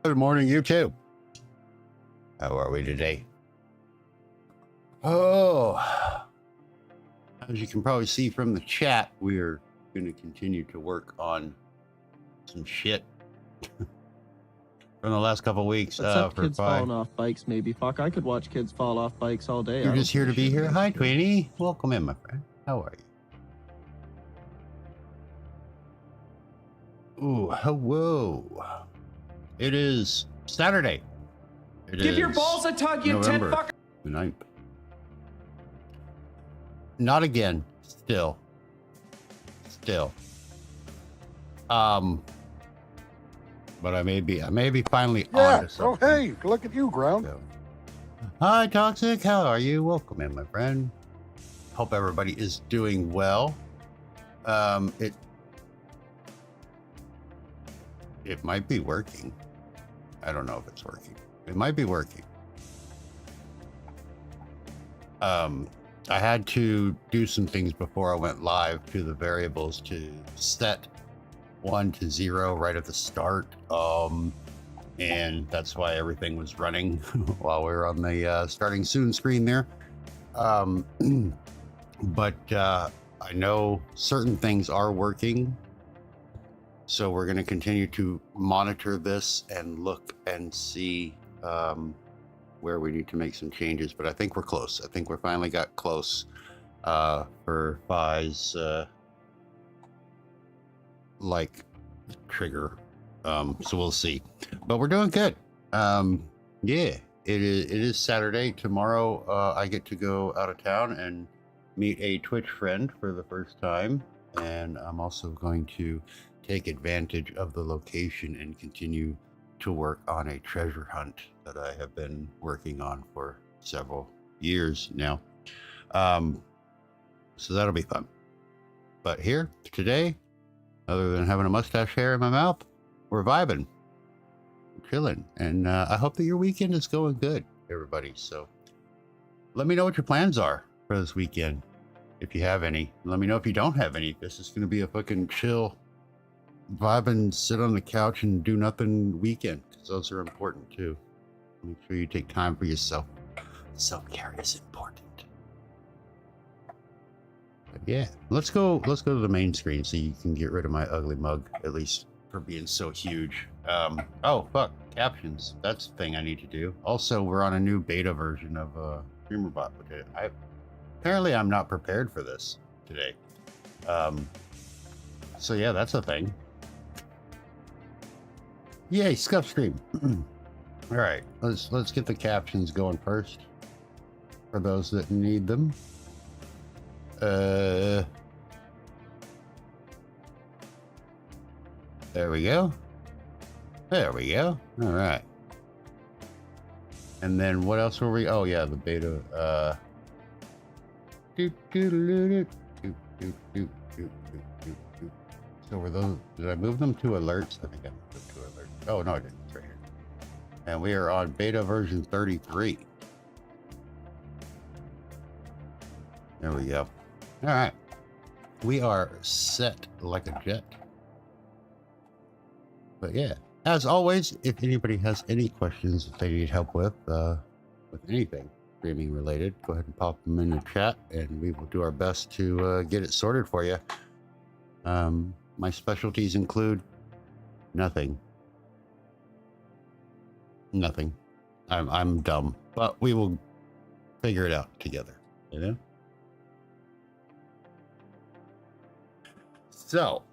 Good morning, YouTube. How are we today? Oh, as you can probably see from the chat, we're going to continue to work on some shit from the last couple of weeks. Except kids falling off bikes, maybe. Fuck, I could watch kids fall off bikes all day. You're just here to be here. Hi, Tweenie. Welcome in, my friend. How are you? Ooh, hello. It is Saturday. Give your balls a tug, you November 10 fucker. 9th. Not again. Still. But I may be finally on to something. Oh, hey, look at you, Ground. So. Hi, Toxic. How are you? Welcome in, my friend. Hope everybody is doing well. It might be working. I don't know if it's working. It might be working. I had to do some things before I went live to the variables to set 1 to 0 right at the start. And that's why everything was running while we were on the starting soon screen there. But I know certain things are working. So we're going to continue to monitor this and look and see where we need to make some changes. But I think we're close. I think we finally got close for Fi's like trigger. So we'll see. But we're doing good. Yeah, it is Saturday. Tomorrow I get to go out of town and meet a Twitch friend for the first time. And I'm also going to take advantage of the location and continue to work on a treasure hunt that I have been working on for several years now. So that'll be fun. But here today, other than having a mustache hair in my mouth, we're vibing, chilling, and I hope that your weekend is going good, everybody. So let me know what your plans are for this weekend, if you have any. Let me know if you don't have any. This is going to be a fucking chill, vibe and sit on the couch and do nothing weekend, because those are important too. Make sure you take time for yourself. Self-care is important. But yeah, let's go to the main screen so you can get rid of my ugly mug, at least for being so huge. Oh fuck, captions. That's the thing I need to do. Also, we're on a new beta version of Streamer.bot, which apparently I'm not prepared for this today. So yeah, that's a thing. Yay, scuff stream. All right, let's get the captions going first for those that need them. There we go. There we go. All right. And then what else were we? Oh yeah, the beta. So were those? Did I move them to alerts? I think I moved them to alerts. Oh no, I didn't. It's right here. And we are on beta version 33. There we go. All right. We are set like a jet. But yeah, as always, if anybody has any questions that they need help with anything streaming related, go ahead and pop them in the chat and we will do our best to get it sorted for you. My specialties include nothing. I'm dumb, but we will figure it out together, you know? So,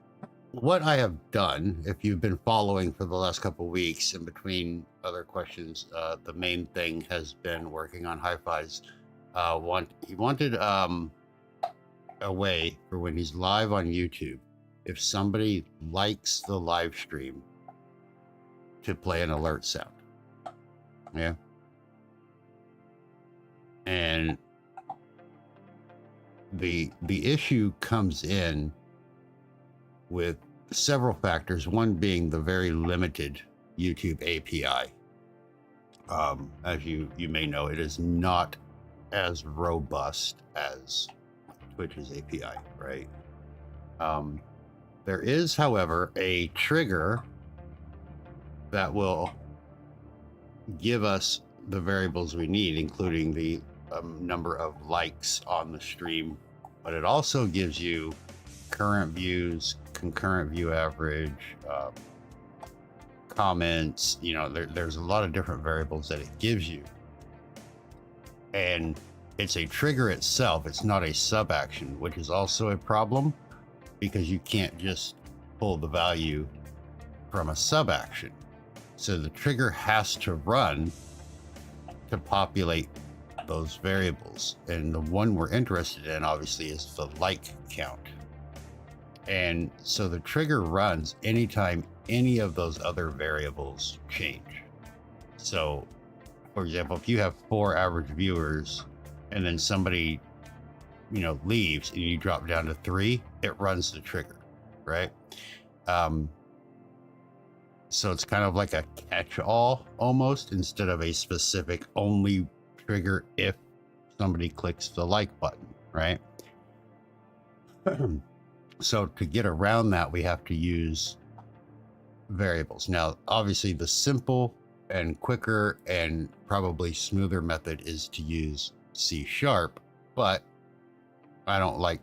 what I have done, if you've been following for the last couple of weeks, in between other questions, the main thing has been working on Hi-Fi's. He wanted a way for when he's live on YouTube, if somebody likes the live stream, to play an alert sound. Yeah. And the issue comes in with several factors, one being the very limited YouTube API. As you may know, it is not as robust as Twitch's API, right? There is, however, a trigger that will give us the variables we need, including the number of likes on the stream, but it also gives you current views, concurrent view average, comments. You know, there's a lot of different variables that it gives you. And it's a trigger itself. It's not a sub action, which is also a problem because you can't just pull the value from a sub action. So the trigger has to run to populate those variables. And the one we're interested in, obviously, is the like count. And so the trigger runs anytime any of those other variables change. So, for example, if you have 4 average viewers and then somebody, you know, leaves and you drop down to 3, it runs the trigger, right? So it's kind of like a catch-all almost, instead of a specific only trigger if somebody clicks the like button, right? So to get around that, we have to use variables. Now, obviously, the simple and quicker and probably smoother method is to use C#, but I don't like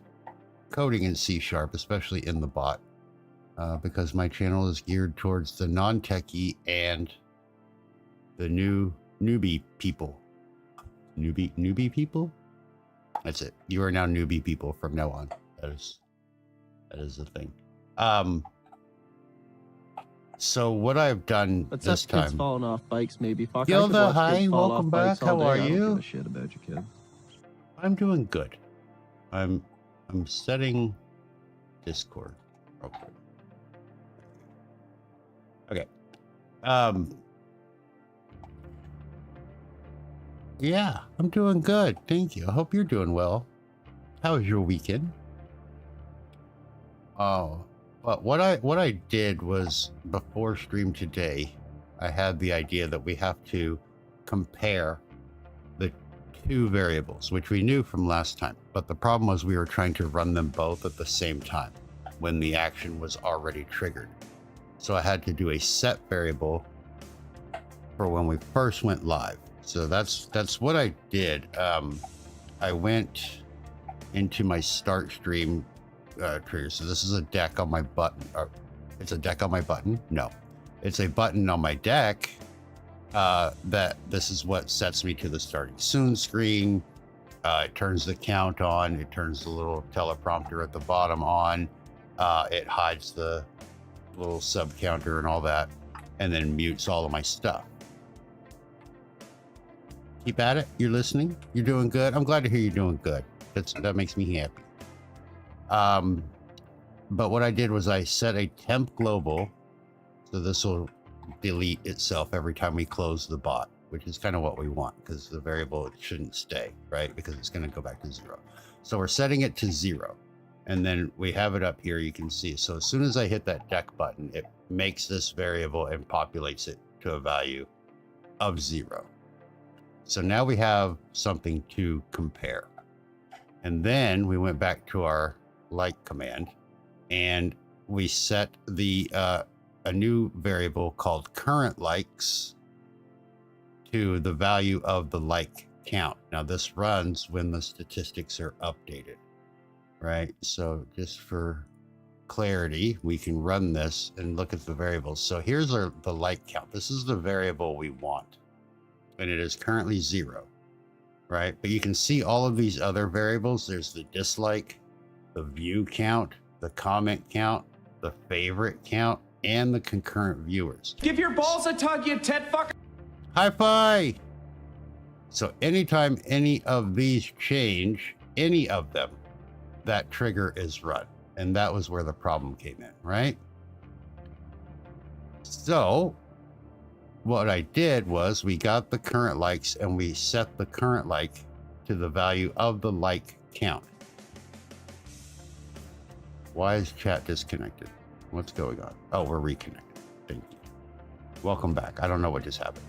coding in C#, especially in the bot, because my channel is geared towards the non-techie and the newbie people. Newbie people? That's it. You are now newbie people from now on. That is the thing. So what I've done What's this up, kids time. falling off bikes, maybe. Fuck, I could Gilda, watch hi, kids fall welcome off back. bikes all How day. are I don't you? give a shit about your kid. I'm doing good. I'm setting Discord real quick. Okay. Yeah, I'm doing good. Thank you. I hope you're doing well. How was your weekend? Oh, but what I did was, before stream today, I had the idea that we have to compare the 2 variables, which we knew from last time. But the problem was we were trying to run them both at the same time when the action was already triggered. So I had to do a set variable for when we first went live. So that's what I did. I went into my start stream trigger. So this is a deck on my button. Or it's a deck on my button. No, it's a button on my deck. That this is what sets me to the starting soon screen. It turns the count on. It turns the little teleprompter at the bottom on. It hides the little sub counter and all that, and then mutes all of my stuff. Keep at it. You're listening. You're doing good. I'm glad to hear you're doing good. That makes me happy. But what I did was I set a temp global, so this will delete itself every time we close the bot, which is kind of what we want, because the variable shouldn't stay, right? Because it's going to go back to 0. So we're setting it to 0, and then we have it up here. You can see. So as soon as I hit that deck button, it makes this variable and populates it to a value of 0. So now we have something to compare. And then we went back to our like command, and we set the a new variable called current likes to the value of the like count. Now this runs when the statistics are updated, right? So just for clarity, we can run this and look at the variables. So here's the like count. This is the variable we want, and it is currently 0, right? But you can see all of these other variables. There's the dislike, the view count, the comment count, the favorite count, and the concurrent viewers. Give your balls a tug, you tit fucker. High five! So anytime any of these change, any of them, that trigger is run. And that was where the problem came in, right? So what I did was we got the current likes and we set the current like to the value of the like count. Why is chat disconnected? What's going on? Oh, we're reconnected. Thank you. Welcome back. I don't know what just happened.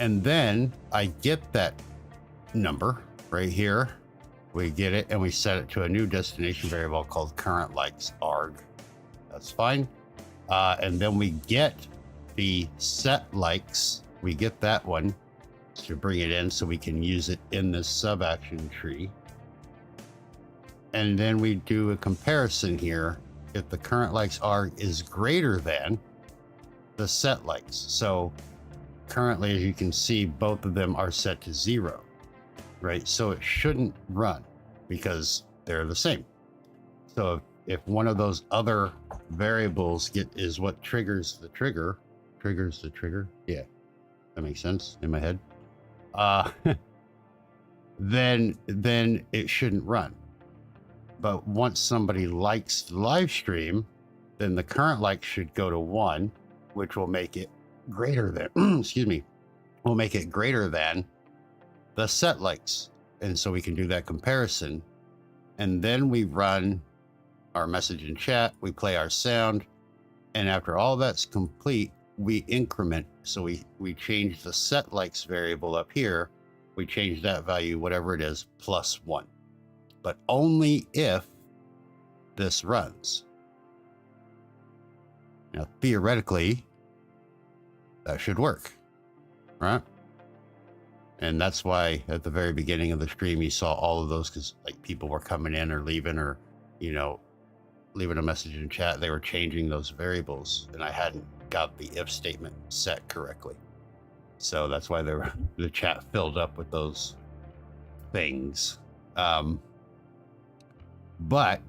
And then I get that number right here. We get it and we set it to a new destination variable called current likes arg. That's fine. And then we get the set likes, we get that one to bring it in so we can use it in this sub action tree. And then we do a comparison here if the current likes is greater than the set likes. So currently, as you can see, both of them are set to 0, right? So it shouldn't run because they're the same. So if one of those other variables is what triggers the trigger, yeah, that makes sense in my head. Then it shouldn't run. But once somebody likes the live stream, then the current like should go to 1, which will make it greater than, excuse me, will make it greater than the set likes. And so we can do that comparison. And then we run our message and chat, we play our sound. And after all that's complete, we increment. So we change the set likes variable up here. We change that value, whatever it is, +1. But only if this runs. Now, theoretically, that should work, right? And that's why at the very beginning of the stream, you saw all of those because like people were coming in or leaving or, leaving a message in chat. They were changing those variables and I hadn't got the if statement set correctly. So that's why the chat filled up with those things. But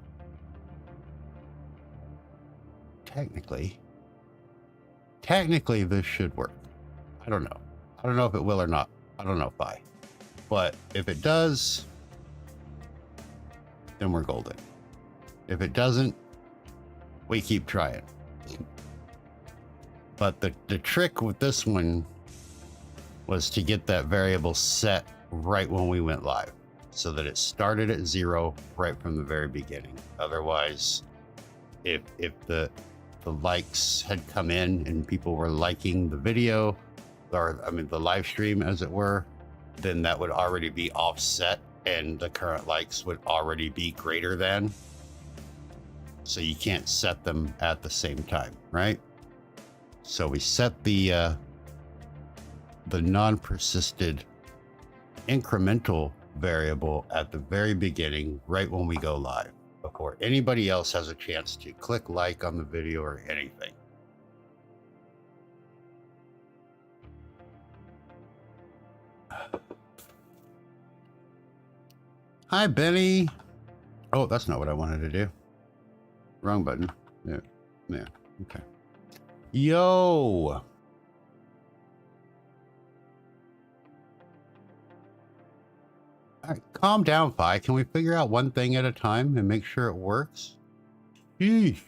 technically this should work. I don't know. I don't know if it will or not. I don't know if but if it does, then we're golden. If it doesn't, we keep trying. But the trick with this one was to get that variable set right when we went live, so that it started at 0 right from the very beginning. Otherwise, if the likes had come in and people were liking the video, or the live stream as it were, then that would already be offset and the current likes would already be greater than. So you can't set them at the same time, right? So we set the non-persisted incremental variable at the very beginning, right when we go live, before anybody else has a chance to click like on the video or anything. Hi, Benny. Oh, that's not what I wanted to do. Wrong button. Yeah. Okay. Yo. All right, calm down, Fi. Can we figure out one thing at a time and make sure it works? Sheesh.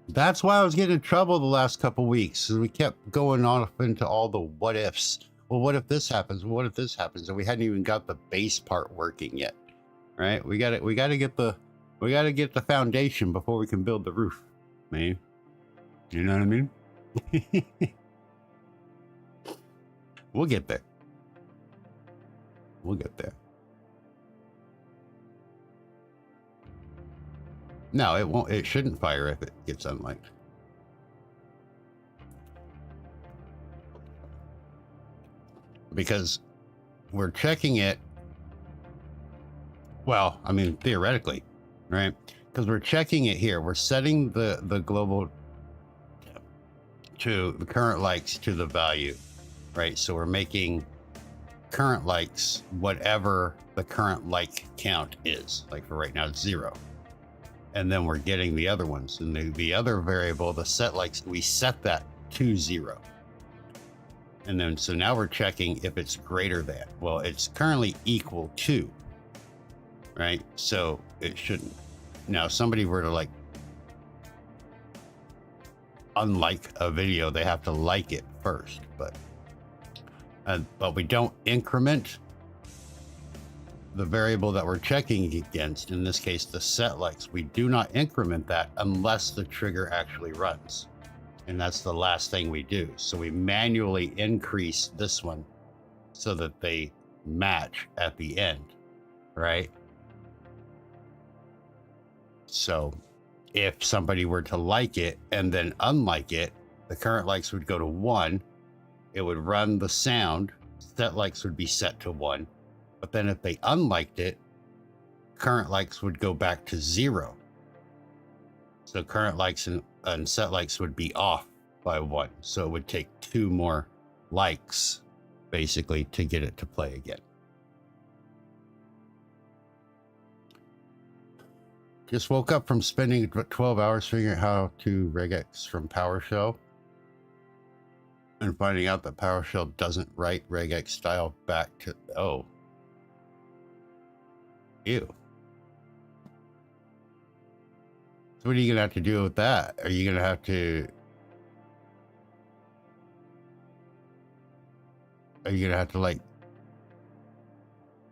That's why I was getting in trouble the last couple weeks. We kept going off into all the what ifs. Well, what if this happens? What if this happens? And we hadn't even got the base part working yet, right? We got to get the foundation before we can build the roof, man. You know what I mean? We'll get there. We'll get there. No, it won't. It shouldn't fire if it gets unliked. Because we're checking it. Well, theoretically, right? Because we're checking it here. We're setting the global to the current likes to the value, right? So we're making current likes whatever the current like count is. Like for right now, it's 0. And then we're getting the other ones. And the other variable, the set likes, we set that to 0. And then, so now we're checking if it's greater than. Well, it's currently equal to, right? So it shouldn't. Now, if somebody were to unlike a video, they have to like it first. But we don't increment the variable that we're checking against. In this case, the set likes. We do not increment that unless the trigger actually runs. And that's the last thing we do. So we manually increase this one so that they match at the end, right? So if somebody were to like it and then unlike it, the current likes would go to 1. It would run the sound. Set likes would be set to 1. But then if they unliked it, current likes would go back to 0. So current likes and set likes would be off by 1. So it would take 2 more likes, basically, to get it to play again. Just woke up from spending 12 hours figuring out how to regex from PowerShell and finding out that PowerShell doesn't write regex style back to, oh. Ew. So what are you going to have to do with that? Are you going to have to... Are you going to have to, like,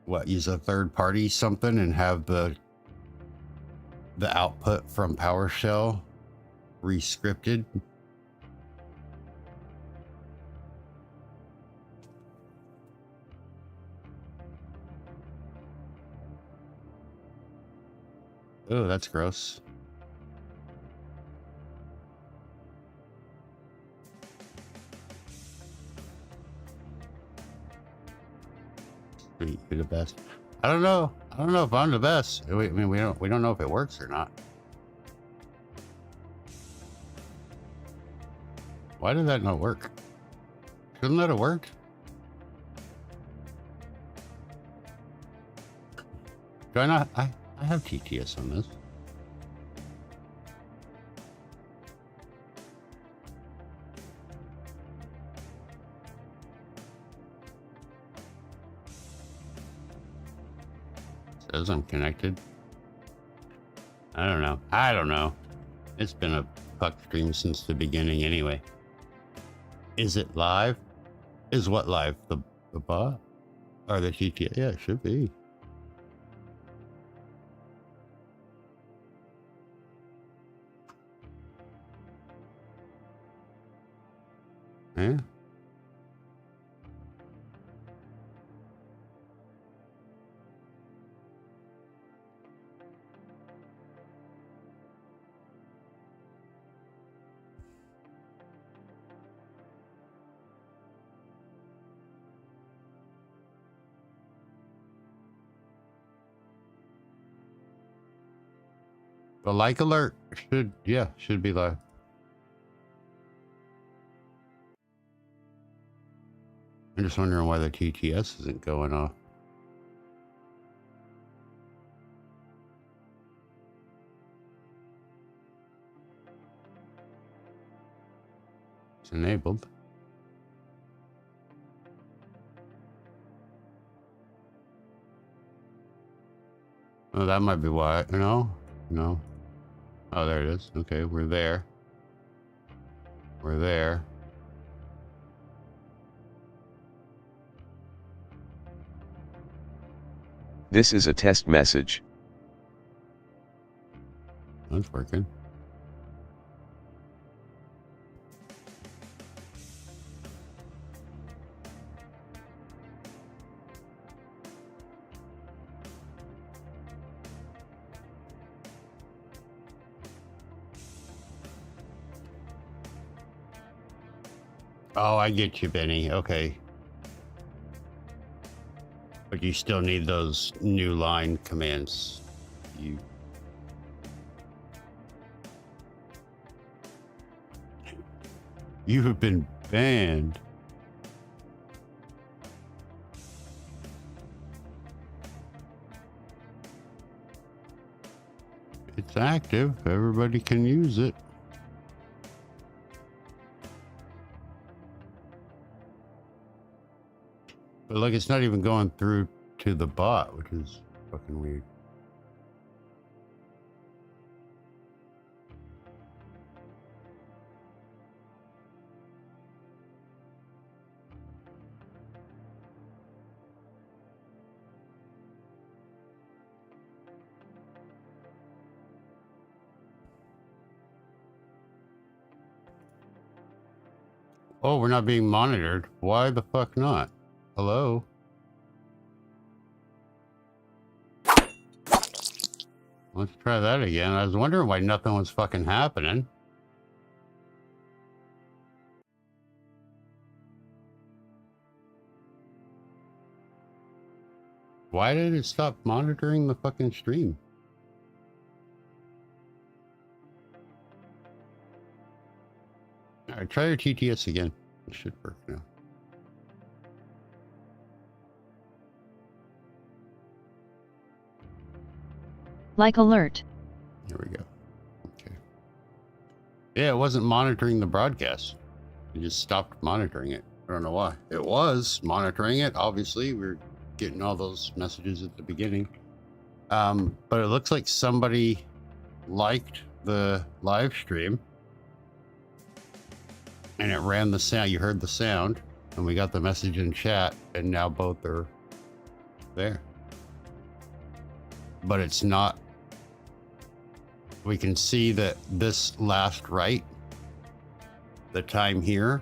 what, use a third party something and have the output from PowerShell re-scripted? Oh, that's gross. You're the best. I don't know if I'm the best. I mean, we don't know if it works or not. Why did that not work? Shouldn't that have worked? Do I not? I have TTS on this. Says I'm connected. I don't know. It's been a fuck stream since the beginning anyway. Is it live? Is what live? The bot? Or the TTS? Yeah, it should be. Yeah. The like alert should be live. I'm just wondering why the TTS isn't going off. It's enabled. Oh, that might be why. No. Oh, there it is. Okay, we're there. We're there. This is a test message. That's working. Oh, I get you, Benny. Okay. But you still need those new line commands. You have been banned. It's active. Everybody can use it. But look, it's not even going through to the bot, which is fucking weird. Oh, we're not being monitored. Why the fuck not? Hello? Let's try that again. I was wondering why nothing was fucking happening. Why did it stop monitoring the fucking stream? Alright, try your TTS again. It should work now. Like alert. Here we go. Okay. Yeah, it wasn't monitoring the broadcast. It just stopped monitoring it. I don't know why. It was monitoring it. Obviously, we're getting all those messages at the beginning. But it looks like somebody liked the live stream. And it ran the sound. You heard the sound. And we got the message in chat. And now both are there. But it's not. We can see that this last right, the time here,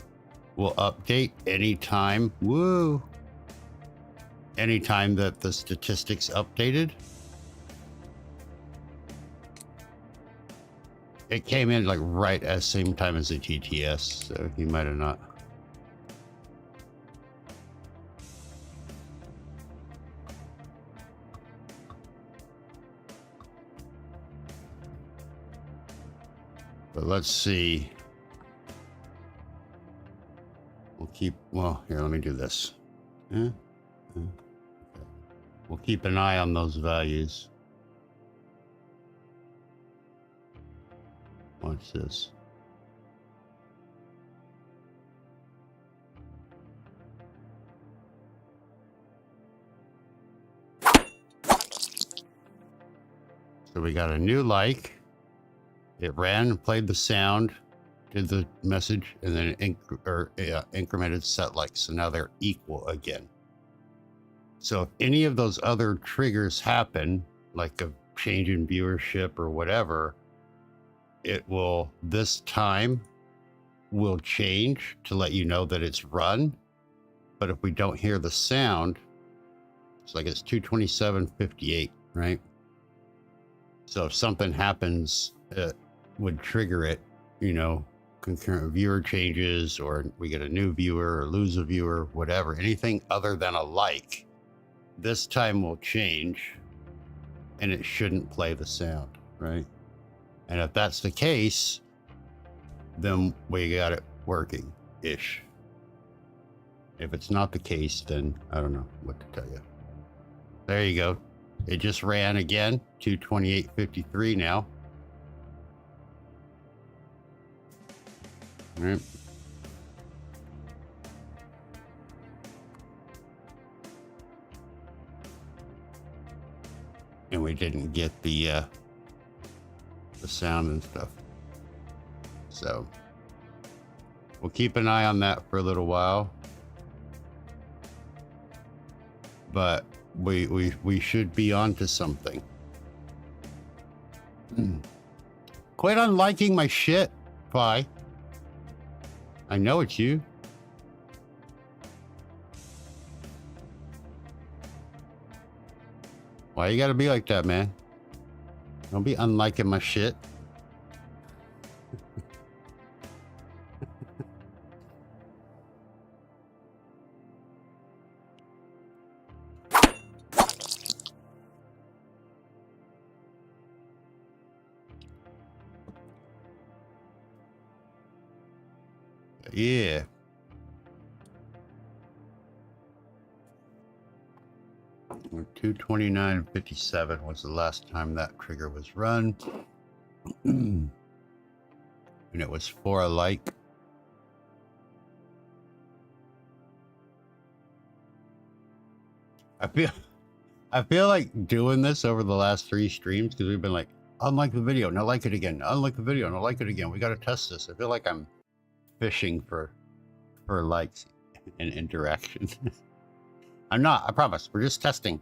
will update anytime. Woo! Anytime that the statistics updated. It came in like right at the same time as the TTS, so he might have not. But let's see. We'll keep, well, here, let me do this. Okay. We'll keep an eye on those values. Watch this. So we got a new like. It ran, played the sound, did the message, and then incremented set likes. So now they're equal again. So if any of those other triggers happen, like a change in viewership or whatever, it will, this time will change to let you know that it's run. But if we don't hear the sound, it's like it's 227.58, right? So if something happens, it would trigger it, you know, concurrent viewer changes, or we get a new viewer or lose a viewer, whatever, anything other than a like, this time will change and it shouldn't play the sound, right? And if that's the case, then we got it working-ish. If it's not the case, then I don't know what to tell you. There you go. It just ran again, 228.53 now. All right. And we didn't get the sound and stuff. So we'll keep an eye on that for a little while. But we should be on to something. Quit unliking my shit, Pie. I know it's you. Why you gotta be like that, man? Don't be unliking my shit. Yeah. We're 229.57 was the last time that trigger was run. And it was for a like. I feel like doing this over the last 3 streams because we've been like, unlike the video, now like it again. Unlike the video, now like it again. We got to test this. I feel like I'm fishing for likes and interaction. I'm not, I promise. We're just testing.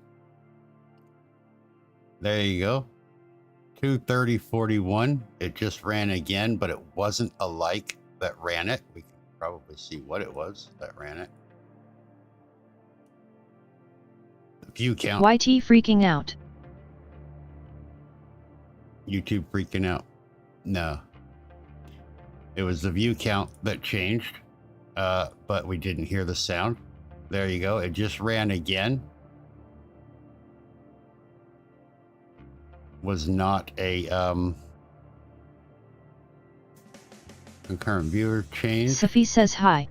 There you go. 230.41. It just ran again, but it wasn't a like that ran it. We can probably see what it was that ran it. The view count. YT freaking out. YouTube freaking out. No. It was the view count that changed, but we didn't hear the sound. There you go. It just ran again. Was not a concurrent viewer change. Sophie says hi.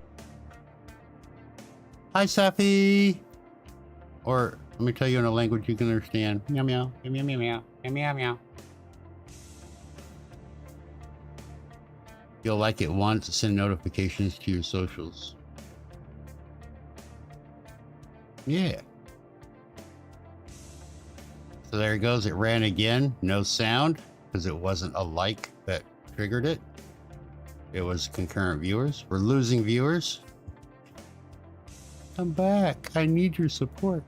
Hi, Safi. Or let me tell you in a language you can understand. Meow meow meow meow meow meow meow meow. You'll like it once. Send notifications to your socials. Yeah. So there it goes. It ran again. No sound because it wasn't a like that triggered it. It was concurrent viewers. We're losing viewers. Come back. I need your support.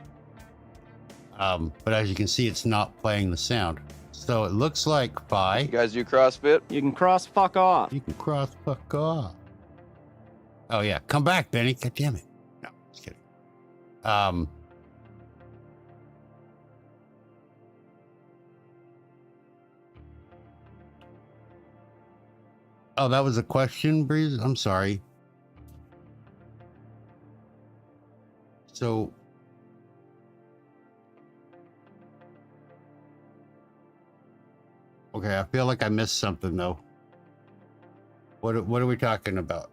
But as you can see, it's not playing the sound. So it looks like Phi. You guys do CrossFit? You can cross fuck off. You can cross fuck off. Oh yeah, come back, Benny. God damn it. No, just kidding. Oh, that was a question, Breeze? I'm sorry. So okay, I feel like I missed something though. What are we talking about?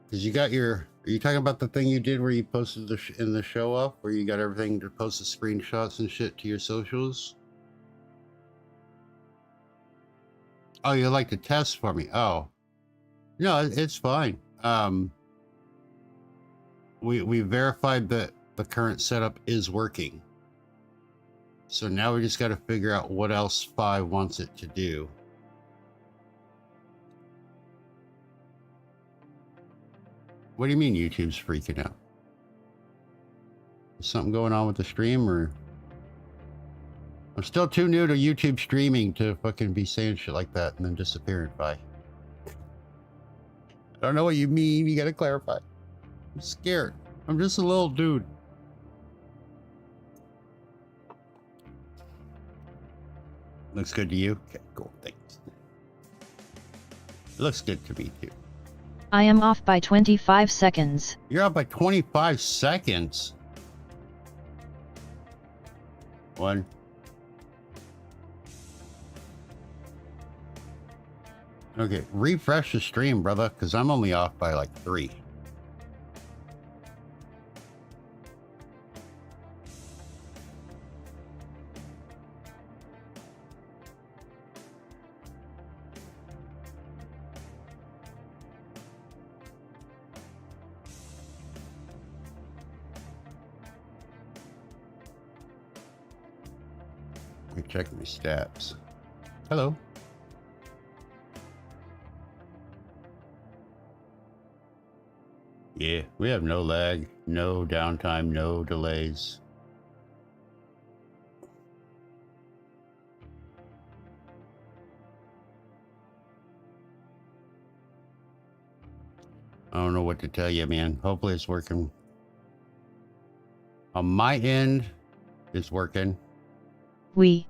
Because you got your, are you talking about the thing you did where you posted in the show up, where you got everything to post the screenshots and shit to your socials? Oh, you like to test for me? Oh, no, it's fine. We verified that the current setup is working. So now we just got to figure out what else Phi wants it to do. What do you mean YouTube's freaking out? Is something going on with the stream, or? I'm still too new to YouTube streaming to fucking be saying shit like that and then disappearing, Phi. I don't know what you mean. You got to clarify. I'm scared. I'm just a little dude. Looks good to you? Okay, cool. Thanks. It looks good to me, too. I am off by 25 seconds. You're off by 25 seconds? One. Okay, refresh the stream, brother, because I'm only off by like 3. Check my stats. Hello. Yeah, we have no lag, no downtime, no delays. I don't know what to tell you, man. Hopefully it's working. On my end, it's working. We.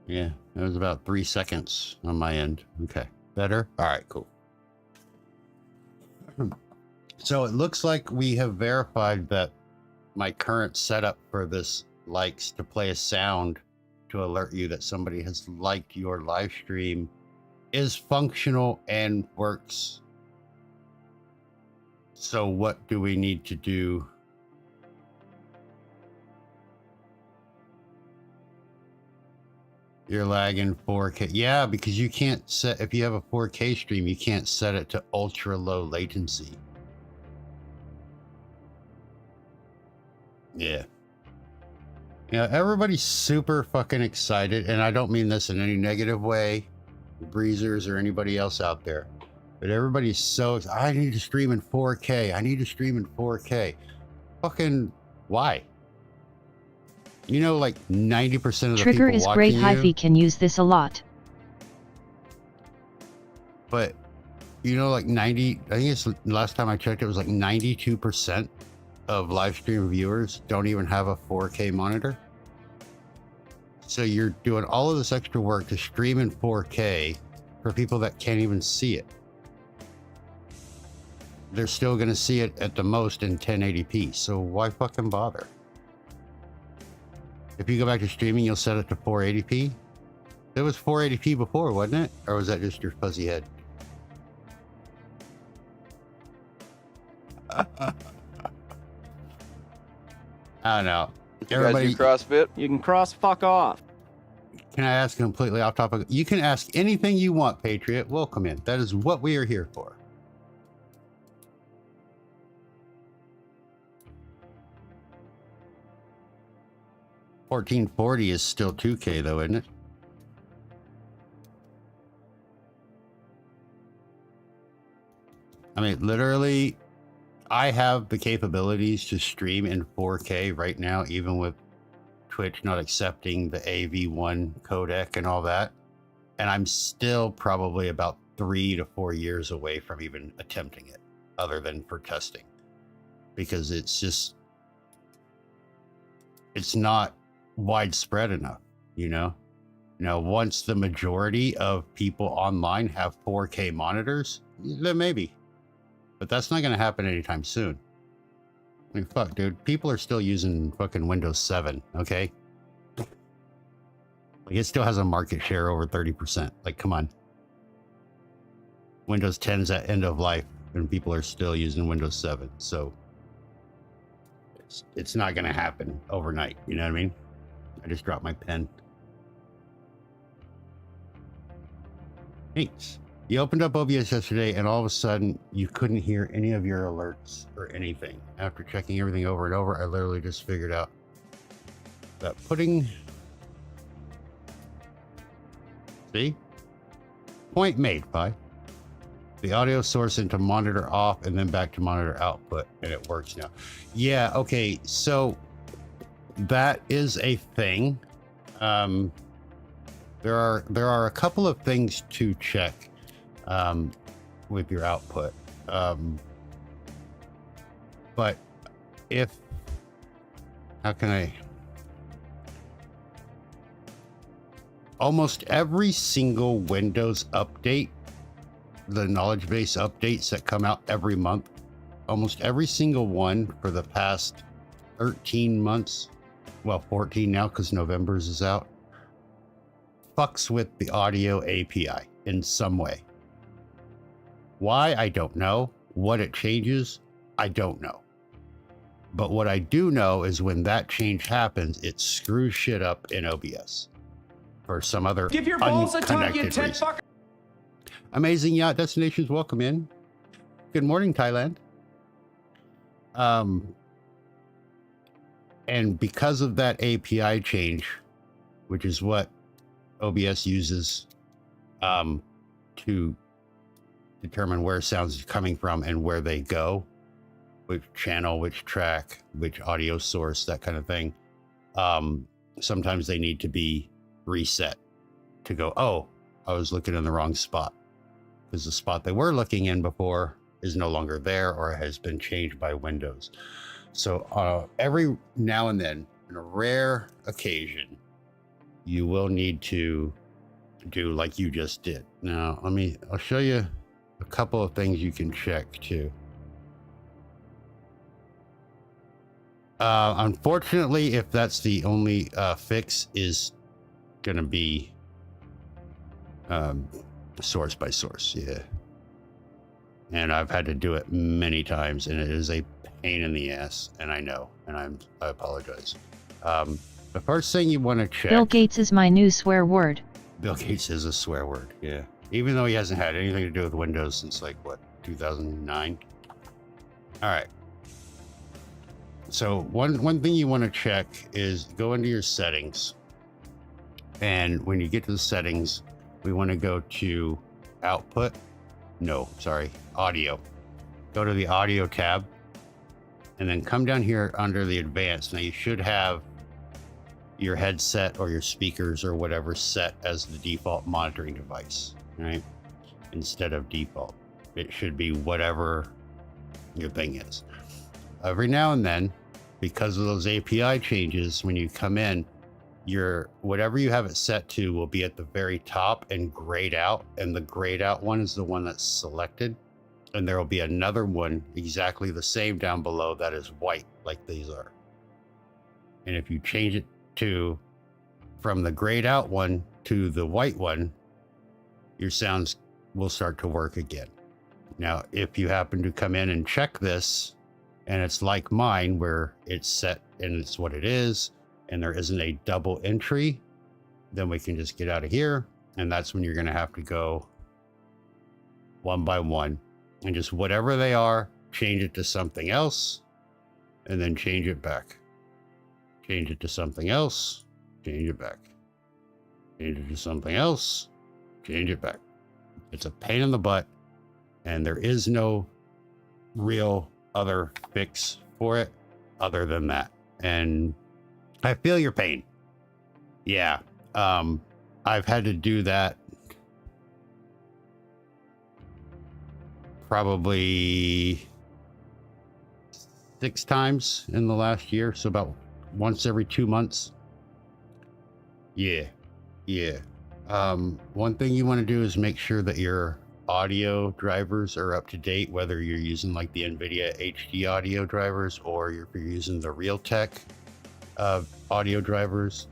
Yeah, it was about 3 seconds on my end. Okay, better? All right, cool. So it looks like we have verified that my current setup for this likes to play a sound to alert you that somebody has liked your live stream is functional and works. So what do we need to do? You're lagging 4K. Yeah, because you can't set, if you have a 4K stream, you can't set it to ultra low latency. Yeah. Yeah, everybody's super fucking excited, and I don't mean this in any negative way, breezers or anybody else out there. But everybody's so, I need to stream in 4K. I need to stream in 4K. Fucking why? You know, like 90% of the Trigger people is great. watching you, Hyphy can use this a lot. but you know, like 90, I think it's last time I checked, it was like 92% of live stream viewers don't even have a 4K monitor. So you're doing all of this extra work to stream in 4K for people that can't even see it. They're still going to see it at the most in 1080p. So why fucking bother? If you go back to streaming, you'll set it to 480p. It was 480p before, wasn't it? Or was that just your fuzzy head? I don't know. Everybody, you guys do CrossFit? You can cross fuck off. can I ask completely off topic? You can ask anything you want, Patriot. Welcome in. That is what we are here for. $1440 is still 2K though, isn't it? I mean, literally, I have the capabilities to stream in 4K right now, even with Twitch not accepting the AV1 codec and all that. And I'm still probably about 3 to 4 years away from even attempting it, other than for testing. Because it's just, it's not widespread enough, you know? Now, once the majority of people online have 4K monitors, then maybe. But that's not going to happen anytime soon. I mean, fuck, dude. People are still using fucking Windows 7, okay? Like, it still has a market share over 30%. Like, come on. Windows 10's at end of life, and people are still using Windows 7. So, it's not going to happen overnight. You know what I mean? I just dropped my pen. Thanks. You opened up OBS yesterday and all of a sudden you couldn't hear any of your alerts or anything. After checking everything over and over, I literally just figured out that putting... See? Point made, Pi. The audio source into monitor off and then back to monitor output, and it works now. Yeah, okay, so that is a thing. There are a couple of things to check with your output. But if, how can I, almost every single Windows update, the knowledge base updates that come out every month, almost every single one for the past 13 months, well, 14 now because November's is out, fucks with the audio API in some way. Why? I don't know. What it changes? I don't know. But what I do know is when that change happens, it screws shit up in OBS for some other Give your balls a tug, you unconnected ted reason. fucker. Amazing Yacht Destinations, welcome in. Good morning, Thailand. And because of that API change, which is what OBS uses to determine where sounds are coming from and where they go, which channel, which track, which audio source, that kind of thing. Sometimes they need to be reset to go, oh, I was looking in the wrong spot, because the spot they were looking in before is no longer there or has been changed by Windows. So every now and then, in a rare occasion, you will need to do like you just did. Now, I'll show you a couple of things you can check too. Unfortunately, if that's the only fix, is going to be source by source. Yeah. And I've had to do it many times, and it is a pain in the ass, and I know, and I apologize. The first thing you want to check... Bill Gates is my new swear word. Bill Gates is a swear word, yeah. Even though he hasn't had anything to do with Windows since, like, what, 2009? All right. So one thing you want to check is go into your settings. And when you get to the settings, we want to go to output. No, sorry, audio. Go to the audio tab. And then come down here under the advanced. Now you should have your headset or your speakers or whatever set as the default monitoring device, right? Instead of default. It should be whatever your thing is. every now and then, because of those API changes, when you come in, your whatever you have it set to will be at the very top and grayed out, and the grayed out one is the one that's selected, and there will be another one exactly the same down below that is white, like these are. And if you change it to from the grayed out one to the white one, your sounds will start to work again. Now, if you happen to come in and check this, and it's like mine where it's set and it's what it is, and there isn't a double entry, then we can just get out of here. And that's when you're going to have to go one by one and just whatever they are, change it to something else, and then change it back. Change it to something else, change it back. Change it to something else, change it back. It's a pain in the butt, and there is no real other fix for it other than that. And I feel your pain. Yeah. I've had to do that probably 6 times in the last year. So about once every 2 months. Yeah. One thing you want to do is make sure that your audio drivers are up to date, whether you're using like the NVIDIA HD audio drivers or if you're using the Realtek audio drivers.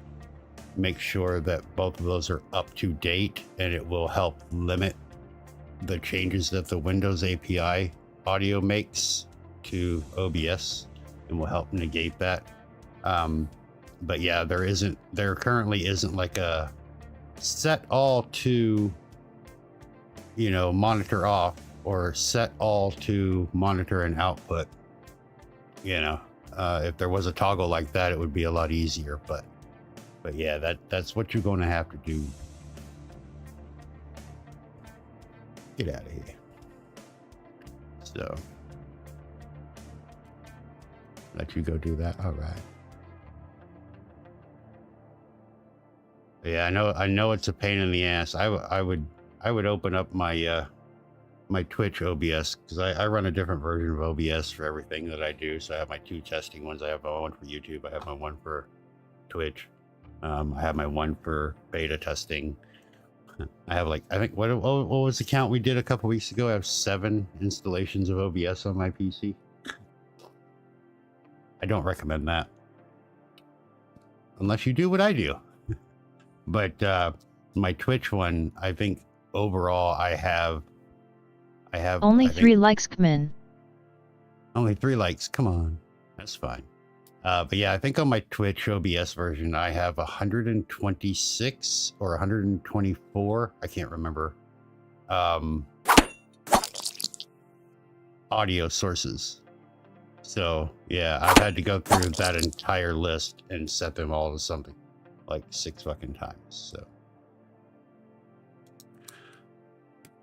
Make sure that both of those are up to date, and it will help limit the changes that the Windows API audio makes to OBS, and will help negate that. But yeah, there currently isn't like a set all to, monitor off, or set all to monitor and output. If there was a toggle like that, it would be a lot easier, but yeah, that's what you're going to have to do. Get out of here. So let you go do that. All right. Yeah, I know it's a pain in the ass. I would open up my my Twitch OBS, because I run a different version of OBS for everything that I do. So I have my 2 testing ones. I have my one for YouTube. I have my one for Twitch. I have my one for beta testing. I have what was the count we did a couple weeks ago? I have 7 installations of OBS on my PC. I don't recommend that unless you do what I do. But my Twitch one, I think overall I have only 3 likes come in. Only 3 likes. Come on, that's fine. But yeah, I think on my Twitch OBS version, I have 126 or 124. I can't remember. Audio sources. So yeah, I've had to go through that entire list and set them all to something like 6 fucking times. So,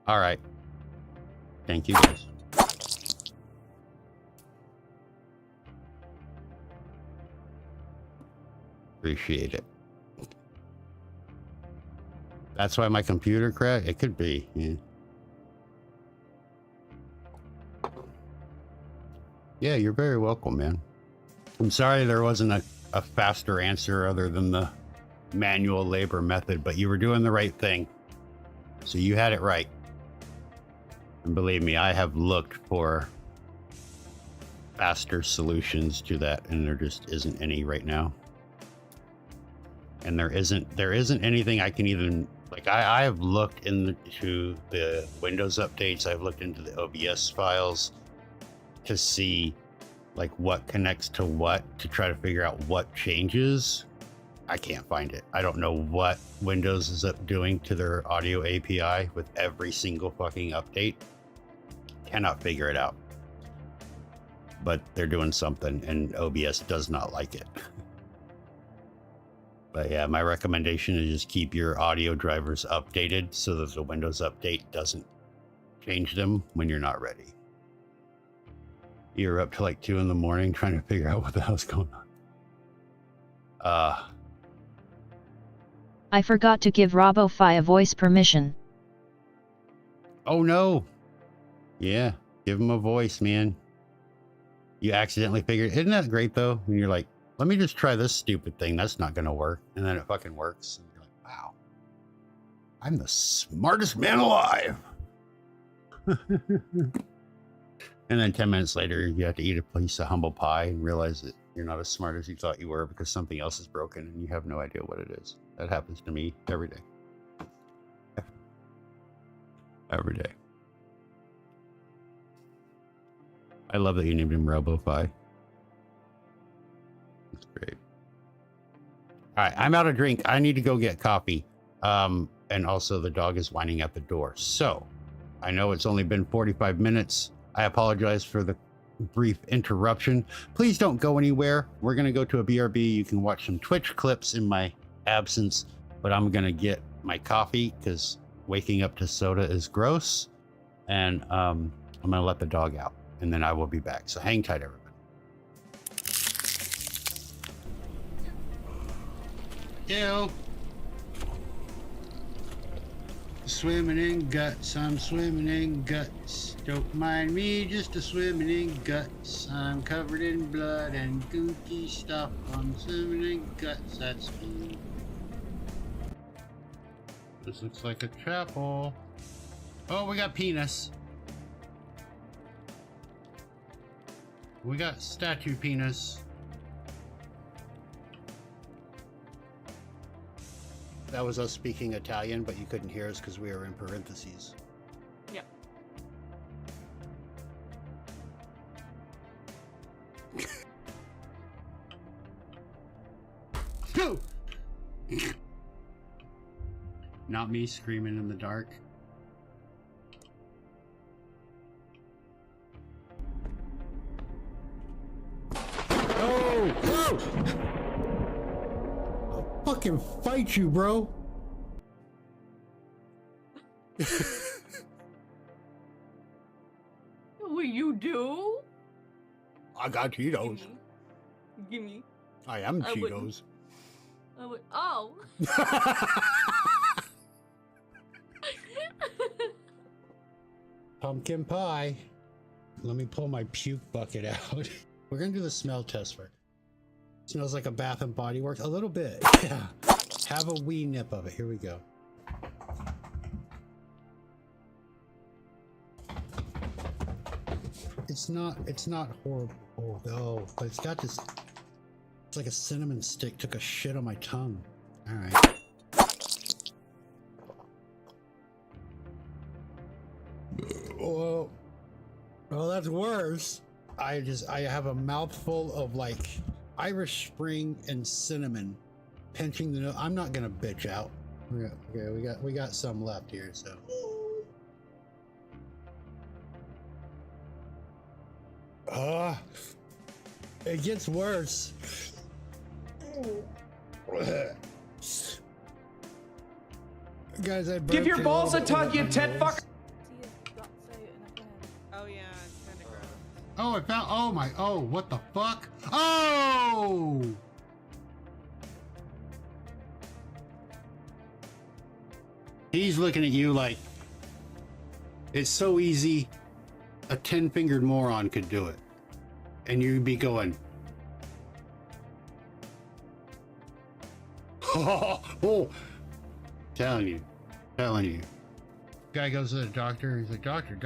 all right. Thank you guys. Appreciate it. That's why my computer crashed. It could be. Yeah. Yeah, you're very welcome, man. I'm sorry there wasn't a faster answer other than the manual labor method, but you were doing the right thing. So you had it right. And believe me, I have looked for faster solutions to that, and there just isn't any right now. And there isn't anything I can even, like, I have looked into the Windows updates. I've looked into the OBS files to see like what connects to what, to try to figure out what changes. I can't find it. I don't know what Windows is doing to their audio API with every single fucking update. Cannot figure it out. But they're doing something, and OBS does not like it. But yeah, my recommendation is just keep your audio drivers updated so that the Windows update doesn't change them when you're not ready. You're up to like 2 in the morning trying to figure out what the hell's going on. I forgot to give RoboFi a voice permission. Oh no. Yeah, give him a voice, man. you accidentally figure, isn't that great though? When you're like, let me just try this stupid thing. That's not going to work. And then it fucking works. And you're like, wow, I'm the smartest man alive. And then 10 minutes later, you have to eat a piece of humble pie and realize that you're not as smart as you thought you were because something else is broken and you have no idea what it is. That happens to me every day. Every day. I love that you named him RoboFi. That's great. All right, I'm out of drink. I need to go get coffee. And also the dog is whining at the door. So I know it's only been 45 minutes. I apologize for the brief interruption. Please don't go anywhere. We're going to go to a BRB. You can watch some Twitch clips in my absence, but I'm going to get my coffee because waking up to soda is gross. And I'm going to let the dog out and then I will be back. So hang tight, everybody. Ew. Swimming in guts, I'm swimming in guts. Don't mind me, just a swimming in guts. I'm covered in blood and gooky stuff. I'm swimming in guts, that's me. This looks like a chapel. Oh, we got penis. We got statue penis. That was us speaking Italian, but you couldn't hear us because we were in parentheses. Yep. Go! Not me screaming in the dark. Oh! Oh! I'll fucking fight you, bro. What you do? I got Cheetos. Gimme. I am I Cheetos. Oh. Pumpkin pie. Let me pull my puke bucket out. We're gonna do the smell test first. Smells like a Bath and Body Works. A little bit. Yeah. Have a wee nip of it. Here we go. It's not horrible. Oh, no, but it's got this. It's like a cinnamon stick took a shit on my tongue. All right. Oh, well, that's worse. I have a mouthful of like Irish Spring and cinnamon pinching the nose. I'm not gonna bitch out. Okay, we got some left here, so. It gets worse. Guys, I Give your balls a tug, you tit fuck. Oh yeah, it's kind of gross. Oh, I found. Oh my. Oh, what the fuck? Oh! He's looking at you like it's so easy. A 10-fingered moron could do it, and you'd be going, oh, telling you. Guy goes to the doctor. He's like, doctor,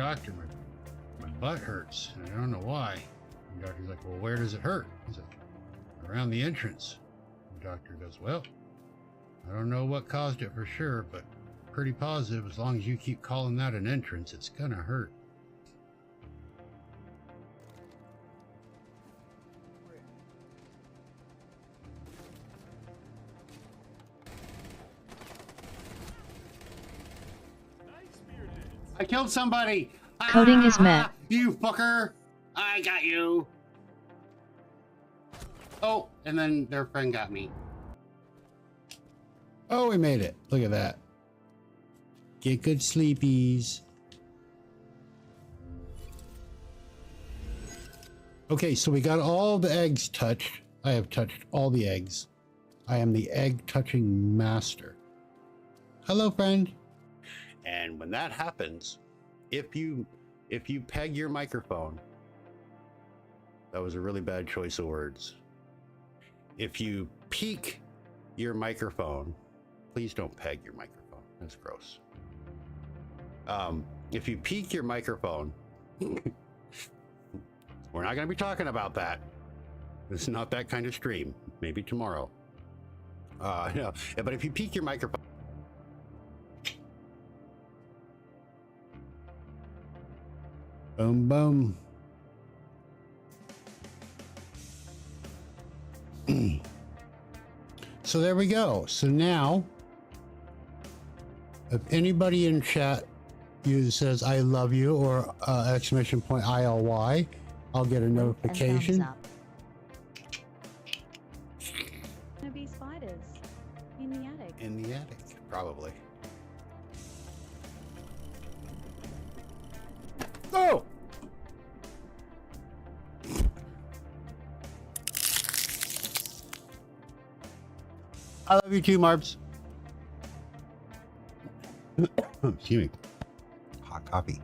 my butt hurts, and I don't know why. And the doctor's like, well, where does it hurt? He's like, around the entrance. The doctor goes, well, I don't know what caused it for sure, but pretty positive as long as you keep calling that an entrance, it's gonna hurt. I killed somebody! Coding is met. You fucker! I got you! Oh, and then their friend got me. Oh, we made it. Look at that. Get good sleepies. Okay, so we got all the eggs touched. I have touched all the eggs. I am the egg touching master. Hello, friend. And when that happens, if you peg your microphone, That was a really bad choice of words. If you peek your microphone, please don't peg your microphone. That's gross. If you peek your microphone, we're not going to be talking about that. This is not that kind of stream. Maybe tomorrow. No, but if you peek your microphone, boom, boom. So there we go. So now, if anybody in chat says I love you or exclamation point ILY, I'll get a notification. Gonna be spiders in the attic. In the attic, probably. Oh! I love you too, Marbs. Excuse me. Hot coffee.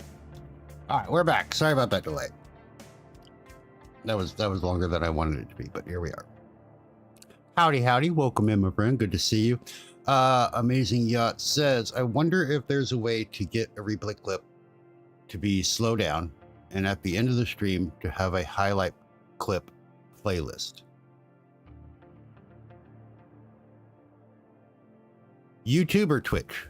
All right, we're back. Sorry about that delay. That was longer than I wanted it to be, but here we are. Howdy, howdy. Welcome in, my friend. Good to see you. Amazing Yacht says, I wonder if there's a way to get a replay clip to be slow down and at the end of the stream to have a highlight clip playlist. YouTube or Twitch?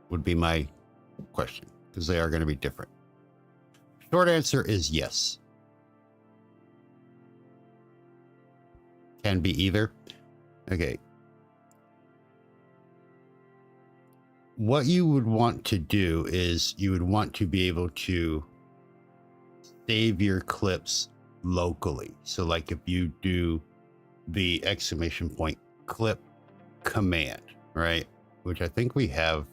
Would be my question, because they are going to be different. Short answer is yes. Can be either. Okay. What you would want to do is you would want to be able to save your clips locally. So like if you do the exclamation point clip command, right? Which I think we have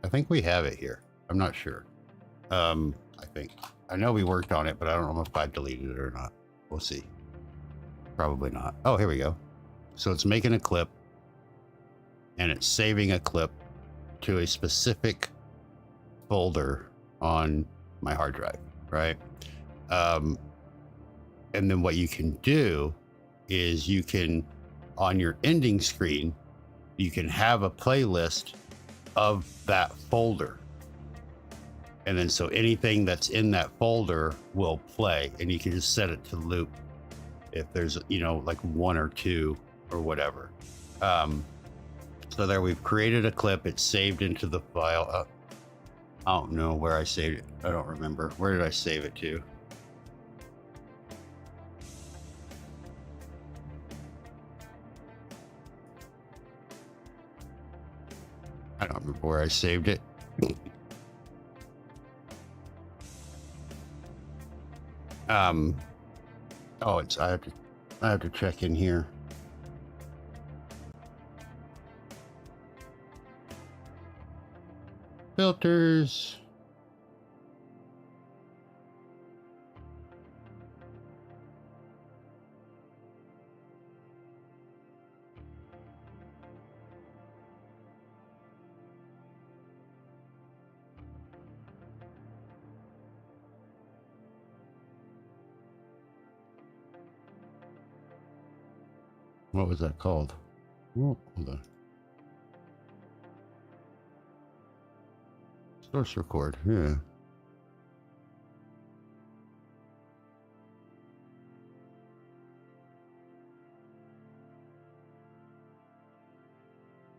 it here. I'm not sure. I know we worked on it, but I don't know if I deleted it or not. We'll see. Probably not. Oh, here we go. So it's making a clip and it's saving a clip to a specific folder on my hard drive, right? And then what you can do is you can, on your ending screen, you can have a playlist of that folder. And then so anything that's in that folder will play, and you can just set it to loop if there's, like one or two or whatever. So there we've created a clip. It's saved into the file. I don't know where I saved it. I don't remember. Where did I save it to? I don't remember where I saved it. Oh, I have to check in here. Filters. What was that called? Oh, hold on. Source record, yeah.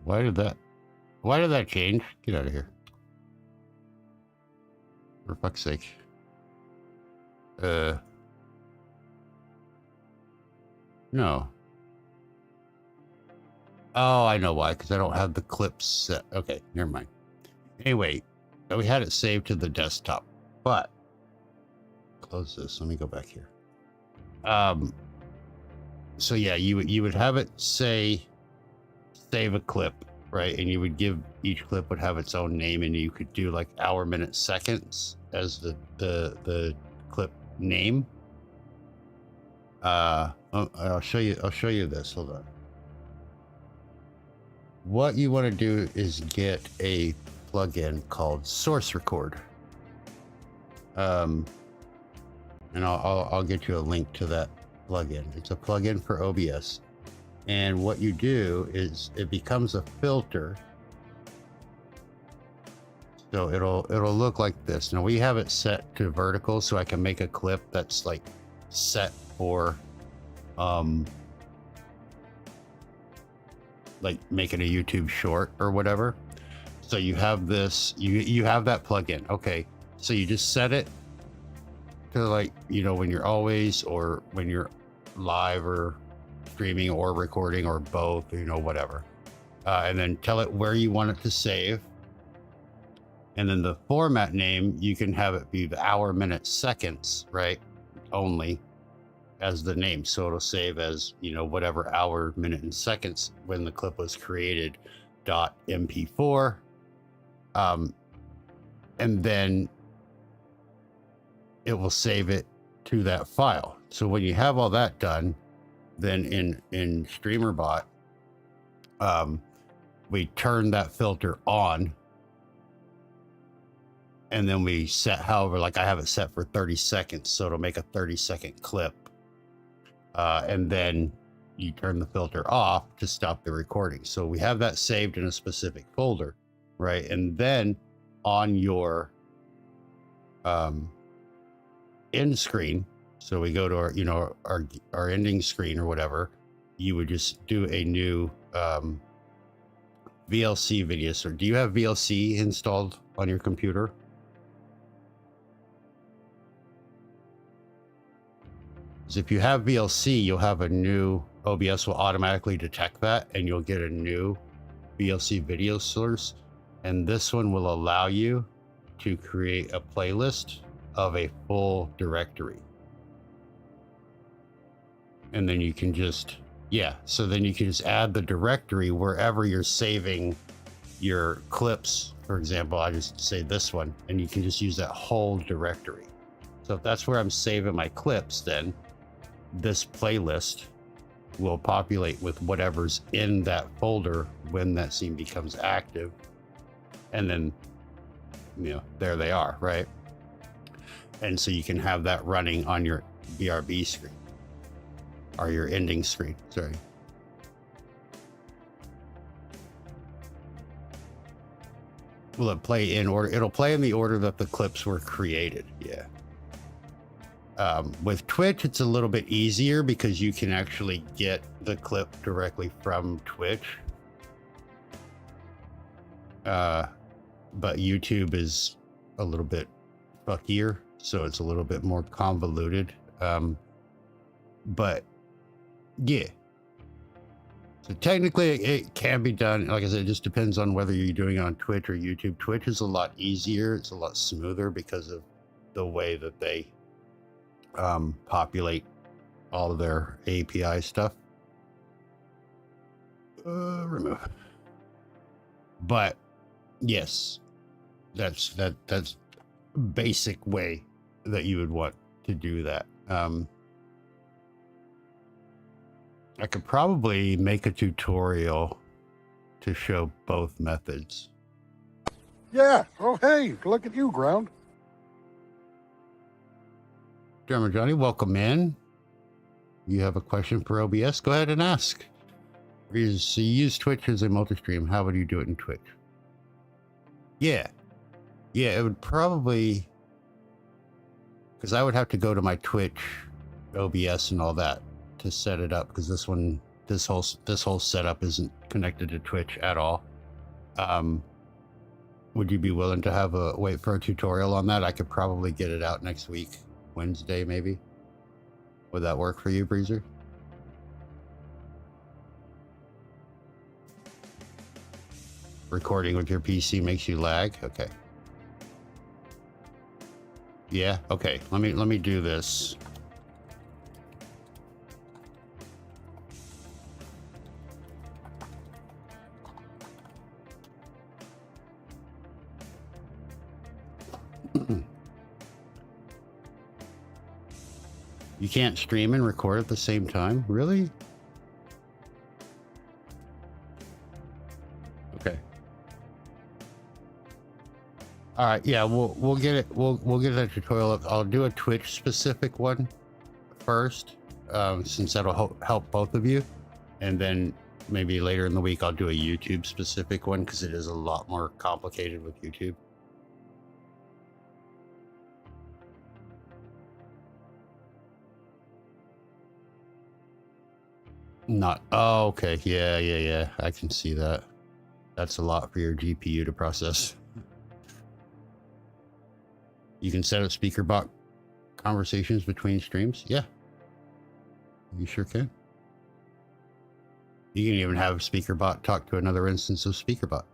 Why did that change? Get out of here. For fuck's sake. No. Oh, I know why, because I don't have the clips set. Okay, never mind. Anyway, we had it saved to the desktop, but close this. Let me go back here. So yeah, you would have it save a clip, right? And you would give each clip would have its own name, and you could do like hour, minute, seconds as the clip name. I'll show you this. Hold on. what you want to do is get a plugin called Source Record. And I'll get you a link to that plugin. It's a plugin for OBS. And what you do is it becomes a filter. So it'll look like this. Now we have it set to vertical so I can make a clip that's like set for like making a YouTube short or whatever. So you have this, you have that plugin. Okay. So you just set it to like, you know, when you're always, or when you're live or streaming or recording or both, you know, whatever. And then tell it where you want it to save. And then the format name, you can have it be the hour, minutes, seconds, right? Only as the name. So it'll save as, you know, whatever hour, minute, and seconds when the clip was created .mp4. And then it will save it to that file. So when you have all that done, then in Streamer.bot, we turn that filter on. And then we set, however, like I have it set for 30 seconds. So it'll make a 30-second clip. And then you turn the filter off to stop the recording. So we have that saved in a specific folder, right? And then on your end screen, so we go to our, you know, our ending screen or whatever, you would just do a new VLC video. So do you have VLC installed on your computer? So if you have VLC, you'll have a new, OBS will automatically detect that and you'll get a new VLC video source. And this one will allow you to create a playlist of a full directory. And then you can just, yeah, so then you can just add the directory wherever you're saving your clips. For example, I just say this one, and you can just use that whole directory. So if that's where I'm saving my clips, then this playlist will populate with whatever's in that folder when that scene becomes active. And then, you know, there they are, right? And so you can have that running on your BRB screen or your ending screen, sorry. Will it play in order? It'll play in the order that the clips were created, yeah. With Twitch, it's a little bit easier because you can actually get the clip directly from Twitch. But YouTube is a little bit fuckier, so it's a little bit more convoluted. But yeah. So technically it can be done. Like I said, it just depends on whether you're doing it on Twitch or YouTube. Twitch is a lot easier. It's a lot smoother because of the way that they populate all of their API stuff. Remove. But yes, that's basic way that you would want to do that. I could probably make a tutorial to show both methods. Yeah. Oh, hey, look at you, Ground. Drummer Johnny, welcome in. You have a question for OBS? Go ahead and ask. So you use Twitch as a multi-stream. How would you do it in Twitch? Yeah, it would probably, because I would have to go to my Twitch OBS and all that to set it up, because this whole setup isn't connected to Twitch at all. Would you be willing to wait for a tutorial on that? I could probably get it out next week, Wednesday maybe. Would that work for you, Breezer? Recording with your PC makes you lag? Okay. Yeah, okay. Let me do this. You can't stream and record at the same time? Really? All right, yeah, we'll get it. We'll get that tutorial up. I'll do a Twitch specific one first, since that'll help both of you, and then maybe later in the week I'll do a YouTube specific one because it is a lot more complicated with YouTube. Not. Oh, okay. Yeah. I can see that. That's a lot for your GPU to process. You can set up speaker-bot conversations between streams. Yeah. You sure can. You can even have speaker-bot talk to another instance of speaker-bot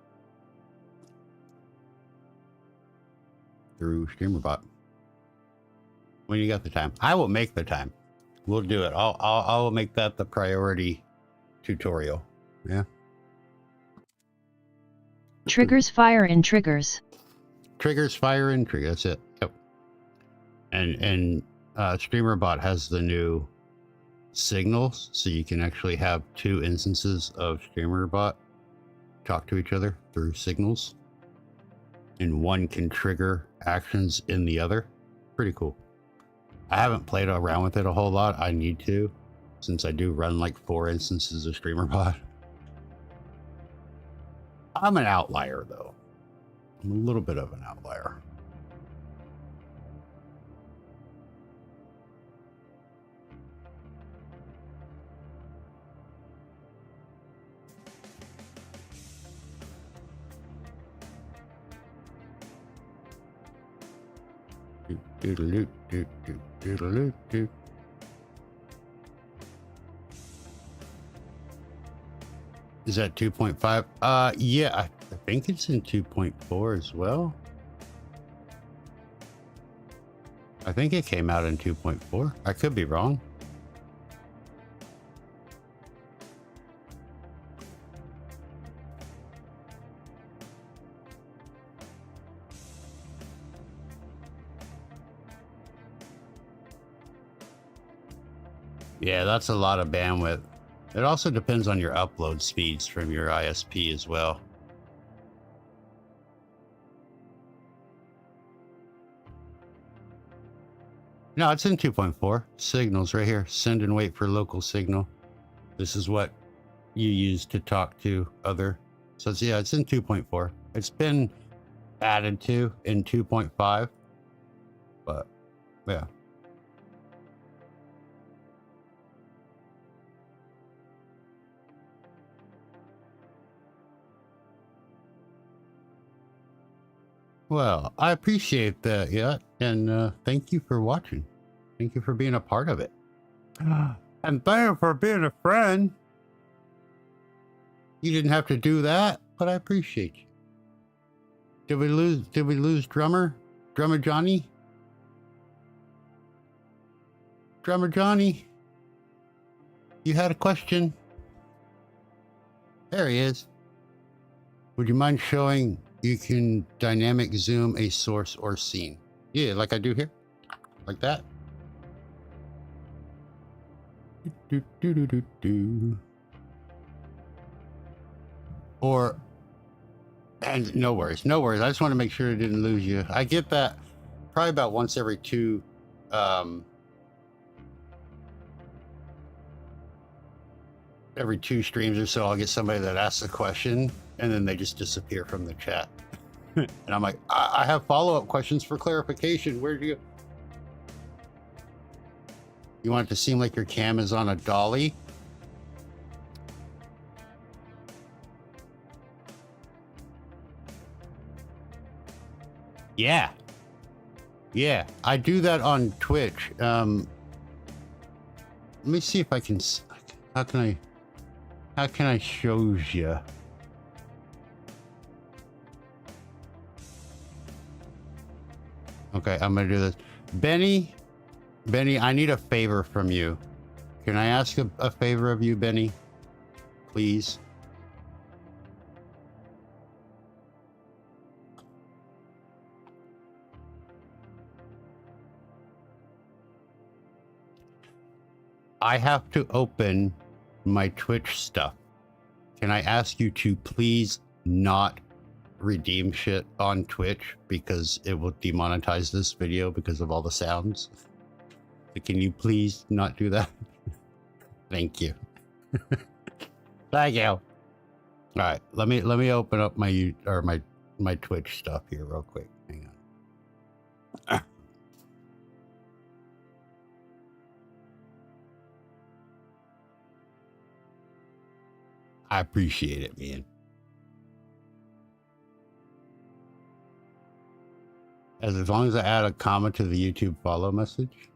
through Streamer.bot. When you got the time. I will make the time. We'll do it. I'll make that the priority tutorial. Yeah. Triggers fire and triggers. Triggers fire and trigger. That's it. Yep. And Streamer.bot has the new signals, so you can actually have two instances of Streamer.bot talk to each other through signals, and one can trigger actions in the other. Pretty cool. I haven't played around with it a whole lot. I need to, since I do run like 4 instances of Streamer.bot. I'm an outlier, though. I'm a little bit of an outlier. Is that 2.5? Yeah, I think it's in 2.4 as well. I think it came out in 2.4. I could be wrong. Yeah, that's a lot of bandwidth. It also depends on your upload speeds from your ISP as well. No, it's in 2.4. Signals right here. Send and wait for local signal. This is what you use to talk to other. So it's, yeah, it's in 2.4. It's been added to in 2.5. But yeah. Well, I appreciate that, yeah, and thank you for watching. Thank you for being a part of it. And thank you for being a friend. You didn't have to do that, but I appreciate you. Did we lose Drummer Johnny? Drummer Johnny, you had a question. There he is. Would you mind showing you can dynamic zoom a source or scene? Yeah, like I do here. Like that. Or, and no worries. I just want to make sure I didn't lose you. I get that probably about once every two streams or so. I'll get somebody that asks a question and then they just disappear from the chat. And I'm like, I have follow-up questions for clarification. Where do you want it to seem like your cam is on a dolly? Yeah, I do that on Twitch. Let me see if I can. How can I show you? Okay, I'm gonna do this. Benny, I need a favor from you. Can I ask a favor of you, Benny? Please. I have to open my Twitch stuff. Can I ask you to please not redeem shit on Twitch because it will demonetize this video because of all the sounds. So can you please not do that? Thank you. Thank you. All right, let me open up my my Twitch stuff here real quick. Hang on. I appreciate it, man. As long as I add a comment to the YouTube follow message.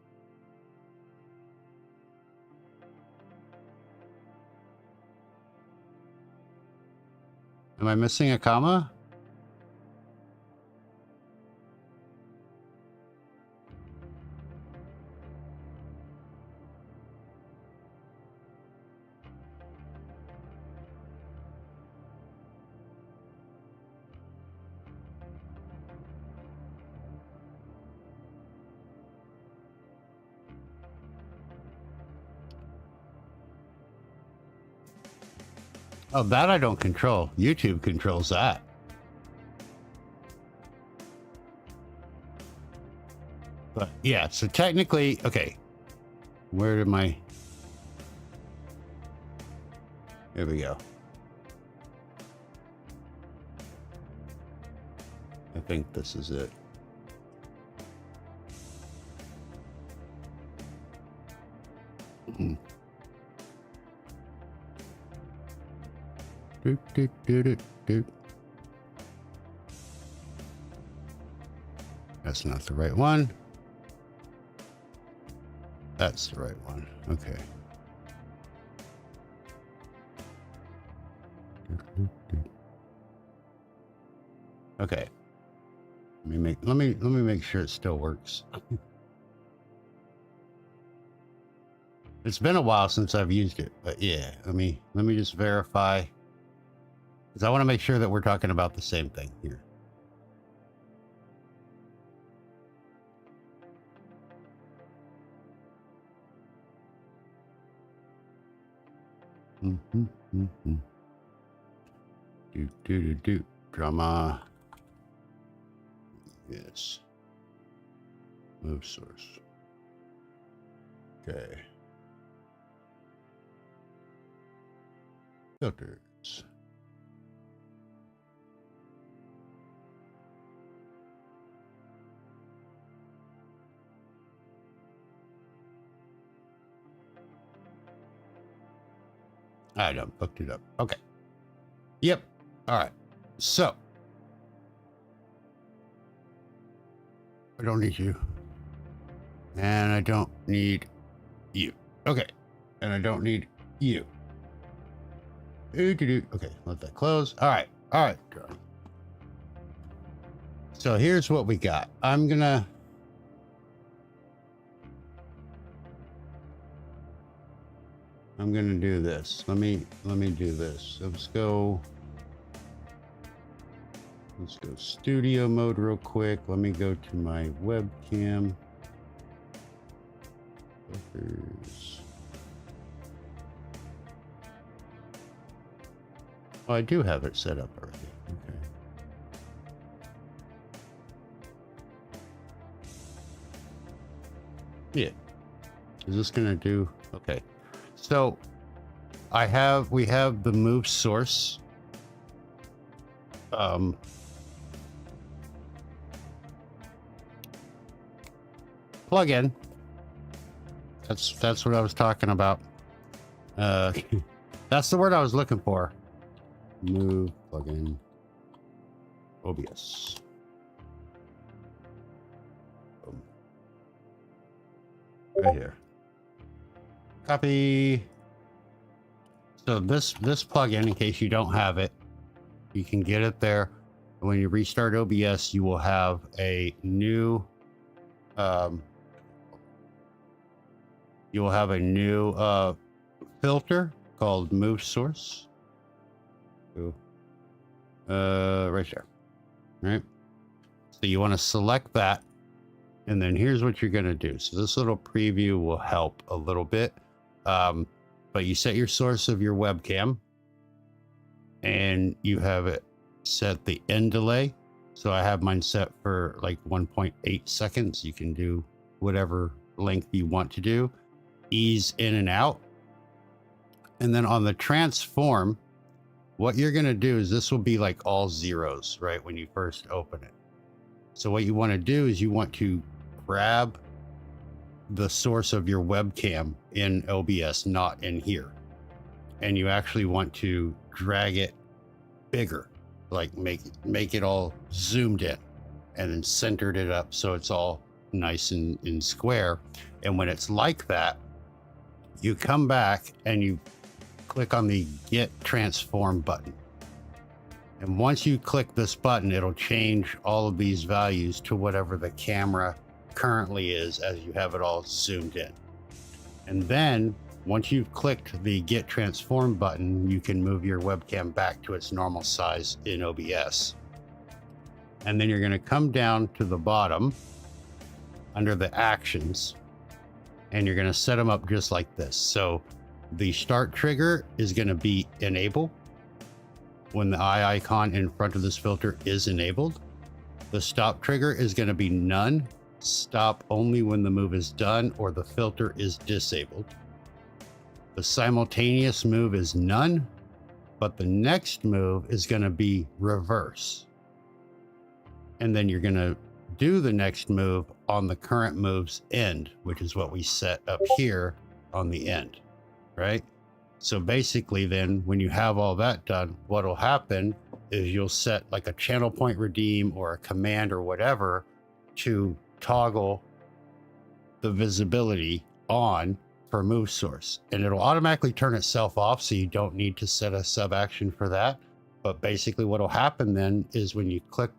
Am I missing a comma? Oh, that I don't control. YouTube controls that. But yeah, so technically, okay. Where did my... There we go. I think this is it. That's not the right one. That's the right one. Okay. Okay. Let me make sure it still works. It's been a while since I've used it, but yeah, let me just verify. Because I want to make sure that we're talking about the same thing here. Do. Drama. Yes. Move source. Okay. Filters. I done booked it up. Okay. Yep. All right. So I don't need you. And I don't need you. Okay. And I don't need you. Okay, let that close. All right. All right. So here's what we got. I'm gonna do this. Let me do this. Let's go studio mode real quick. Let me go to my webcam. Filters. Oh, I do have it set up already. Okay. Yeah. Is this gonna do? Okay. So we have the move source. Plugin. That's what I was talking about. That's the word I was looking for. Move plugin. OBS. Boom. Right here. Copy. So this plugin, in case you don't have it, you can get it there. When you restart OBS, you will have a new filter called Move Source. So, right there. Right. So you want to select that, and then here's what you're going to do. So this little preview will help a little bit. But you set your source of your webcam, and you have it set the end delay. So I have mine set for like 1.8 seconds. You can do whatever length you want to do. Ease in and out. And then on the transform, what you're going to do is this will be like all zeros, right? When you first open it. So what you want to do is you want to grab the source of your webcam in OBS, not in here. And you actually want to drag it bigger, like make it all zoomed in, and then centered it up so it's all nice and square. And when it's like that, you come back and you click on the Get Transform button. And once you click this button, it'll change all of these values to whatever the camera currently is as you have it all zoomed in. And then once you've clicked the Get Transform button, you can move your webcam back to its normal size in OBS. And then you're going to come down to the bottom under the actions, and you're going to set them up just like this. So the start trigger is going to be enable when the eye icon in front of this filter is enabled. The stop trigger is going to be none. Stop only when the move is done or the filter is disabled. The simultaneous move is none, but the next move is going to be reverse. And then you're going to do the next move on the current move's end, which is what we set up here on the end, right? So basically then when you have all that done, what'll happen is you'll set like a channel point redeem or a command or whatever to toggle the visibility on for move source, and it'll automatically turn itself off, so you don't need to set a sub action for that. But basically what'll happen then is when you click,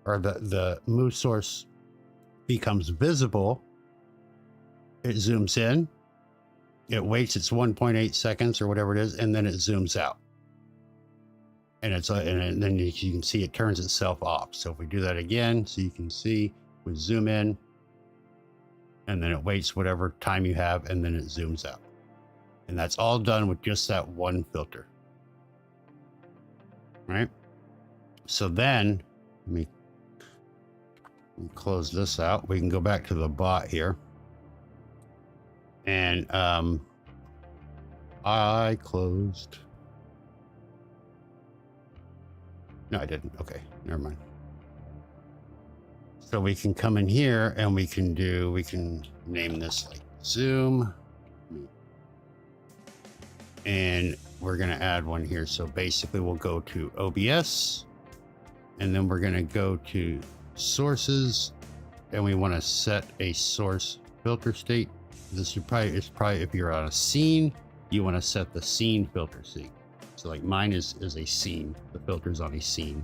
or the move source becomes visible, it zooms in, it waits its 1.8 seconds or whatever it is, and then it zooms out. And and then you can see it turns itself off. So if we do that again, so you can see, we zoom in, and then it waits whatever time you have, and then it zooms out. And that's all done with just that one filter. Right? So then, let me close this out. We can go back to the bot here. And I closed. No, I didn't. Okay, never mind. So we can come in here and we can name this like Zoom. And we're going to add one here. So basically we'll go to OBS, and then we're going to go to sources, and we want to set a source filter state. This is probably if you're on a scene, you want to set the scene filter state. So like mine is a scene. The filter's on a scene.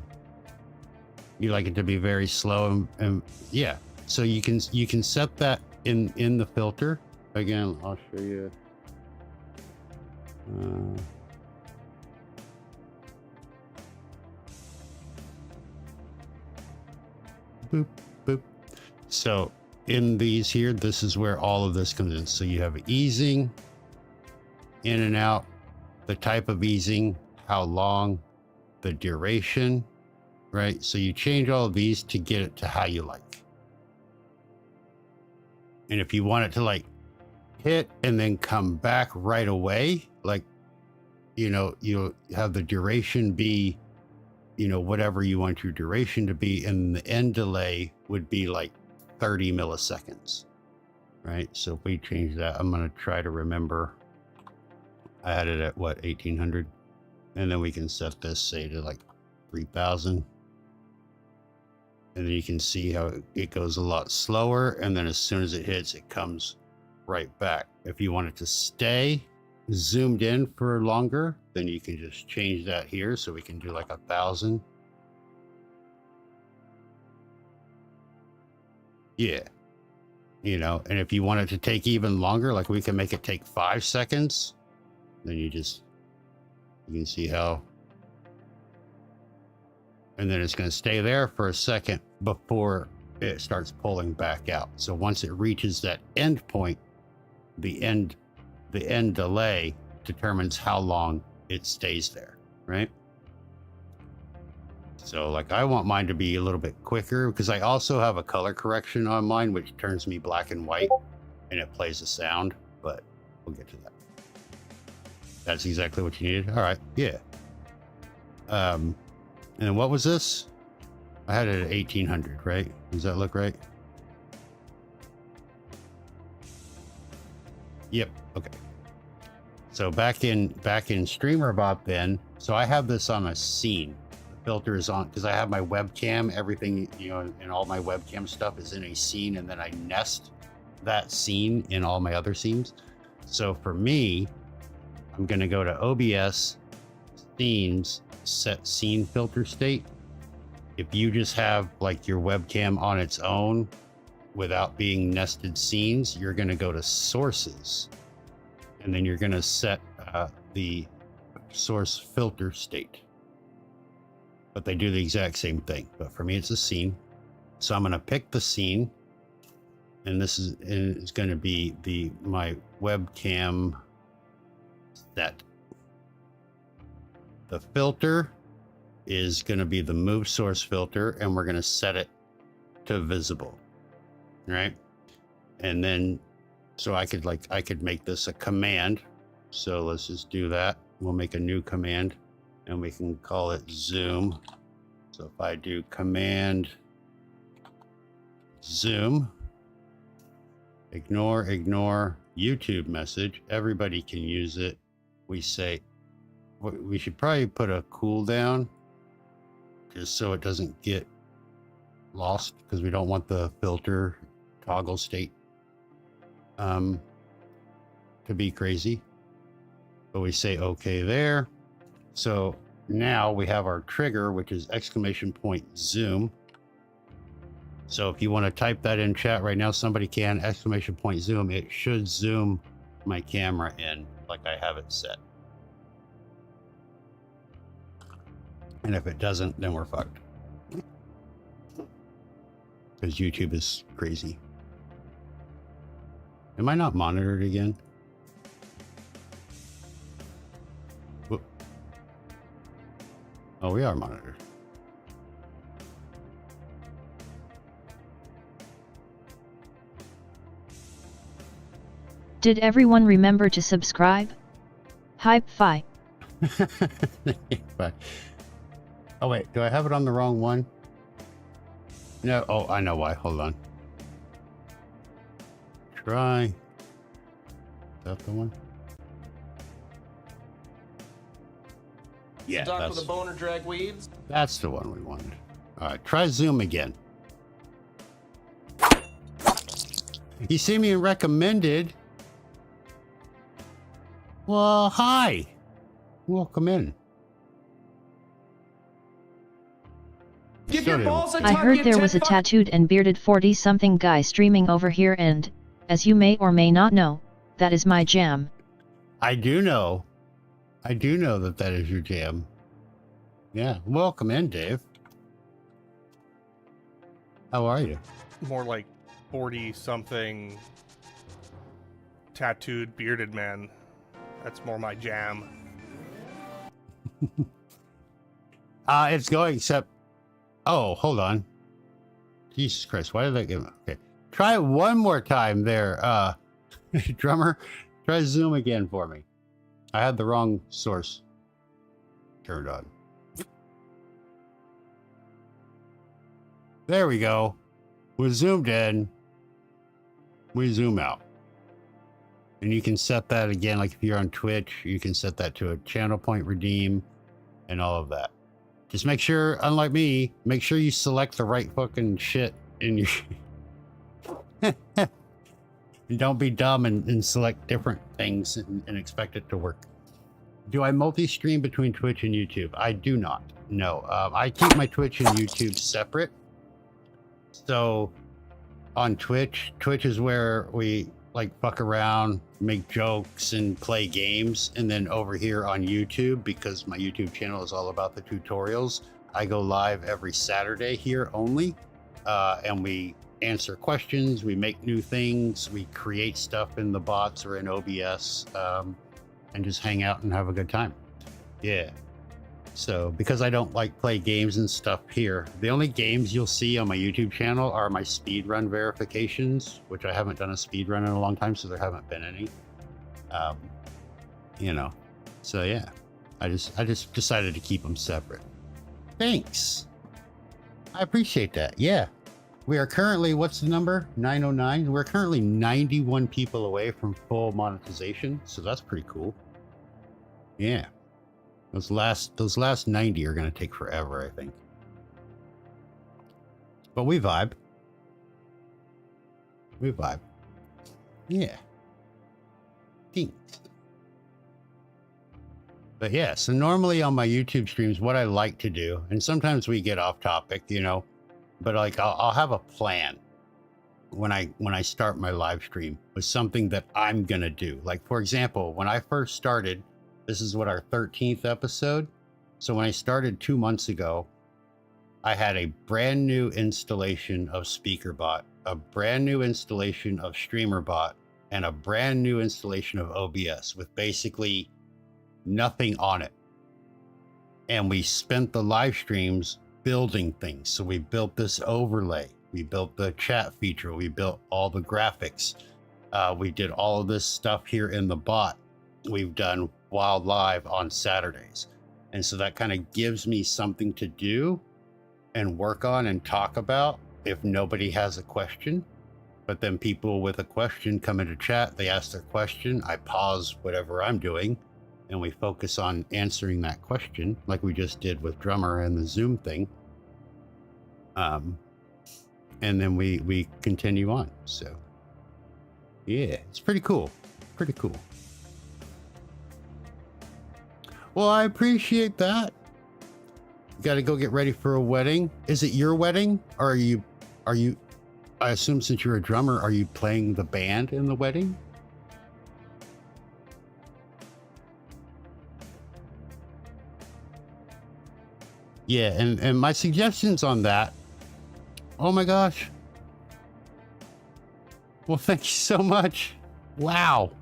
You like it to be very slow and yeah. So you can set that in the filter. Again, I'll show you. Boop, boop. So in these here, this is where all of this comes in. So you have easing, in and out, the type of easing, how long, the duration, right? So you change all of these to get it to how you like. And if you want it to like hit and then come back right away, like, you know, you have the duration be, you know, whatever you want your duration to be, and the end delay would be like 30 milliseconds, right? So if we change that, I'm going to try to remember. I had it at what, 1800, and then we can set this, say, to like 3000, and then you can see how it goes a lot slower, and then as soon as it hits, it comes right back. If you want it to stay zoomed in for longer, then you can just change that here. So we can do like 1000. Yeah, you know, and if you want it to take even longer, like we can make it take 5 seconds, then you can see how, and then it's going to stay there for a second before it starts pulling back out. So once it reaches that end point, the end delay determines how long it stays there, right? So like I want mine to be a little bit quicker because I also have a color correction on mine, which turns me black and white and it plays a sound, but we'll get to that. That's exactly what you needed. All right. Yeah. And what was this? I had it at 1800, right? Does that look right? Yep. Okay. So back in Streamer.bot then, so I have this on a scene. The filter is on because I have my webcam, everything, you know, and all my webcam stuff is in a scene, and then I nest that scene in all my other scenes. So for me, I'm going to go to OBS, scenes, set scene filter state. If you just have like your webcam on its own without being nested scenes, you're going to go to sources, and then you're going to set the source filter state. But they do the exact same thing. But for me, it's a scene. So I'm going to pick the scene, and this is going to be my webcam set. The filter is going to be the move source filter, and we're going to set it to visible, right? And then so I could make this a command. So let's just do that. We'll make a new command and we can call it zoom. So if I do command zoom, ignore YouTube message, everybody can use it. We say we should probably put a cooldown just so it doesn't get lost, because we don't want the filter toggle state to be crazy. But we say okay there. So now we have our trigger, which is !zoom. So if you want to type that in chat right now, somebody can, !zoom. It should zoom my camera in like I have it set. And if it doesn't, then we're fucked. Because YouTube is crazy. Am I not monitored again? Whoop. Oh, we are monitored. Did everyone remember to subscribe? Hype-fi. But, oh wait, do I have it on the wrong one? No, oh, I know why. Hold on. Try. Is that the one? Yeah, Doc with a boner drag weeds. that's the one we wanted. All right, try zoom again. You see me in recommended. Well, hi. Welcome in. Give your balls a I tug, heard you there was a tit fuck. tattooed and bearded 40-something guy streaming over here, and, as you may or may not know, that is my jam. I do know that is your jam. Yeah, welcome in, Dave. How are you? More like 40-something tattooed bearded man. That's more my jam. It's going, except, oh, hold on. Jesus Christ, why did I give him? Okay, try it one more time there, drummer. Try zoom again for me. I had the wrong source turned on. There we go. We zoomed in. We zoom out. And you can set that again, like if you're on Twitch, you can set that to a channel point redeem and all of that. Just make sure, unlike me, make sure you select the right fucking shit in your... And don't be dumb and select different things and expect it to work. Do I multi-stream between Twitch and YouTube? I do not. No, I keep my Twitch and YouTube separate. So on Twitch is where we like fuck around, make jokes and play games. And then over here on YouTube, because my YouTube channel is all about the tutorials, I go live every Saturday here only. And we answer questions, we make new things, we create stuff in the bots or in OBS, and just hang out and have a good time. Yeah. So because I don't like play games and stuff here, the only games you'll see on my YouTube channel are my speedrun verifications, which I haven't done a speedrun in a long time, so there haven't been any. You know, so yeah, I just decided to keep them separate. Thanks. I appreciate that. Yeah. We are currently, what's the number? 909. We're currently 91 people away from full monetization, so that's pretty cool. Yeah. Those last 90 are going to take forever, I think. But we vibe. We vibe. Yeah. Thanks. But yeah, so normally on my YouTube streams, what I like to do, and sometimes we get off topic, you know, but like I'll have a plan when I start my live stream with something that I'm gonna do. Like for example, when I first started, this is what, our 13th episode. So when I started 2 months ago, I had a brand new installation of Speaker.bot, a brand new installation of Streamer.bot, and a brand new installation of OBS with basically nothing on it. And we spent the live streams building things. So we built this overlay, we built the chat feature, we built all the graphics, we did all of this stuff here in the bot. We've done while live on Saturdays, and so that kind of gives me something to do and work on and talk about if nobody has a question. But then people with a question come into chat, they ask their question, I pause whatever I'm doing, and we focus on answering that question, like we just did with Drummer and the Zoom thing. And then we continue on. So yeah, it's pretty cool. Pretty cool. Well, I appreciate that. You got to go get ready for a wedding. Is it your wedding? Or are you, I assume since you're a drummer, are you playing the band in the wedding? Yeah, and my suggestions on that. Oh my gosh. Well, thank you so much. Wow.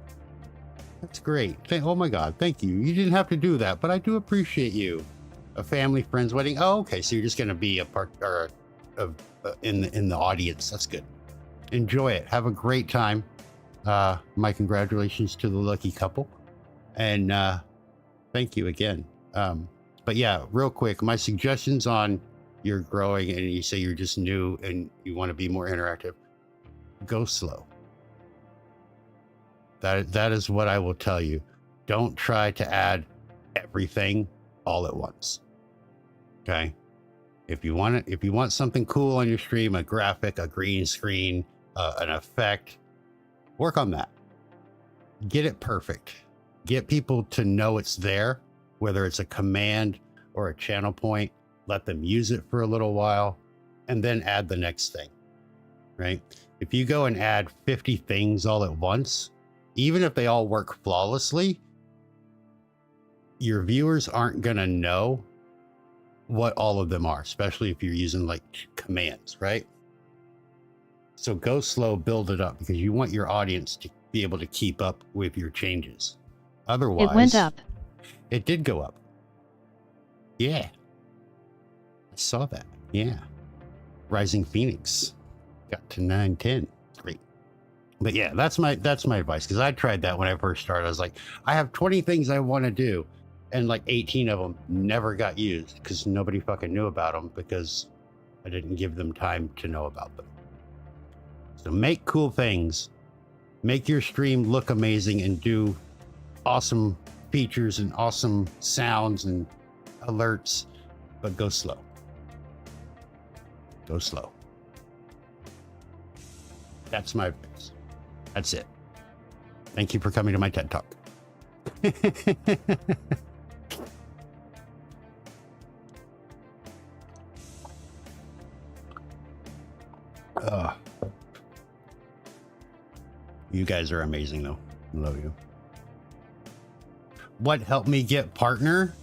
That's great. Oh my God, thank you. You didn't have to do that, but I do appreciate you. A family friend's wedding. Oh, okay. So you're just going to be a part or in the audience. That's good. Enjoy it. Have a great time. My congratulations to the lucky couple, and thank you again. But yeah, real quick, my suggestions on you're growing and you say you're just new and you want to be more interactive. Go slow. That is what I will tell you. Don't try to add everything all at once. Okay? If you want something cool on your stream, a graphic, a green screen, an effect, work on that. Get it perfect. Get people to know it's there, whether it's a command or a channel point. Let them use it for a little while and then add the next thing, right? If you go and add 50 things all at once, even if they all work flawlessly, your viewers aren't going to know what all of them are, especially if you're using like commands, right? So go slow, build it up, because you want your audience to be able to keep up with your changes. Otherwise, it went up. It did go up. Yeah. I saw that. Yeah. Rising Phoenix got to 910. Great. But yeah, that's my advice, because I tried that when I first started. I was like, I have 20 things I want to do, and like 18 of them never got used because nobody fucking knew about them, because I didn't give them time to know about them. So make cool things, make your stream look amazing, and do awesome features and awesome sounds and alerts, but go slow. Go slow. That's my advice. That's it. Thank you for coming to my TED Talk. You guys are amazing, though. I love you. What helped me get partner?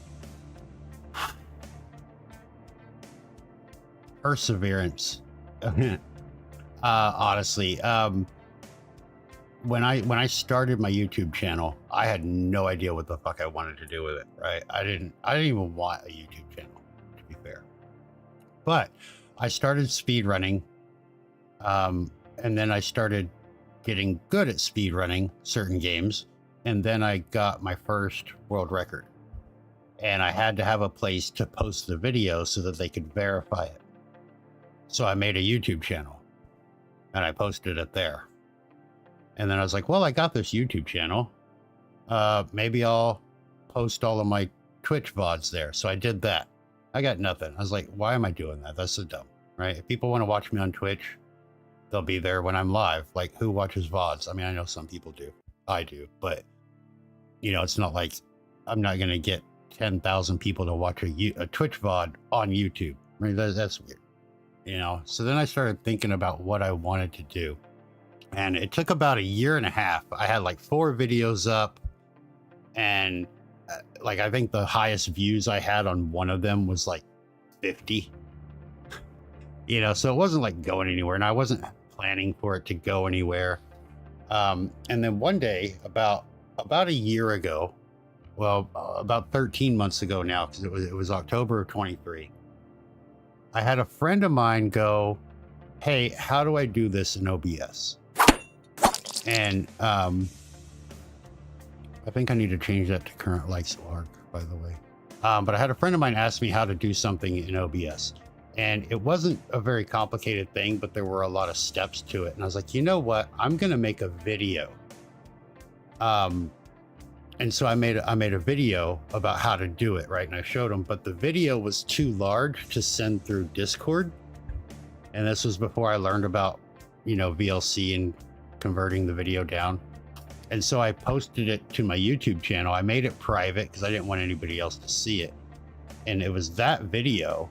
Perseverance. Honestly, when I started my YouTube channel, I had no idea what the fuck I wanted to do with it, right? I didn't even want a YouTube channel, to be fair. But I started speedrunning, and then I started getting good at speedrunning certain games, and then I got my first world record. And I had to have a place to post the video so that they could verify it. So I made a YouTube channel, and I posted it there. And then I was like, well, I got this YouTube channel. Maybe I'll post all of my Twitch VODs there. So I did that. I got nothing. I was like, why am I doing that? That's so dumb, right? If people want to watch me on Twitch, they'll be there when I'm live. Like, who watches VODs? I mean, I know some people do. I do. But, you know, it's not like I'm not going to get 10,000 people to watch a Twitch VOD on YouTube. I mean, that's weird. You know? So then I started thinking about what I wanted to do. And it took about a year and a half. I had like 4 videos up, and like I think the highest views I had on one of them was like 50. You know, so it wasn't like going anywhere, and I wasn't planning for it to go anywhere. And then one day, about a year ago, well, about 13 months ago now, because it was October of 23, I had a friend of mine go, hey, how do I do this in OBS? And I think I need to change that to current likes lurk, by the way. But I had a friend of mine ask me how to do something in OBS, and it wasn't a very complicated thing, but there were a lot of steps to it. And I was like, you know what? I'm gonna make a video. And so I made a video about how to do it, right? And I showed him, but the video was too large to send through Discord. And this was before I learned about, you know, VLC and converting the video down. And so I posted it to my YouTube channel. I made it private because I didn't want anybody else to see it. And it was that video,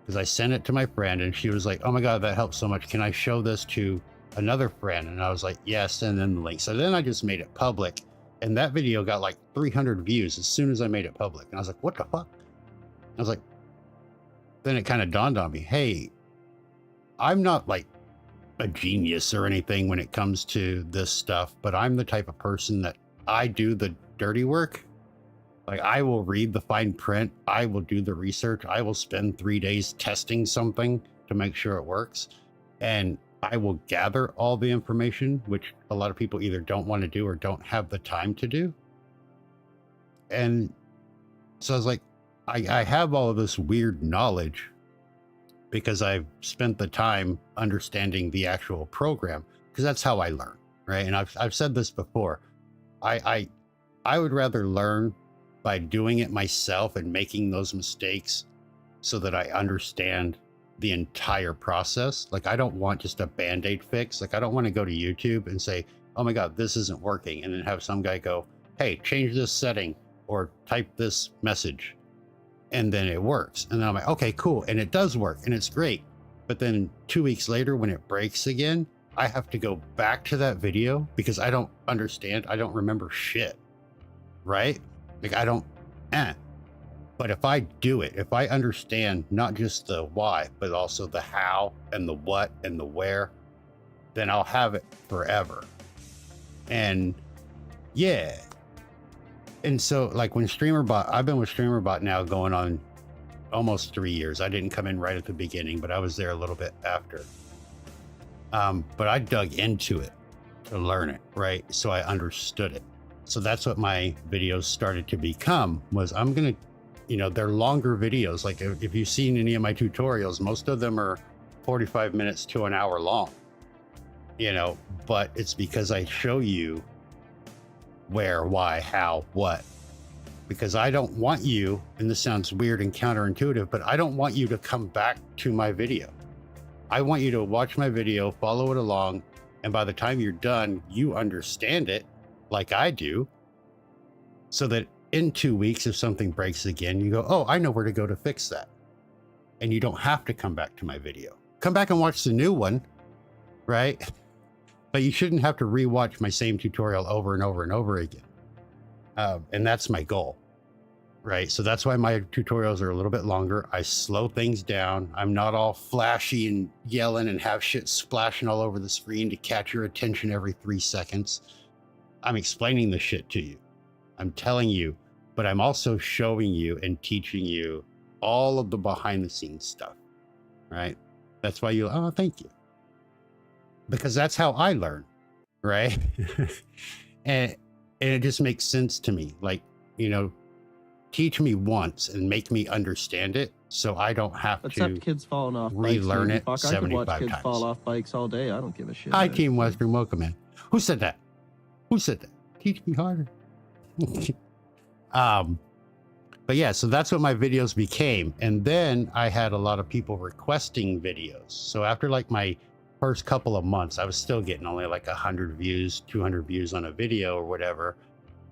because I sent it to my friend, and she was like, oh my God, that helps so much. Can I show this to another friend? And I was like, yes, and then the link. So then I just made it public, and that video got like 300 views as soon as I made it public. And I was like, what the fuck? I was like, then it kind of dawned on me, hey, I'm not like a genius or anything when it comes to this stuff, but I'm the type of person that I do the dirty work. Like, I will read the fine print, I will do the research, I will spend 3 days testing something to make sure it works, and I will gather all the information, which a lot of people either don't want to do or don't have the time to do. And so I was like, I have all of this weird knowledge because I've spent the time understanding the actual program, because that's how I learn, right? And I've said this before. I would rather learn by doing it myself and making those mistakes so that I understand the entire process. Like, I don't want just a band-aid fix. Like, I don't want to go to YouTube and say, oh my God, this isn't working, and then have some guy go, hey, change this setting or type this message, and then it works. And then I'm like, okay, cool. And it does work, and it's great. But then 2 weeks later, when it breaks again, I have to go back to that video because I don't understand. I don't remember shit, right? Like, I don't, But if I do it, if I understand not just the why, but also the how and the what and the where, then I'll have it forever. And yeah. And so, like, when Streamer.bot, I've been with Streamer.bot now going on almost 3 years. I didn't come in right at the beginning, but I was there a little bit after. But I dug into it to learn it, right? So I understood it. So that's what my videos started to become, was I'm going to, you know, they're longer videos. Like, if you've seen any of my tutorials, most of them are 45 minutes to an hour long, you know, but it's because I show you where, why, how, what, because I don't want you, and this sounds weird and counterintuitive, but I don't want you to come back to my video. I want you to watch my video, follow it along, and by the time you're done, you understand it like I do, so that in 2 weeks, if something breaks again, you go, oh, I know where to go to fix that. And you don't have to come back to my video. Come back and watch the new one, right? But you shouldn't have to rewatch my same tutorial over and over and over again. And that's my goal, right? So that's why my tutorials are a little bit longer. I slow things down. I'm not all flashy and yelling and have shit splashing all over the screen to catch your attention every 3 seconds. I'm explaining the shit to you. I'm telling you, but I'm also showing you and teaching you all of the behind the scenes stuff, right? That's why you, oh, thank you. Because that's how I learn, right? and it just makes sense to me. Like, you know, teach me once and make me understand it so I don't have Except to kids falling off relearn it bikes. Fuck, I could 75 watch kids times. fall off bikes all day. I don't give a shit. Hi, Team Western. Welcome in. Who said that? Who said that? Teach me harder. But yeah, so that's what my videos became. And then I had a lot of people requesting videos. So after like my first couple of months, I was still getting only like 100 views, 200 views on a video or whatever.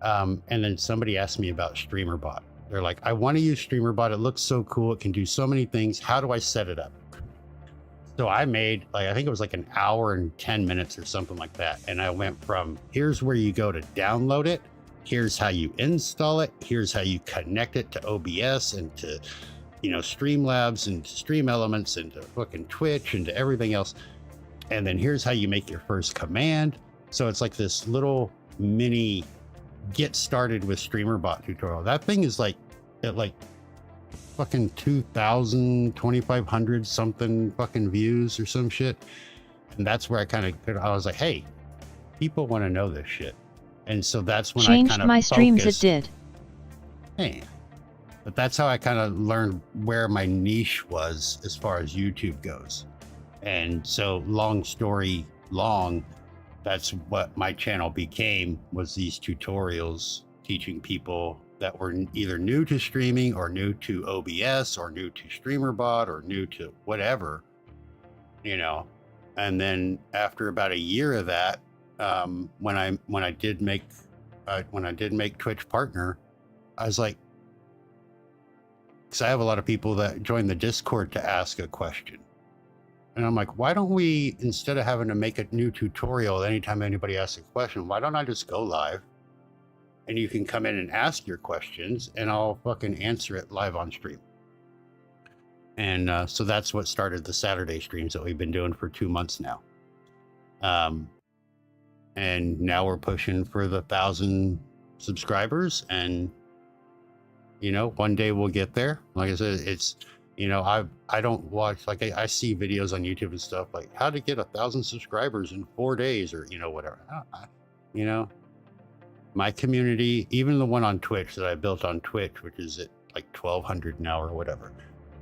And then somebody asked me about Streamer.bot. They're like, I want to use Streamer.bot. It looks so cool. It can do so many things. How do I set it up? So I made like, I think it was like an hour and 10 minutes or something like that. And I went from, here's where you go to download it. Here's how you install it. Here's how you connect it to OBS and to, you know, Streamlabs and to Stream Elements and to fucking Twitch and to everything else. And then here's how you make your first command. So it's like this little mini get started with Streamer.bot tutorial. That thing is like at like fucking 2,000, 2,500 something fucking views or some shit. And that's where I was like, hey, people want to know this shit. And so that's when Changed I kind of my streams, it focused. did. Hey, but that's how I kind of learned where my niche was as far as YouTube goes. And so long story long, that's what my channel became, was these tutorials teaching people that were either new to streaming or new to OBS or new to Streamer.bot or new to whatever, you know. And then after about a year of that, when I did make Twitch partner, I was like, because I have a lot of people that join the Discord to ask a question. And I'm like, why don't we, instead of having to make a new tutorial anytime anybody asks a question, why don't I just go live and you can come in and ask your questions and I'll fucking answer it live on stream. And so that's what started the Saturday streams that we've been doing for 2 months now. And now we're pushing for the 1,000 subscribers, and you know, one day we'll get there. Like I said, it's, you know, I don't watch, like I see videos on YouTube and stuff like how to get 1,000 subscribers in 4 days or, you know, whatever. You know, my community, even the one on Twitch that I built on Twitch, which is at like 1,200 now or whatever,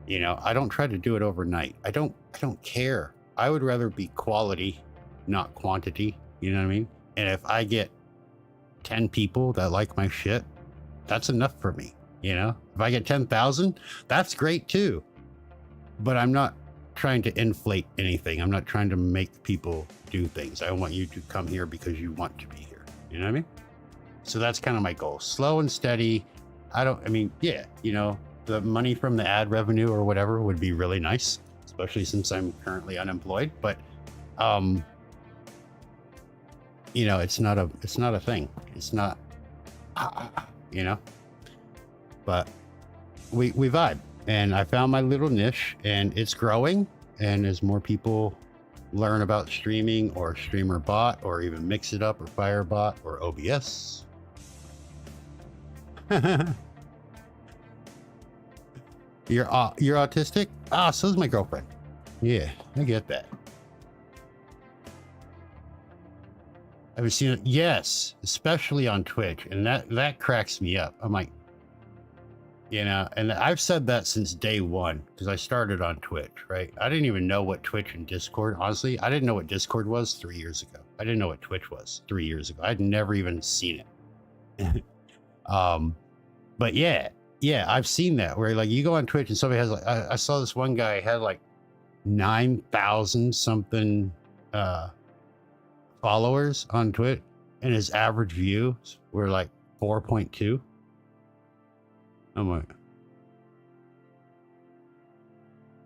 you know, I don't try to do it overnight. I don't care. I would rather be quality, not quantity. You know what I mean? And if I get 10 people that like my shit, that's enough for me. You know, if I get 10,000, that's great too. But I'm not trying to inflate anything. I'm not trying to make people do things. I want you to come here because you want to be here. You know what I mean? So that's kind of my goal. Slow and steady. Yeah, you know, the money from the ad revenue or whatever would be really nice, especially since I'm currently unemployed. But, you know, it's not a thing. It's not, you know, but we vibe, and I found my little niche, and it's growing. And as more people learn about streaming or Streamer.bot or even Mix It Up or Firebot or OBS. You're autistic? Ah, so's my girlfriend. Yeah, I get that. I've seen it, yes, especially on Twitch, and that cracks me up. I'm like, you know, and I've said that since day one, because I started on Twitch, right? I didn't even know what Twitch and Discord, honestly, I didn't know what Discord was 3 years ago. I didn't know what Twitch was 3 years ago. I'd never even seen it. But yeah, I've seen that where like you go on Twitch and somebody has like, I saw this one guy had like 9,000 something followers on Twitch, and his average views were like 4.2. I'm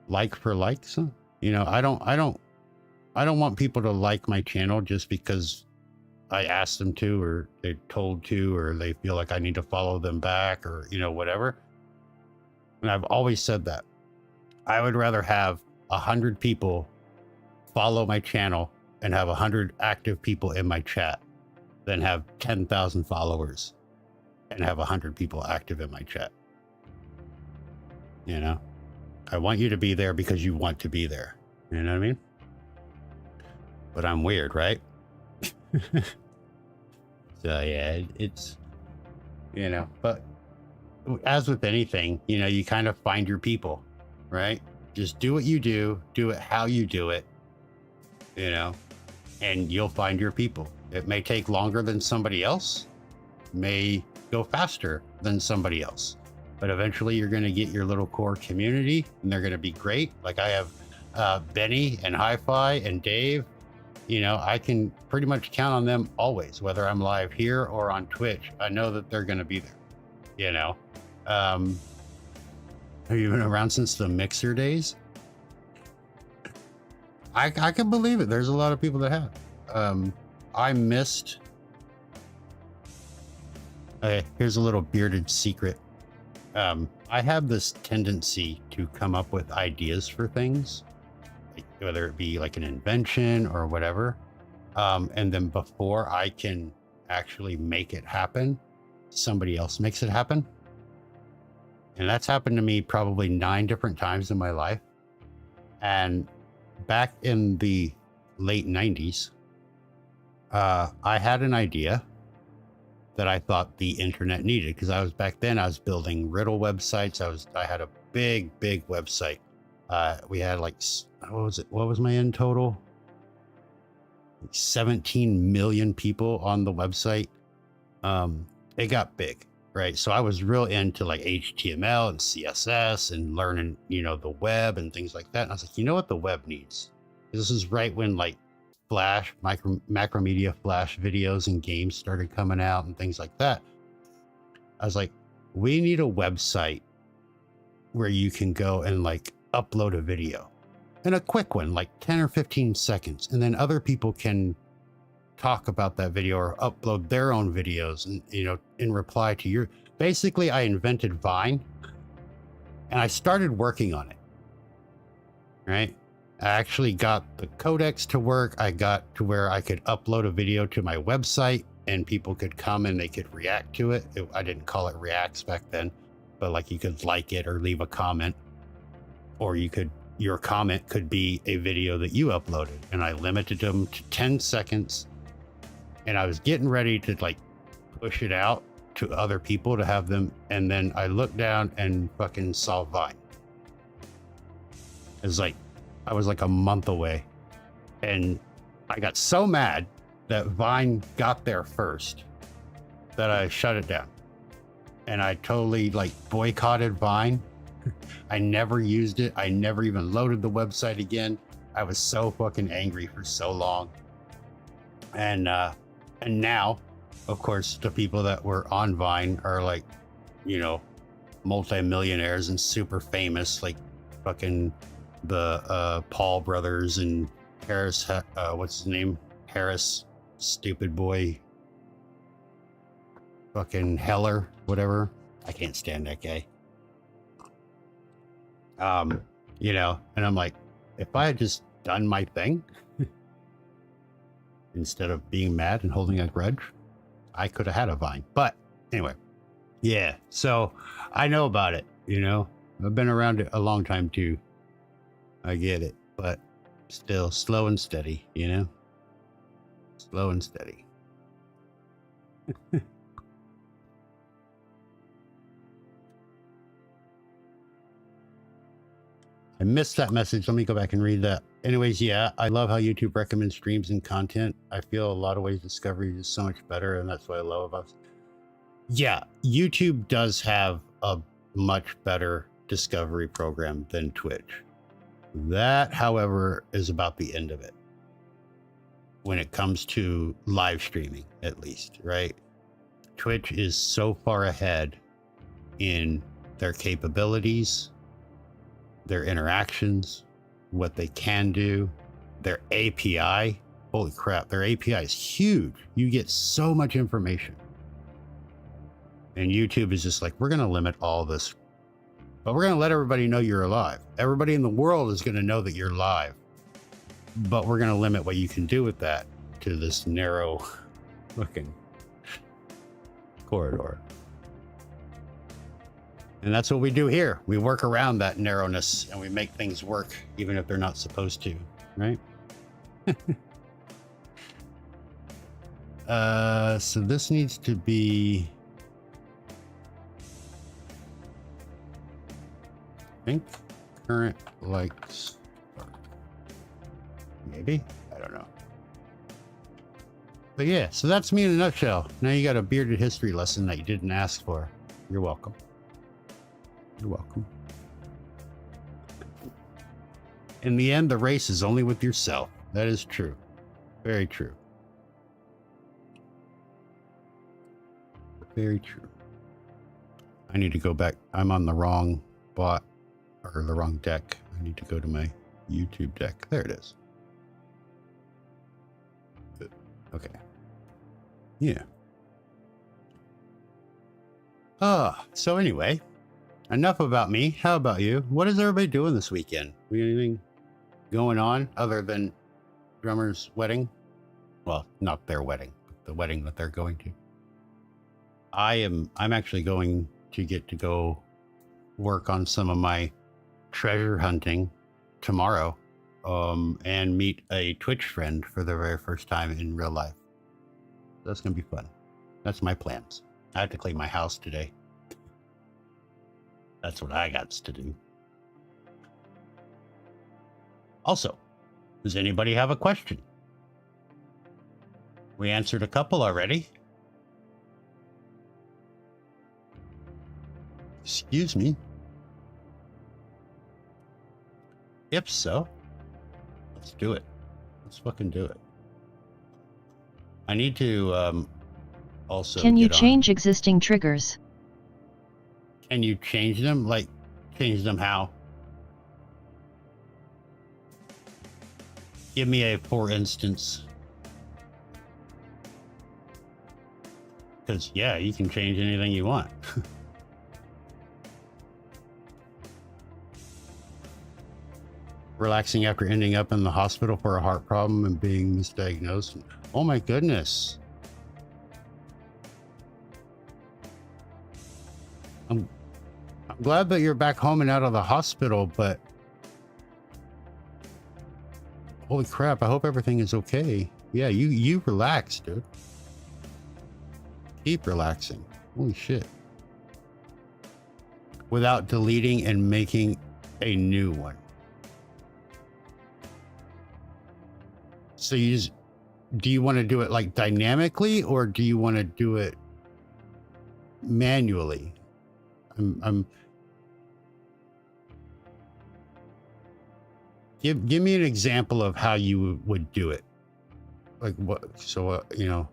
like for likes, huh? You know, I don't want people to like my channel just because I asked them to, or they're told to, or they feel like I need to follow them back, or, you know, whatever. And I've always said that. I would rather have 100 people follow my channel and have 100 active people in my chat than have 10,000 followers and have 100 people active in my chat. You know, I want you to be there because you want to be there. You know what I mean? But I'm weird, right? So yeah, it's, you know, but as with anything, you know, you kind of find your people, right? Just do what you do it how you do it, you know, and you'll find your people. It may take longer than somebody else, may go faster than somebody else, but eventually you're going to get your little core community and they're going to be great. Like I have Benny and Hi-Fi and Dave. You know, I can pretty much count on them always, whether I'm live here or on Twitch. I know that they're going to be there, you know. Have you been around since the Mixer days? I can believe it. There's a lot of people that have. I missed. Here's a little bearded secret. I have this tendency to come up with ideas for things, like, whether it be like an invention or whatever. And then before I can actually make it happen, somebody else makes it happen. And that's happened to me probably 9 different times in my life. And back in the late 90s, I had an idea that I thought the internet needed, because I was building riddle websites. I had a big website. We had like, what was my end total? 17 million people on the website. It got big, right? So I was real into like HTML and CSS and learning, you know, the web and things like that. And I was like, you know what the web needs? This is right when like Flash, Macromedia Flash videos and games started coming out and things like that. I was like, we need a website where you can go and like upload a video, and a quick one, like 10 or 15 seconds. And then other people can talk about that video or upload their own videos and, you know, in reply to your, basically I invented Vine and I started working on it, right? I actually got the codecs to work. I got to where I could upload a video to my website and people could come and they could react to it. I didn't call it reacts back then, but like you could like it or leave a comment, or your comment could be a video that you uploaded, and I limited them to 10 seconds. And I was getting ready to like push it out to other people to have them. And then I looked down and fucking saw Vine. It was like, I was like a month away, and I got so mad that Vine got there first that I shut it down. And I totally like boycotted Vine. I never used it. I never even loaded the website again. I was so fucking angry for so long. And now, of course, the people that were on Vine are like, you know, multi-millionaires and super famous, like fucking the Paul brothers and Harris, what's his name? Harris, stupid boy, fucking Heller, whatever. I can't stand that guy. You know, and I'm like, if I had just done my thing instead of being mad and holding a grudge, I could have had a Vine. But anyway, yeah, so I know about it, you know. I've been around it a long time too. I get it, but still slow and steady, you know? Slow and steady. I missed that message. Let me go back and read that. Anyways, yeah, I love how YouTube recommends streams and content. I feel a lot of ways discovery is so much better, and that's what I love about it. Yeah, YouTube does have a much better discovery program than Twitch. That, however, is about the end of it. When it comes to live streaming, at least, right? Twitch is so far ahead in their capabilities, their interactions, what they can do, their API. holy crap, their API is huge. You get so much information. And YouTube is just like, we're going to limit all this, but we're going to let everybody know you're alive. Everybody in the world is going to know that you're live, but we're going to limit what you can do with that to this narrow looking corridor. And that's what we do here. We work around that narrowness and we make things work, even if they're not supposed to, right? So this needs to be, I think, current likes, maybe, I don't know. But yeah, so that's me in a nutshell. Now you got a bearded history lesson that you didn't ask for. You're welcome. You're welcome. In the end, the race is only with yourself. That is true. Very true. Very true. I need to go back. I'm on the wrong bot or the wrong deck. I need to go to my YouTube deck. There it is. Okay. Yeah. So anyway, enough about me. How about you? What is everybody doing this weekend? We got anything going on other than drummer's wedding? Well, not their wedding, but the wedding that they're going to. I'm actually going to get to go work on some of my treasure hunting tomorrow, and meet a Twitch friend for the very first time in real life. That's gonna be fun. That's my plans. I have to clean my house today. That's what I got to do. Also, does anybody have a question? We answered a couple already. Excuse me. If so, let's do it. Let's fucking do it. I need to also. Can you change existing triggers? Can you change them? Like, change them how? Give me a for instance. Because, yeah, you can change anything you want. Relaxing after ending up in the hospital for a heart problem and being misdiagnosed. Oh my goodness. I'm glad that you're back home and out of the hospital, but holy crap, I hope everything is okay. Yeah, you relax, dude. Keep relaxing. Holy shit. Without deleting and making a new one. So do you want to do it like dynamically, or do you want to do it manually? Give me an example of how you would do it. Like what? So you know,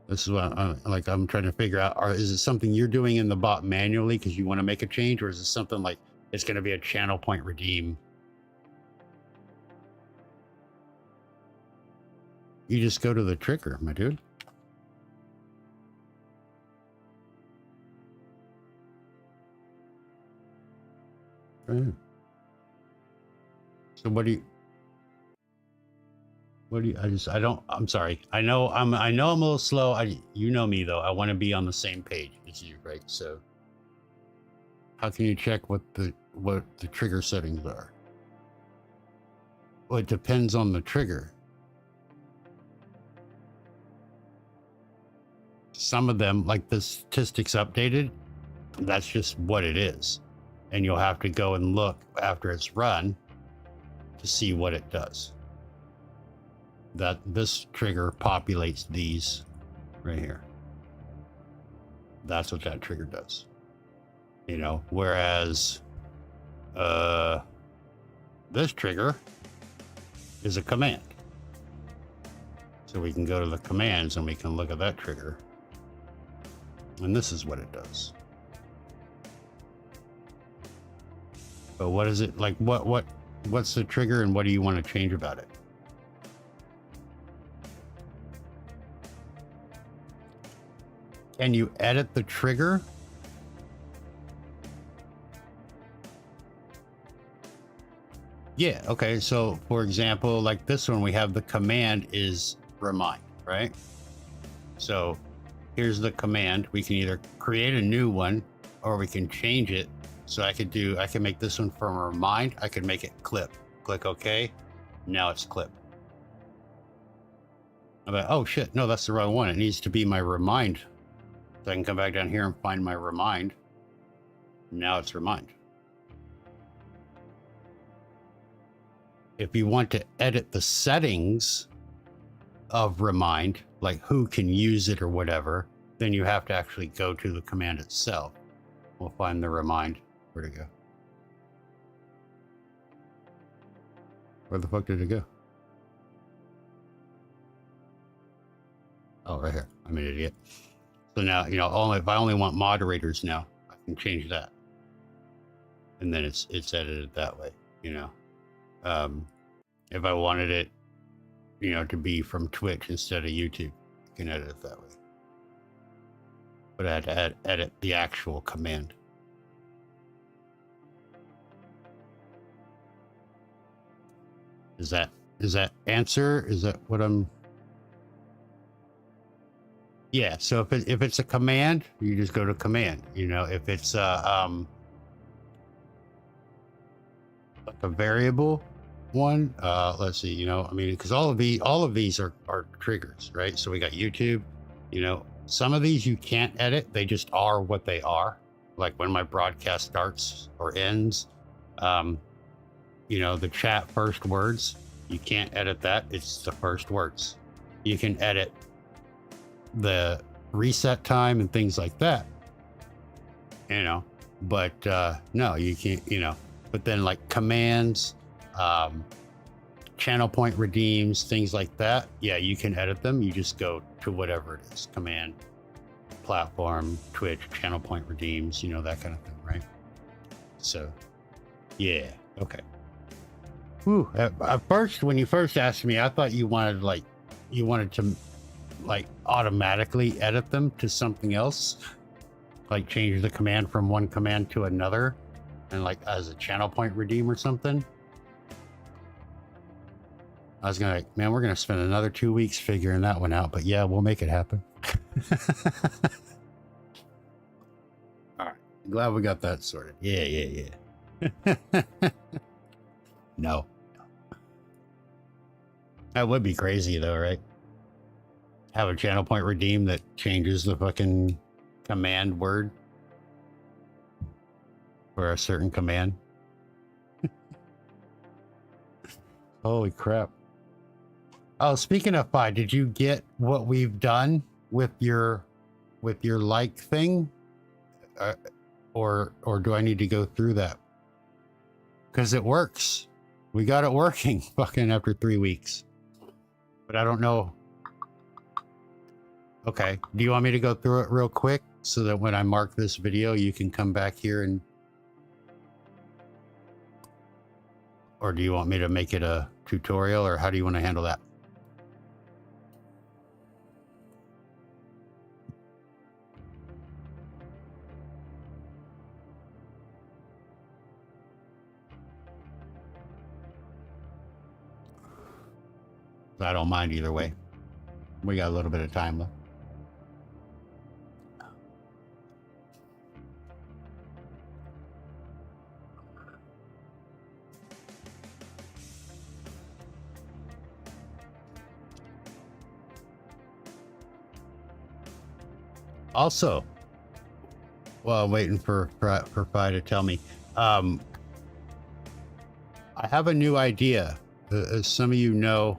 this is what I'm trying to figure out. Is it something you're doing in the bot manually because you want to make a change, or is it something like it's going to be a channel point redeem? You just go to the trigger, my dude. Right. So I'm sorry. I know I'm a little slow. You know me though. I want to be on the same page as you, right? So how can you check what the trigger settings are? Well, it depends on the trigger. Some of them, like the statistics updated, that's just what it is. And you'll have to go and look after it's run to see what it does. That this trigger populates these right here. That's what that trigger does. You know, whereas this trigger is a command. So we can go to the commands and we can look at that trigger. And this is what it does. But what is it like? What's the trigger and what do you want to change about it? Can you edit the trigger? Yeah, okay, so for example, like this one, we have the command is remind, right? So here's the command. We can either create a new one or we can change it. So I can make this one from remind. I could make it clip. Click OK. Now it's clip. I'm like, oh shit, no, that's the wrong one. It needs to be my remind. So I can come back down here and find my remind. Now it's remind. If you want to edit the settings of remind, like who can use it or whatever, then you have to actually go to the command itself. We'll find the remind. Where'd it go? Where the fuck did it go? Oh, right here. I'm an idiot. So now, you know, if I only want moderators now, I can change that. And then it's edited that way, you know. If I wanted it, you know, to be from Twitch instead of YouTube, I can edit it that way. But I had to edit the actual command. Is that answer? Is that what I'm? Yeah. So if it's a command, you just go to command. You know, if it's like a variable one, let's see. You know, I mean, because all of these are triggers, right? So we got YouTube. You know, some of these you can't edit; they just are what they are. Like when my broadcast starts or ends. You know, the chat first words, you can't edit that. It's the first words. You can edit the reset time and things like that, you know, but no, you can't, you know, but then like commands, channel point redeems, things like that. Yeah, you can edit them. You just go to whatever it is, command, platform, Twitch, channel point redeems, you know, that kind of thing, right? So, yeah, okay. Whew. At first, when you first asked me, I thought you wanted to like automatically edit them to something else, like change the command from one command to another, and like as a channel point redeem or something. I was gonna, man, we're gonna spend another 2 weeks figuring that one out, but yeah, we'll make it happen. All right, glad we got that sorted. Yeah. No. That would be crazy though, right? Have a channel point redeem that changes the fucking command word for a certain command. Holy crap. Oh, speaking of Phi, did you get what we've done with your like thing? Or do I need to go through that? Because it works. We got it working fucking after 3 weeks. But I don't know. Okay. Do you want me to go through it real quick so that when I mark this video, you can come back here and... Or do you want me to make it a tutorial, or how do you want to handle that? I don't mind either way. We got a little bit of time left. Also, while I'm waiting for Phi to tell me, I have a new idea. As some of you know,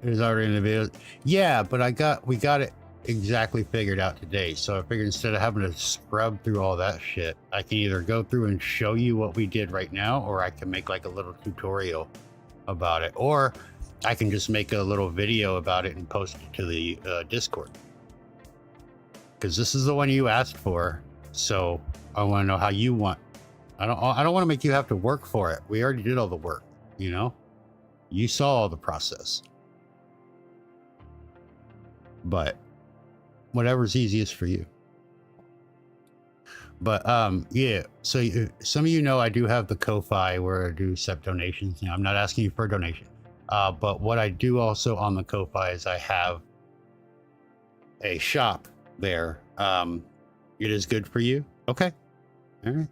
it is already in the video. Yeah, but we got it exactly figured out today. So I figured instead of having to scrub through all that shit, I can either go through and show you what we did right now, or I can make like a little tutorial about it, or I can just make a little video about it and post it to the Discord. Because this is the one you asked for, so I want to know how you want. I don't want to make you have to work for it. We already did all the work, you know. You saw all the process. But whatever's easiest for you. But yeah, so some of you know I do have the Ko-Fi where I do accept donations. I'm not asking you for a donation, but what I do also on the Ko-Fi is I have a shop there. It is good for you. Okay. All right.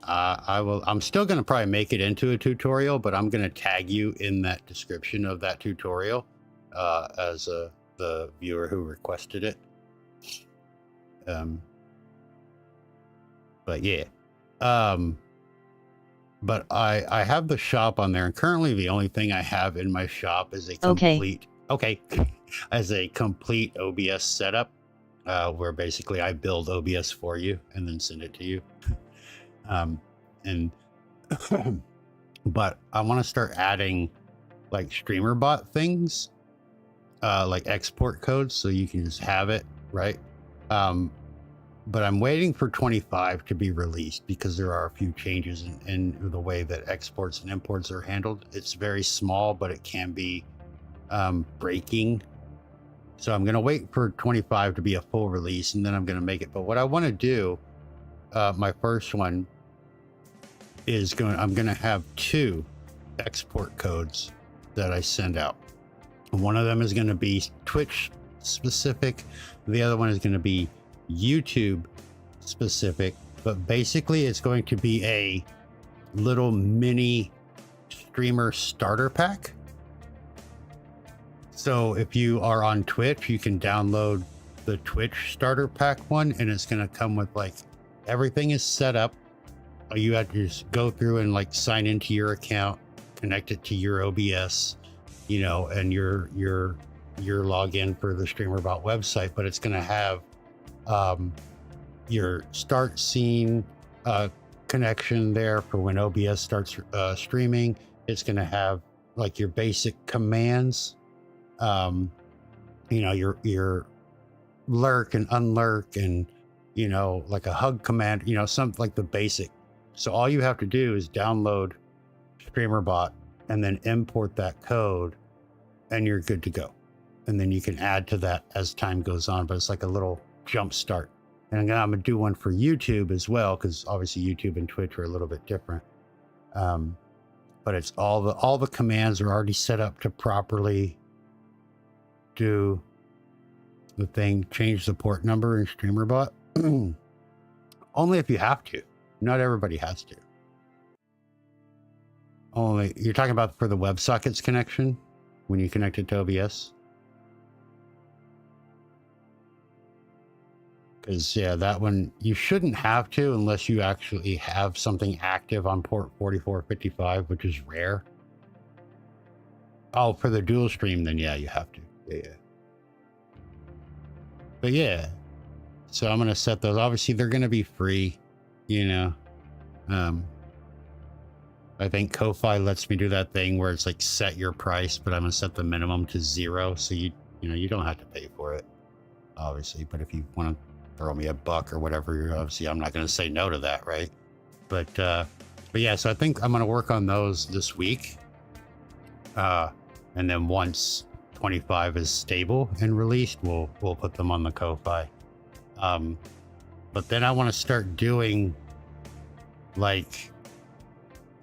I'm still going to probably make it into a tutorial, but I'm going to tag you in that description of that tutorial as the viewer who requested it. But yeah, but I have the shop on there, and currently the only thing I have in my shop is a complete as a complete OBS setup, where basically I build OBS for you and then send it to you. And but I want to start adding like Streamer.bot things, like export codes, so you can just have it, right? But I'm waiting for 25 to be released because there are a few changes in the way that exports and imports are handled. It's very small, but it can be breaking. So I'm going to wait for 25 to be a full release, and then I'm going to make it. But what I want to do, my first one is I'm going to have 2 export codes that I send out. One of them is going to be Twitch specific. The other one is going to be YouTube specific, but basically it's going to be a little mini streamer starter pack. So if you are on Twitch, you can download the Twitch starter pack one, and it's going to come with like everything is set up. You have to just go through and like sign into your account, connect it to your OBS, and your login for the Streamer.bot website. But it's going to have your start scene connection there for when OBS starts streaming. It's going to have like your basic commands, your lurk and unlurk, and like a hug command, something like the basic. So all you have to do is download Streamer.bot and then import that code, and you're good to go. And then you can add to that as time goes on, but it's like a little jump start. And I'm gonna do one for YouTube as well, because obviously YouTube and Twitch are a little bit different. But it's all the commands are already set up to properly do the thing. Change the port number in Streamer.bot. Only if you have to. Not everybody has to. Only you're talking about for the WebSockets connection when you connect it to OBS. Because yeah, that one you shouldn't have to unless you actually have something active on port 4455, which is rare. Oh, for the dual stream, then yeah, you have to. Yeah. But yeah, so I'm gonna set those. Obviously, they're gonna be free. I think Ko-Fi lets me do that thing where it's like set your price, but I'm gonna set the minimum to 0, so you don't have to pay for it, obviously. But if you want to throw me $1 or whatever, obviously I'm not gonna say no to that, right? But yeah, so I think I'm gonna work on those this week, and then once 25 is stable and released, we'll put them on the Ko-Fi. But then I want to start doing like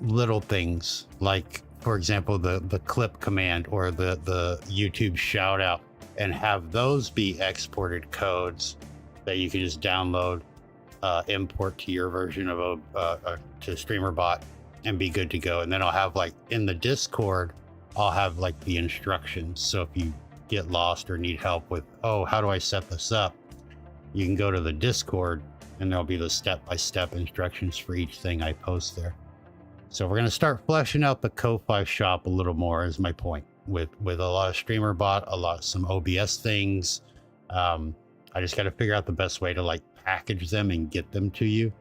little things, like for example the clip command or the YouTube shout out, and have those be exported codes that you can just download, import to your version of to Streamer.bot, and be good to go. And then I'll have like in the Discord, I'll have like the instructions. So if you get lost or need help with, how do I set this up? You can go to the Discord and there'll be the step-by-step instructions for each thing I post there. So we're going to start fleshing out the Ko-Fi shop a little more, is my point, with a lot of Streamer.bot, some OBS things. I just got to figure out the best way to like package them and get them to you,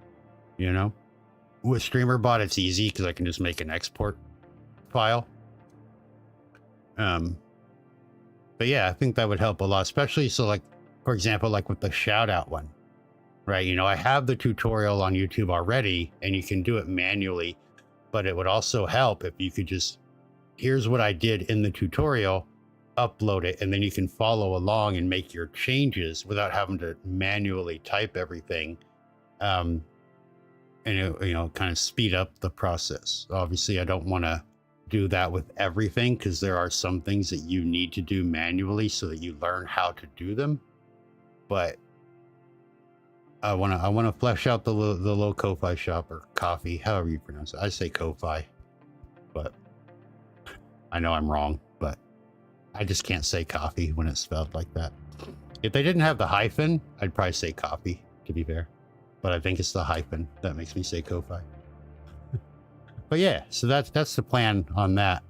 With Streamer.bot, it's easy because I can just make an export file. But yeah, I think that would help a lot, especially so like, for example, like with the shout out one, right? I have the tutorial on YouTube already and you can do it manually, but it would also help if you could just, here's what I did in the tutorial. upload it, and then you can follow along and make your changes without having to manually type everything. And it, kind of speed up the process. Obviously, I don't want to do that with everything, because there are some things that you need to do manually so that you learn how to do them. But I want to flesh out the low Ko-Fi shop, or coffee, however you pronounce it. I say Ko-Fi, but I know I'm wrong. But I just can't say coffee when it's spelled like that. If they didn't have the hyphen, I'd probably say coffee, to be fair. But I think it's the hyphen that makes me say Ko-Fi. But yeah, so that's the plan on that.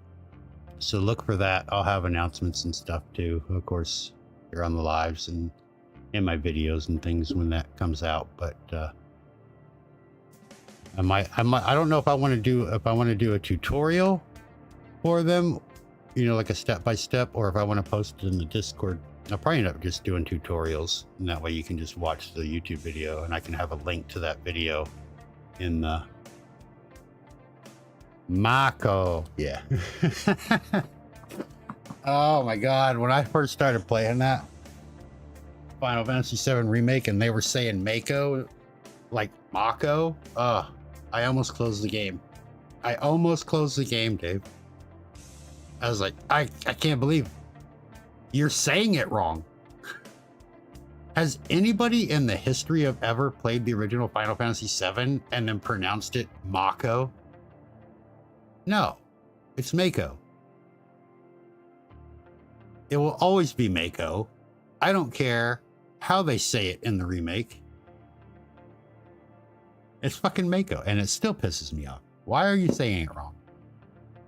So look for that. I'll have announcements and stuff too, of course, here on the lives and in my videos and things when that comes out. But I don't know if I want to do a tutorial for them, like a step-by-step, or if I want to post it in the Discord. I'll probably end up just doing tutorials, and that way you can just watch the YouTube video, and I can have a link to that video in the Mako. Yeah. Oh my god, when I first started playing that Final Fantasy VII Remake and they were saying Mako, like Mako, I almost closed the game. Dave. I was like, I can't believe you're saying it wrong. Has anybody in the history of ever played the original Final Fantasy VII and then pronounced it Mako? No, it's Mako. It will always be Mako. I don't care how they say it in the remake. It's fucking Mako, and it still pisses me off. Why are you saying it wrong?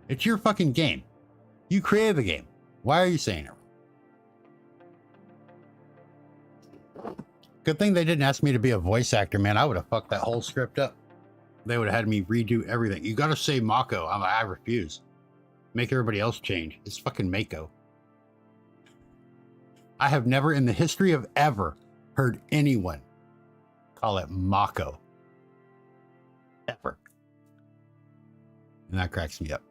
It's your fucking game. You created the game. Why are you saying it wrong? Good thing they didn't ask me to be a voice actor, man. I would have fucked that whole script up. They would have had me redo everything. You gotta say Mako. I refuse. Make everybody else change. It's fucking Mako. I have never in the history of ever heard anyone call it Mako. Ever. And that cracks me up.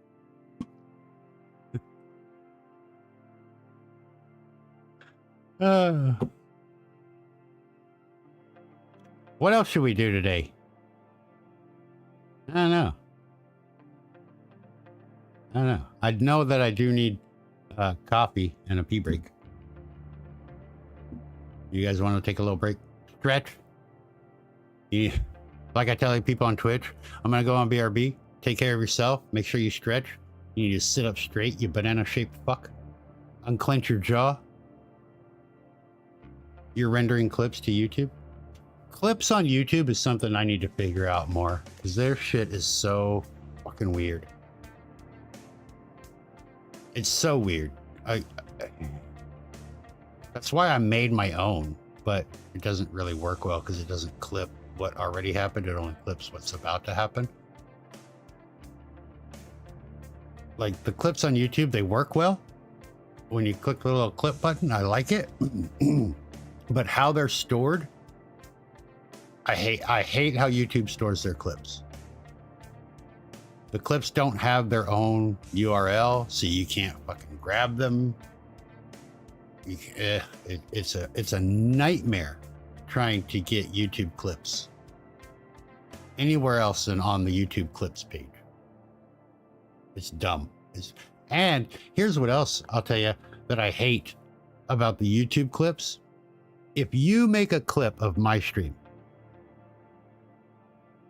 What else should we do today? I don't know. I know that I do need coffee and a pee break. You guys want to take a little break? Stretch? Yeah. Like I tell people on Twitch, I'm going to go on BRB. Take care of yourself. Make sure you stretch. You need to sit up straight, you banana-shaped fuck. Unclench your jaw. You're rendering clips to YouTube? Clips on YouTube is something I need to figure out more, because their shit is so fucking weird. It's so weird. That's why I made my own, but it doesn't really work well because it doesn't clip what already happened. It only clips what's about to happen. Like the clips on YouTube, they work well. When you click the little clip button, I like it. But how they're stored, I hate how YouTube stores their clips. The clips don't have their own URL, so you can't fucking grab them. It's a nightmare trying to get YouTube clips anywhere else than on the YouTube clips page. It's dumb. And here's what else I'll tell you that I hate about the YouTube clips. If you make a clip of my stream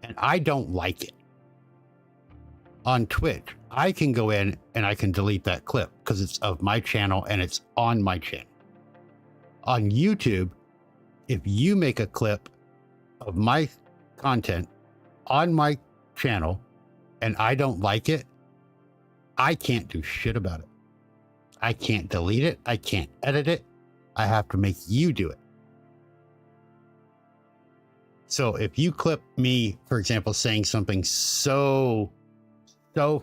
and I don't like it, on Twitch, I can go in and I can delete that clip because it's of my channel and it's on my channel. On YouTube, if you make a clip of my content on my channel and I don't like it, I can't do shit about it. I can't delete it. I can't edit it. I have to make you do it. So if you clip me, for example, saying something so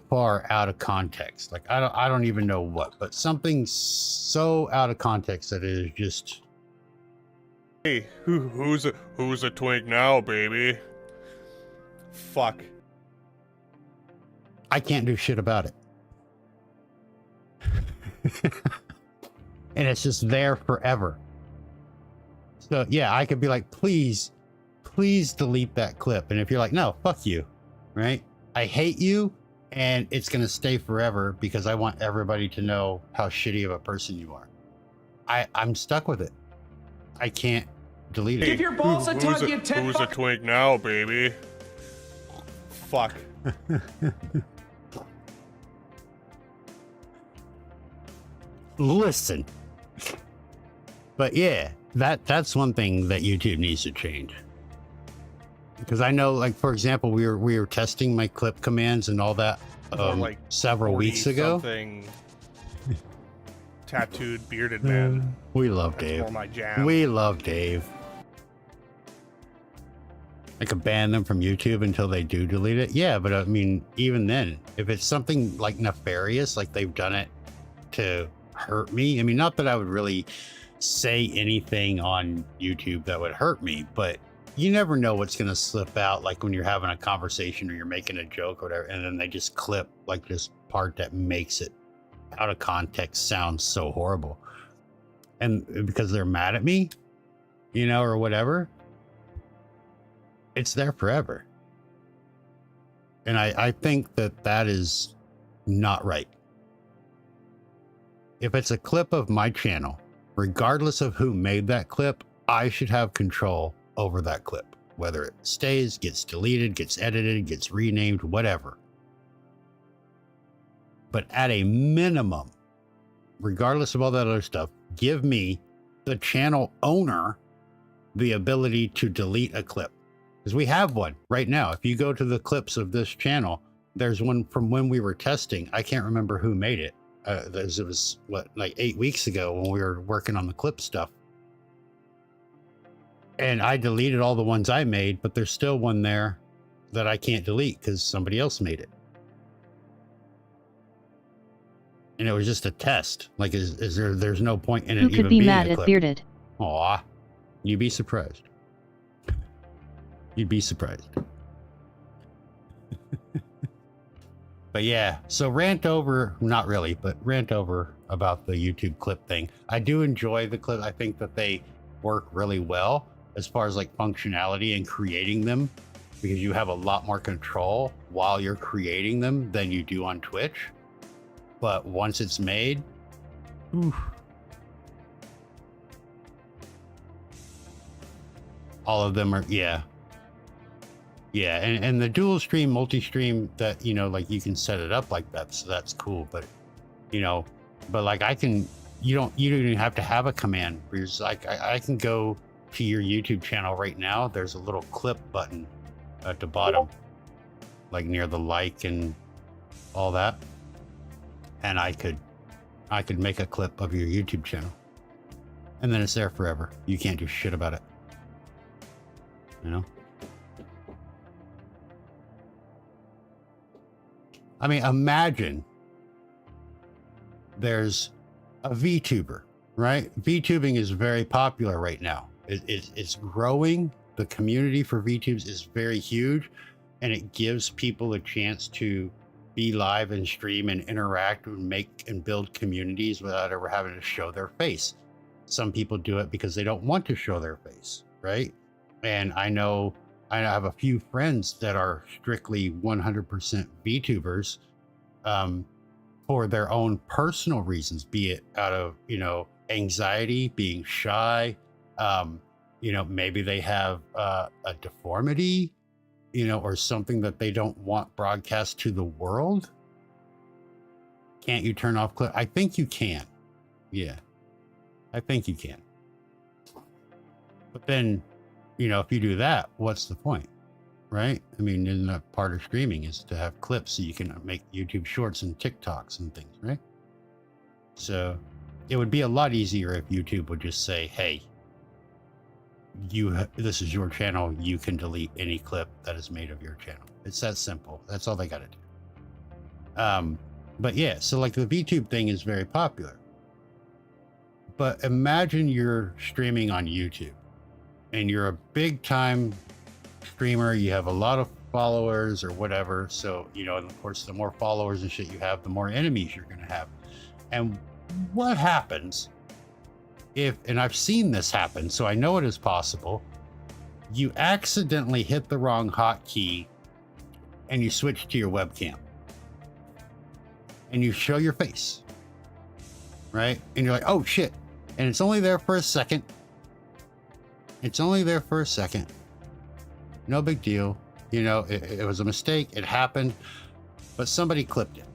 far out of context, like I don't even know what, but something so out of context that it is just, hey, who's a twink now, baby? Fuck. I can't do shit about it. and it's just there forever. So yeah, I could be like, please delete that clip. And if you're like, no, fuck you, right? I hate you, and it's going to stay forever because I want everybody to know how shitty of a person you are. I'm stuck with it. I can't delete it. Give your balls a tug, you tit Who's a fuck. twink now, baby? Fuck. Listen. But yeah, that's one thing that YouTube needs to change. Because I know, like, for example, we were testing my clip commands and all that Like several weeks ago. Tattooed, bearded man. We love That's Dave. more my jam. We love Dave. I could ban them from YouTube until they do delete it. Yeah, but I mean, even then, if it's something like nefarious, like they've done it to hurt me. I mean, not that I would really say anything on YouTube that would hurt me, but you never know what's going to slip out. Like when you're having a conversation or you're making a joke or whatever, and then they just clip like this part that makes it out of context sound so horrible. And because they're mad at me, you know, or whatever, it's there forever. And I think that is not right. If it's a clip of my channel, regardless of who made that clip, I should have control over that clip, whether it stays, gets deleted, gets edited, gets renamed, whatever. But at a minimum, regardless of all that other stuff, give me, the channel owner, the ability to delete a clip. Because we have one right now. If you go to the clips of this channel, there's one from when we were testing. I can't remember who made it. It was what, like 8 weeks ago when we were working on the clip stuff. And I deleted all the ones I made, but there's still one there that I can't delete because somebody else made it. And it was just a test. Like, there's no point in it Who even could be being mad a at clip. Bearded? Aw, you'd be surprised. You'd be surprised. But yeah, so rant over, not really, but rant over about the YouTube clip thing. I do enjoy the clip. I think that they work really well as far as like functionality and creating them, because you have a lot more control while you're creating them than you do on Twitch. But once it's made, oof, all of them are, yeah. Yeah, and the dual stream, multi-stream, that, you know, like you can set it up like that, so that's cool. But, you know, but like you don't even have to have a command. Because like I can go to your YouTube channel right now. There's a little clip button at the bottom, like near the like and all that. And I could make a clip of your YouTube channel, and then it's there forever. You can't do shit about it, you know? I mean, imagine there's a VTuber, right? VTubing is very popular right now. It's growing. The community for VTubes is very huge, and it gives people a chance to be live and stream and interact and make and build communities without ever having to show their face. Some people do it because they don't want to show their face, right? And I have a few friends that are strictly 100% VTubers for their own personal reasons, be it out of, you know, anxiety, being shy, you know, maybe they have a deformity, you know, or something that they don't want broadcast to the world. Can't you turn off clip? I think you can. Yeah, I think you can. But then, you know, if you do that, what's the point, right? I mean, isn't that part of streaming is to have clips so you can make YouTube shorts and TikToks and things, right? So it would be a lot easier if YouTube would just say, hey, this is your channel. You can delete any clip that is made of your channel. It's that simple. That's all they got to do. But yeah, so like the VTube thing is very popular. But imagine you're streaming on YouTube and you're a big time streamer. You have a lot of followers or whatever. So, you know, and of course, the more followers and shit you have, the more enemies you're going to have. And what happens and I've seen this happen, so I know it is possible, you accidentally hit the wrong hotkey and you switch to your webcam and you show your face, right? And you're like, oh shit. And it's only there for a second. It's only there for a second. No big deal. You know, it was a mistake. It happened, but somebody clipped it.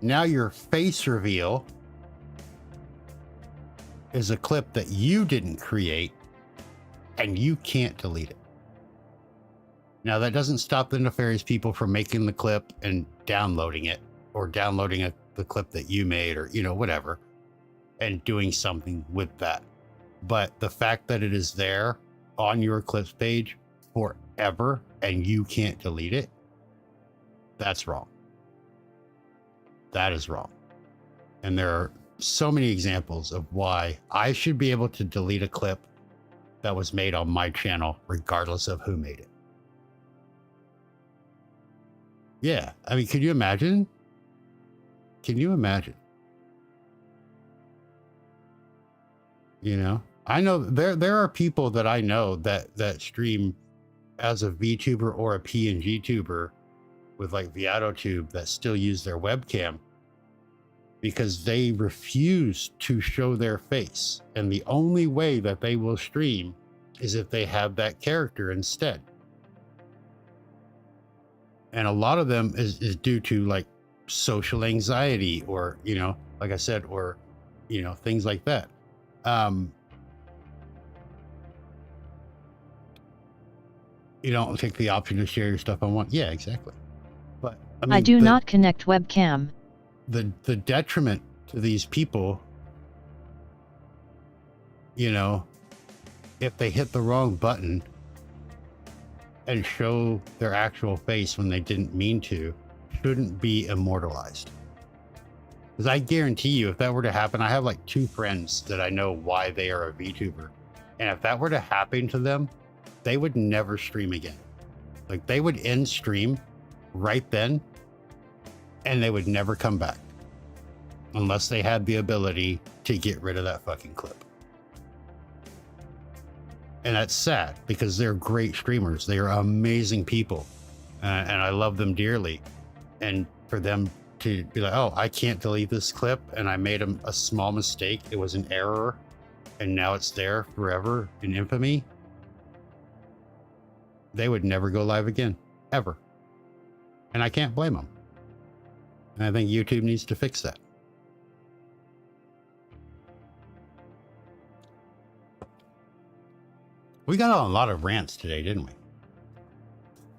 Now your face reveal is a clip that you didn't create and you can't delete it. Now that doesn't stop the nefarious people from making the clip and downloading it, or downloading the clip that you made, or, you know, whatever, and doing something with that. But the fact that it is there on your clips page forever and you can't delete it, that's wrong. That is wrong. And there are so many examples of why I should be able to delete a clip that was made on my channel, regardless of who made it. Yeah, I mean, can you imagine? Can you imagine? You know, I know there are people that I know that stream as a VTuber or a PNG tuber with like ViatoTube that still use their webcam because they refuse to show their face. And the only way that they will stream is if they have that character instead. And a lot of them is due to like social anxiety, or, you know, like I said, or, you know, things like that. You don't take the option to share your stuff on one. Yeah, exactly. But I mean, I do not connect webcam. The detriment to these people, you know, if they hit the wrong button and show their actual face when they didn't mean to, shouldn't be immortalized. Because I guarantee you, if that were to happen, I have like 2 friends that I know why they are a VTuber. And if that were to happen to them, they would never stream again. Like, they would end stream right then, and they would never come back unless they had the ability to get rid of that fucking clip. And that's sad because they're great streamers. They are amazing people. And I love them dearly. And for them to be like, oh, I can't delete this clip, and I made a small mistake. It was an error, and now it's there forever in infamy. They would never go live again, ever. And I can't blame them. And I think YouTube needs to fix that. We got on a lot of rants today, didn't we?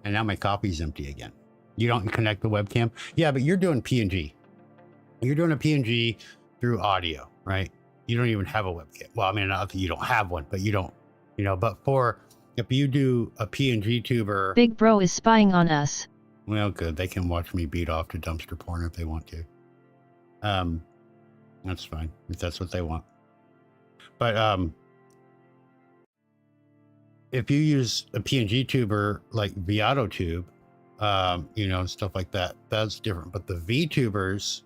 And now my copy's empty again. You don't connect the webcam? Yeah, but you're doing PNG. You're doing a PNG through audio, right? You don't even have a webcam. Well, I mean, not that you don't have one, but you don't, you know, but for, if you do a PNG tuber. Big Bro is spying on us. Well, good. They can watch me beat off to dumpster porn if they want to. That's fine, if that's what they want. But, if you use a PNG tuber like ViatoTube, you know, stuff like that, that's different. But the VTubers,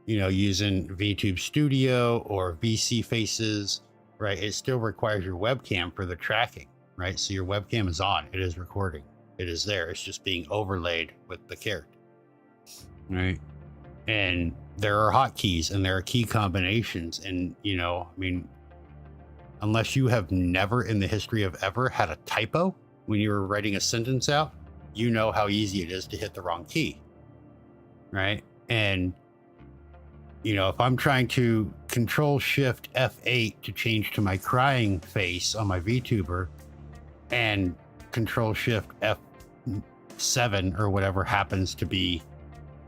you know, using VTube Studio or VC Faces, right? It still requires your webcam for the tracking, right? So your webcam is on, it is recording, it is there. It's just being overlaid with the character, right? And there are hotkeys and there are key combinations. And, you know, I mean, unless you have never in the history of ever had a typo when you were writing a sentence out, you know how easy it is to hit the wrong key, right? And, you know, if I'm trying to Control Shift F8 to change to my crying face on my VTuber, and Control Shift F7 or whatever happens to be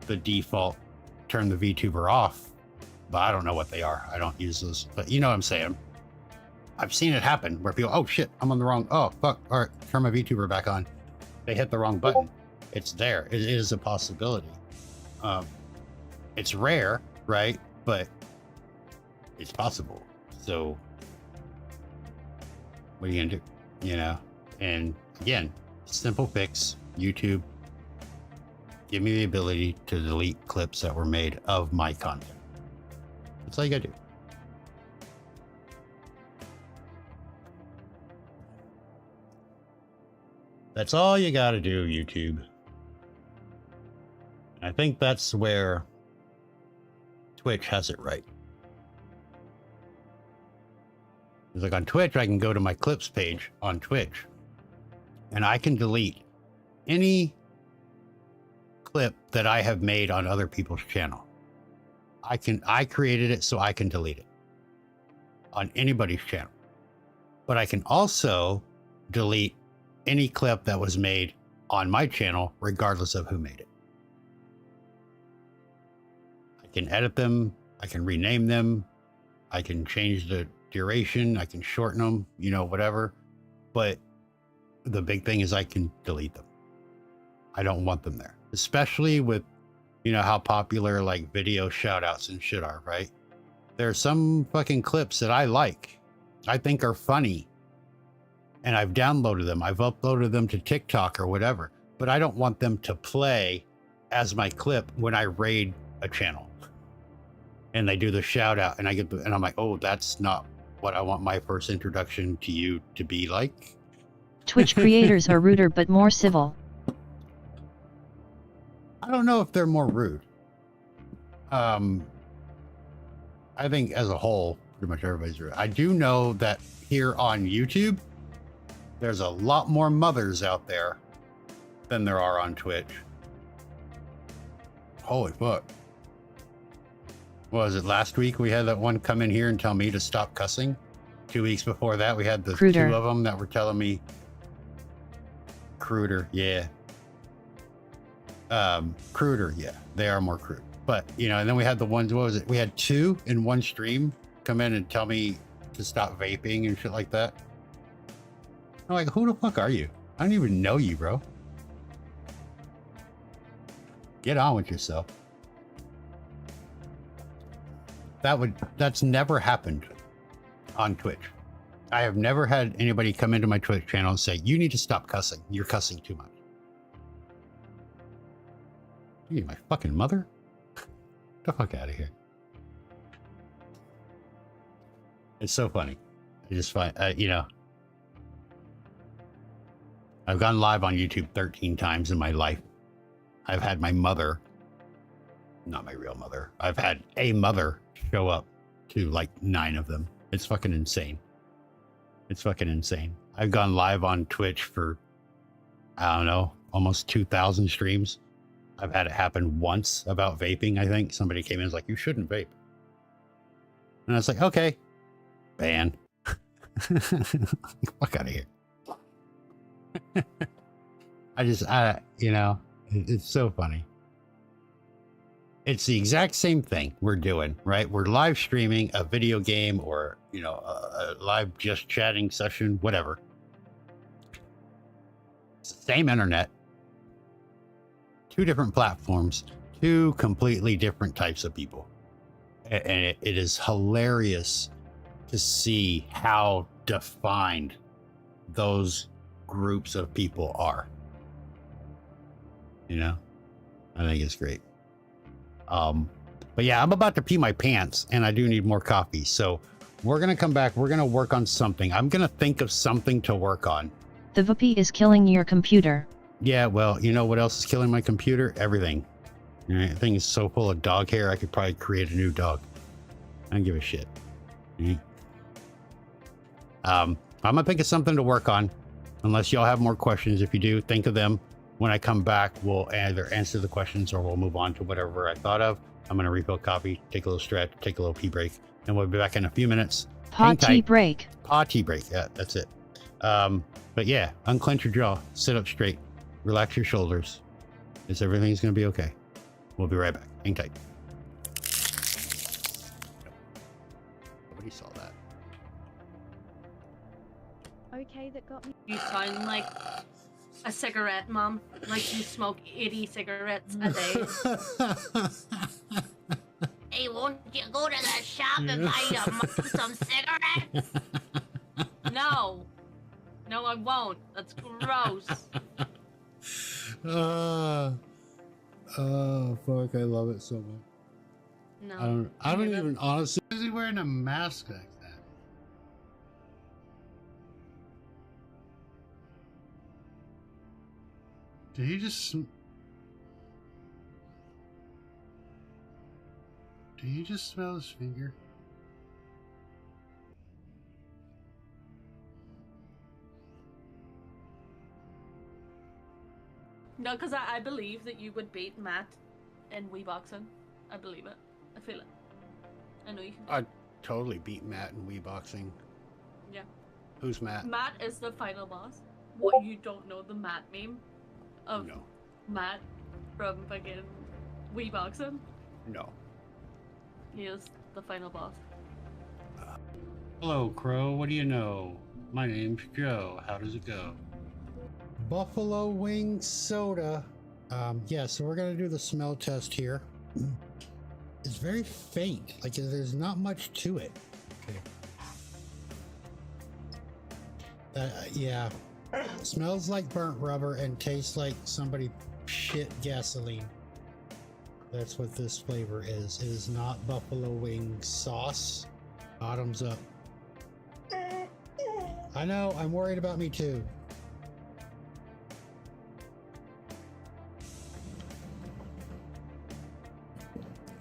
the default, turn the VTuber off, but I don't know what they are. I don't use those, but you know what I'm saying. I've seen it happen where people, oh shit, I'm on the wrong, oh fuck, all right, turn my VTuber back on. They hit the wrong button. It's there. It is a possibility. It's rare, right? But it's possible. So what are you gonna do? You know? And again, simple fix, YouTube, give me the ability to delete clips that were made of my content. That's all you gotta do. That's all you gotta do, YouTube. I think that's where Twitch has it right. It's like on Twitch, I can go to my clips page on Twitch and I can delete any clip that I have made on other people's channel. I created it so I can delete it on anybody's channel. But I can also delete any clip that was made on my channel, regardless of who made it. I can edit them. I can rename them. I can change the duration. I can shorten them, you know, whatever. But the big thing is I can delete them. I don't want them there, especially with, you know, how popular like video shout outs and shit are, right? There are some fucking clips that I like, I think are funny, and I've downloaded them. I've uploaded them to TikTok or whatever, but I don't want them to play as my clip when I raid a channel and they do the shout out and and I'm like, oh, that's not what I want my first introduction to you to be like. Twitch creators are ruder but more civil. I don't know if they're more rude. I think as a whole, pretty much everybody's rude. I do know that here on YouTube, there's a lot more mothers out there than there are on Twitch. Holy fuck. What was it, last week we had that one come in here and tell me to stop cussing? 2 weeks before that, we had the Cruder. two of them that were telling me. Cruder, yeah. Cruder, yeah, they are more crude. But, you know, and then we had the ones, what was it? We had two in one stream come in and tell me to stop vaping and shit like that. I'm like, who the fuck are you? I don't even know you, bro. Get on with yourself. That's never happened on Twitch. I have never had anybody come into my Twitch channel and say, you need to stop cussing. You're cussing too much. You my fucking mother? Get the fuck out of here. It's so funny. I just find, you know, I've gone live on YouTube 13 times in my life. I've had my mother, not my real mother, I've had a mother show up to like 9 of them. It's fucking insane. It's fucking insane. I've gone live on Twitch for, I don't know, almost 2,000 streams. I've had it happen once about vaping, I think. Somebody came in and was like, you shouldn't vape. And I was like, okay, ban. Fuck out of here. You know, it's so funny. It's the exact same thing we're doing, right? We're live streaming a video game or, you know, a live just chatting session, whatever. It's the same internet. 2 different platforms, 2 completely different types of people. And it is hilarious to see how defined those groups of people are. You know, I think it's great. But yeah, I'm about to pee my pants and I do need more coffee. So we're going to come back. We're going to work on something. I'm going to think of something to work on. The VP is killing your computer. Yeah, well, you know what else is killing my computer? Everything. Right? The thing is so full of dog hair, I could probably create a new dog. I don't give a shit. Right? I'm gonna think of something to work on. Unless y'all have more questions. If you do, think of them. When I come back, we'll either answer the questions or we'll move on to whatever I thought of. I'm gonna refill coffee, take a little stretch, take a little pee break, and we'll be back in a few minutes. Paw tea break. Paw tea break. Yeah, that's it. But yeah, unclench your jaw, sit up straight, relax your shoulders. Everything's gonna be okay. We'll be right back. Hang tight. Nobody saw that. Okay, that got me. You sound like a cigarette, Mom. Like you smoke 80 cigarettes a day. Hey, won't you go to the shop and buy your mom some cigarettes? No. No, I won't. That's gross. Oh, fuck. I love it so much. No. I don't even honestly. Why is he wearing a mask like that? Did he just? Did he just smell his finger? No, because I believe that you would beat Matt in Wii Boxing. I believe it. I feel it. I know you can. I'd totally beat Matt in Wii Boxing. Yeah. Who's Matt? Matt is the final boss. What, you don't know the Matt meme? Of No. Matt from fucking Wii Boxing? No. He is the final boss. Hello, Crow. What do you know? My name's Joe. How does it go? Buffalo wing soda. Yeah, so we're gonna do the smell test here. It's very faint. Like there's not much to it. Okay. Yeah. Smells like burnt rubber and tastes like somebody shit gasoline. That's what this flavor is. It is not buffalo wing sauce. Bottoms up. I know, I'm worried about me too.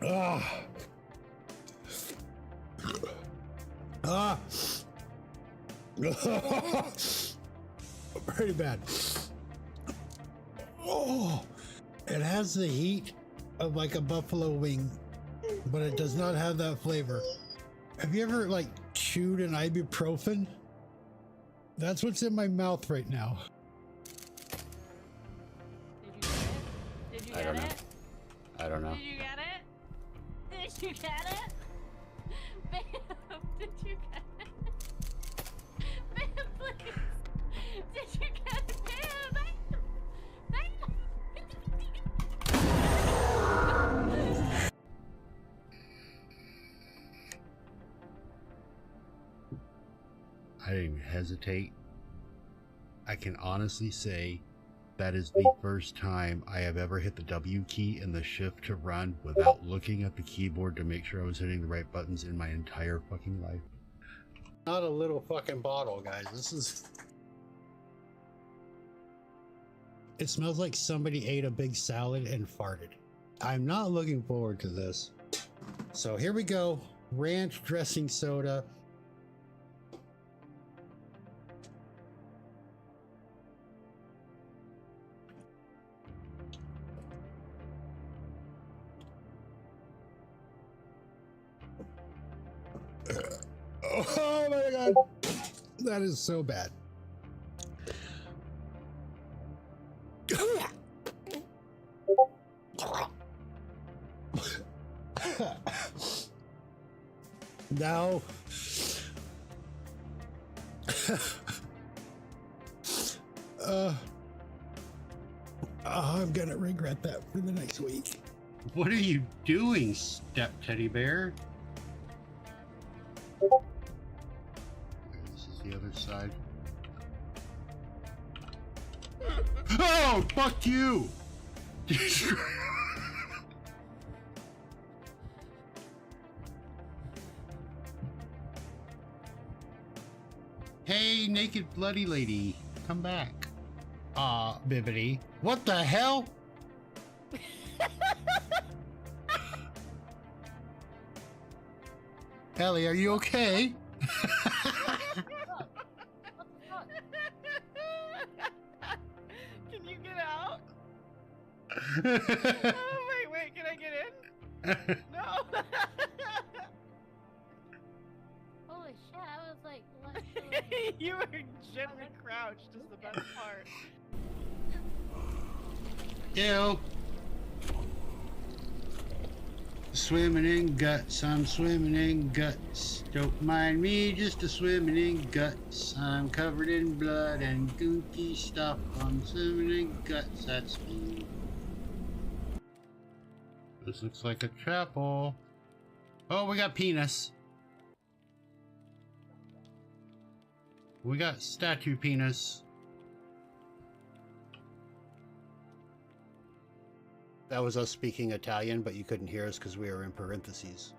Ah. Ah. Pretty bad. Oh, it has the heat of like a buffalo wing, but it does not have that flavor. Have you ever like chewed an ibuprofen? That's what's in my mouth right now. Did you get it? I don't know. Did you get it? Did you get it? Bam! Did you get it? Bam, please! Did you get it? Bam! I didn't even hesitate. I can honestly say that is the first time I have ever hit the W key and the shift to run without looking at the keyboard to make sure I was hitting the right buttons in my entire fucking life. Not a little fucking bottle, guys. This is... It smells like somebody ate a big salad and farted. I'm not looking forward to this. So here we go. Ranch dressing soda. Oh my god, that is so bad. Now I'm gonna regret that for the next week. What are you doing, step teddy bear? This is the other side. Oh, fuck you! Hey, naked bloody lady, come back. Aw, Bibbidi. What the hell? Ellie, are you okay? Can you get out? Oh, wait, can I get in? No! Holy shit, I was like, what? You were gently crouched is the best part. Ew. Swimming in guts, I'm swimming in guts. Don't mind me, just a swimming in guts. I'm covered in blood and goonky stuff. I'm swimming in guts, that's me. This looks like a chapel. Oh, we got penis. We got statue penis. That was us speaking Italian, but you couldn't hear us because we were in parentheses.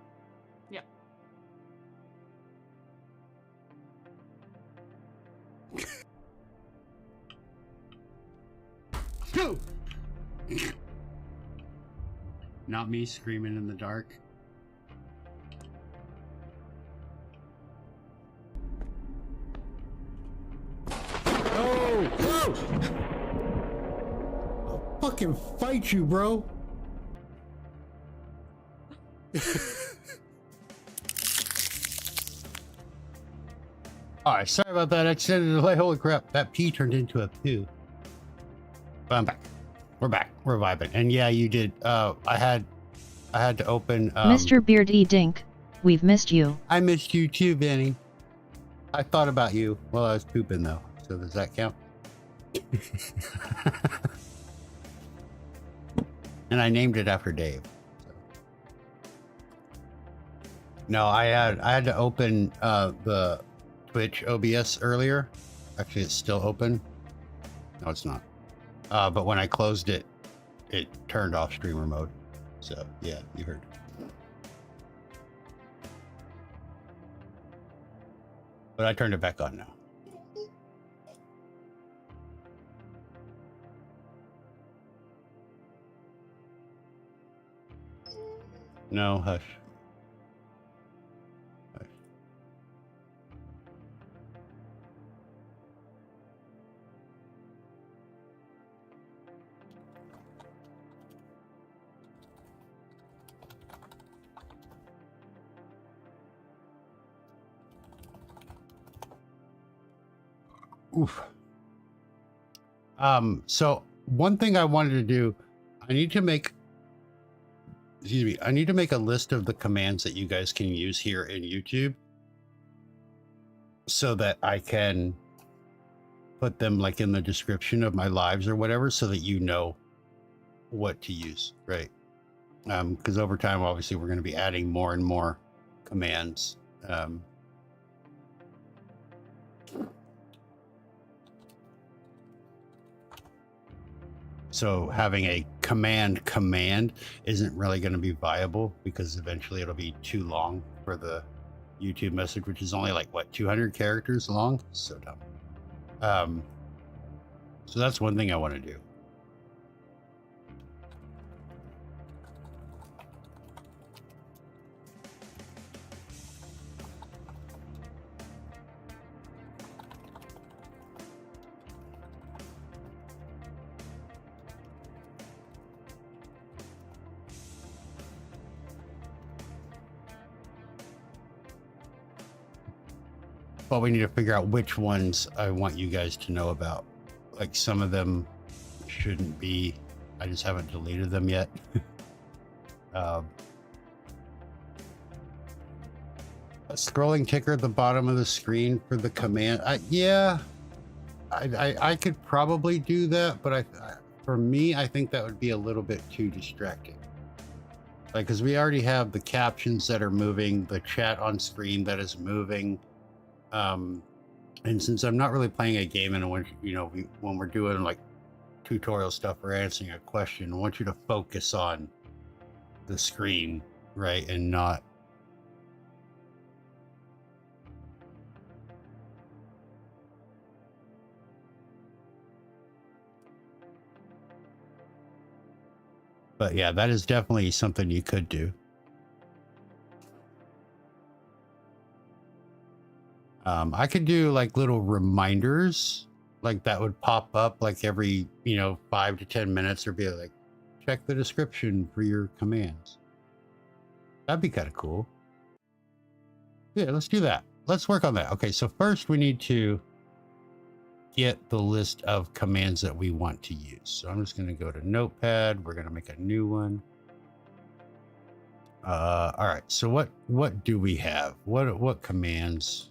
Yep. Go! Not me screaming in the dark. Oh! I'll fucking fight you, bro! Alright, sorry about that extended delay. Holy crap, that pee turned into a poo. But I'm back. We're back. We're vibing. And yeah, you did. I had to open. Mr. Beardy Dink, we've missed you. I missed you too, Benny. I thought about you while I was pooping, though. So does that count? And I named it after Dave. So. No, I had to open the Twitch OBS earlier. Actually, it's still open. No, it's not. But when I closed it, it turned off streamer mode. So yeah, you heard. But I turned it back on now. No, hush. Hush. Oof. So one thing I wanted to do, I need to make a list of the commands that you guys can use here in YouTube so that I can put them like in the description of my lives or whatever, so that you know what to use, right? Because over time, obviously, we're going to be adding more and more commands. So having a command isn't really going to be viable, because eventually it'll be too long for the YouTube message, which is only like what, 200 characters long. So dumb. So that's one thing I want to do. But we need to figure out which ones I want you guys to know about. Like, some of them shouldn't be. I just haven't deleted them yet. A scrolling ticker at the bottom of the screen for the command. I could probably do that, but for me, I think that would be a little bit too distracting. Like, because we already have the captions that are moving, the chat on screen that is moving. And since I'm not really playing a game, and when we're doing like tutorial stuff or answering a question, I want you to focus on the screen, right? And not but yeah, that is definitely something you could do. I could do like little reminders, like that would pop up like every 5 to 10 minutes, or be like, check the description for your commands. That'd be kind of cool. Yeah, let's do that. Let's work on that. Okay, so first we need to get the list of commands that we want to use. So I'm just going to go to Notepad. We're going to make a new one. All right. So what do we have? What commands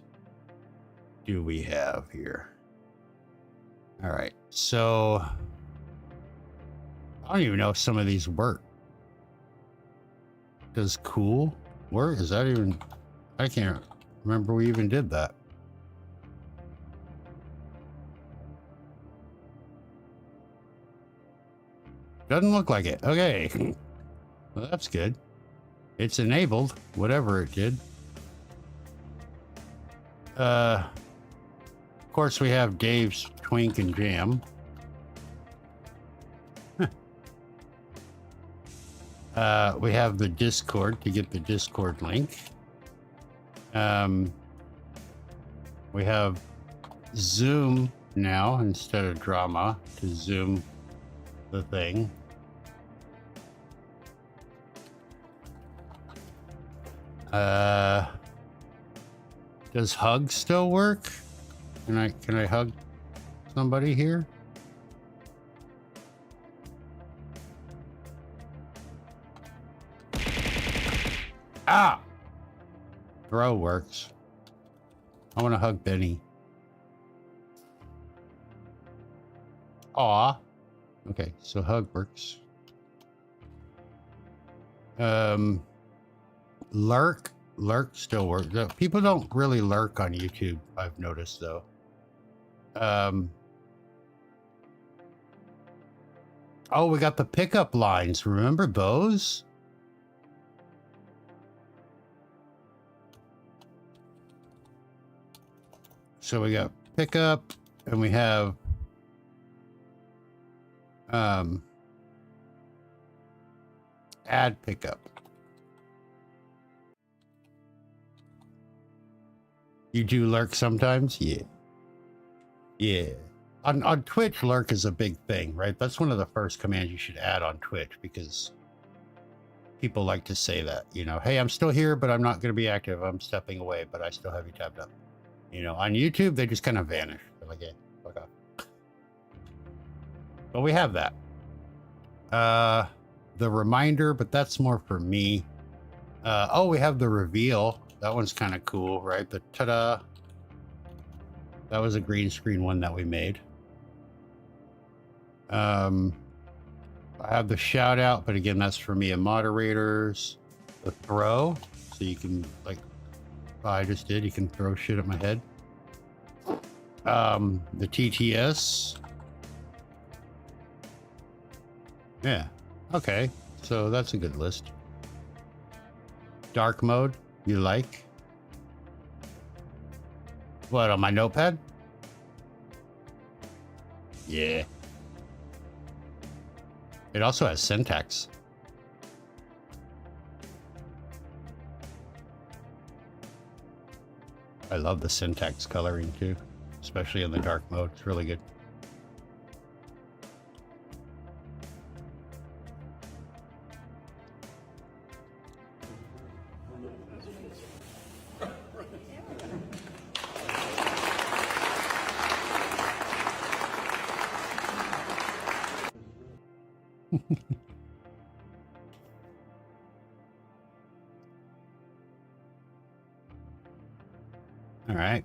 do we have here? All right, so I don't even know if some of these work. Does cool work? Is that even? I can't remember we even did that. Doesn't look like it. Okay. Well, that's good. It's enabled, whatever it did. Of course, we have Dave's Twink and Jam. We have the Discord to get the Discord link. We have Zoom now instead of drama to Zoom the thing. Does hug still work? Can I hug somebody here? Ah! Throw works. I want to hug Benny. Aw. Okay, so hug works. Lurk still works. People don't really lurk on YouTube, I've noticed though. Oh, we got the pickup lines. Remember those? So we got pickup and we have add pickup. You do lurk sometimes? Yeah. Yeah. On Twitch, lurk is a big thing, right? That's one of the first commands you should add on Twitch because people like to say that, you know, hey, I'm still here, but I'm not going to be active. I'm stepping away, but I still have you tabbed up. You know, on YouTube, they just kind of vanish. They're like, yeah, fuck off. But we have that. The reminder, but that's more for me. Oh, we have the reveal. That one's kind of cool, right? The tada. That was a green screen one that we made. I have the shout out, but again, that's for me and moderators. The throw, so you can, like I just did, you can throw shit at my head. The TTS. Yeah, okay, so that's a good list. Dark mode, you like? What, on my notepad? Yeah. It also has syntax. I love the syntax coloring too, especially in the dark mode. It's really good. All right.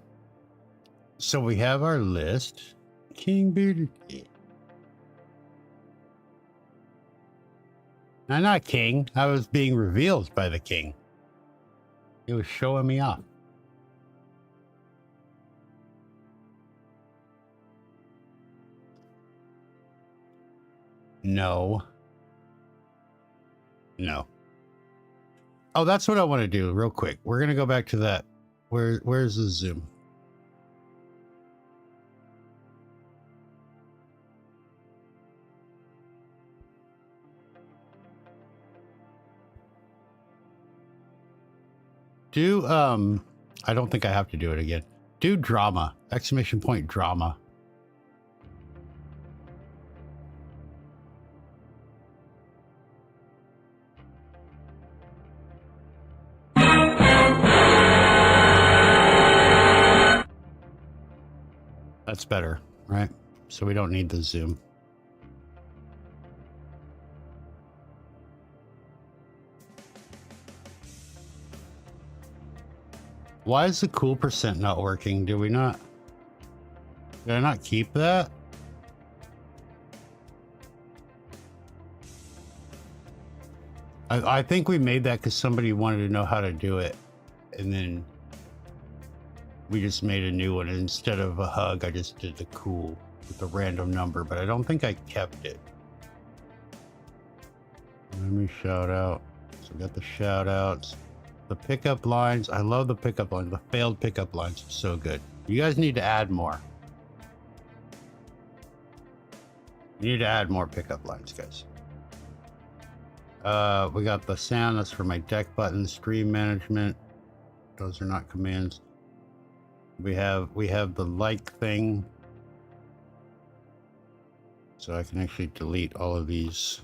So we have our list. King Bearded. I'm not king. I was being revealed by the king. He was showing me off. No. No. Oh, that's what I want to do real quick. We're going to go back to that. Where's the zoom? Do, I don't think I have to do it again. Do drama, exclamation point drama. That's better, right? So we don't need the zoom. Why is the cool percent not working? Did we not? Did I not keep that? I think we made that because somebody wanted to know how to do it. And then we just made a new one. Instead of a hug, I just did the cool with a random number, but I don't think I kept it. me shout out. So we got the shout outs. The pickup lines. I love the pickup lines. The failed pickup lines are so good. You guys need to add more. You need to add more pickup lines, guys. We got the sound. That's for my deck button. Stream management. Those are not commands. We have the like thing. So I can actually delete all of these.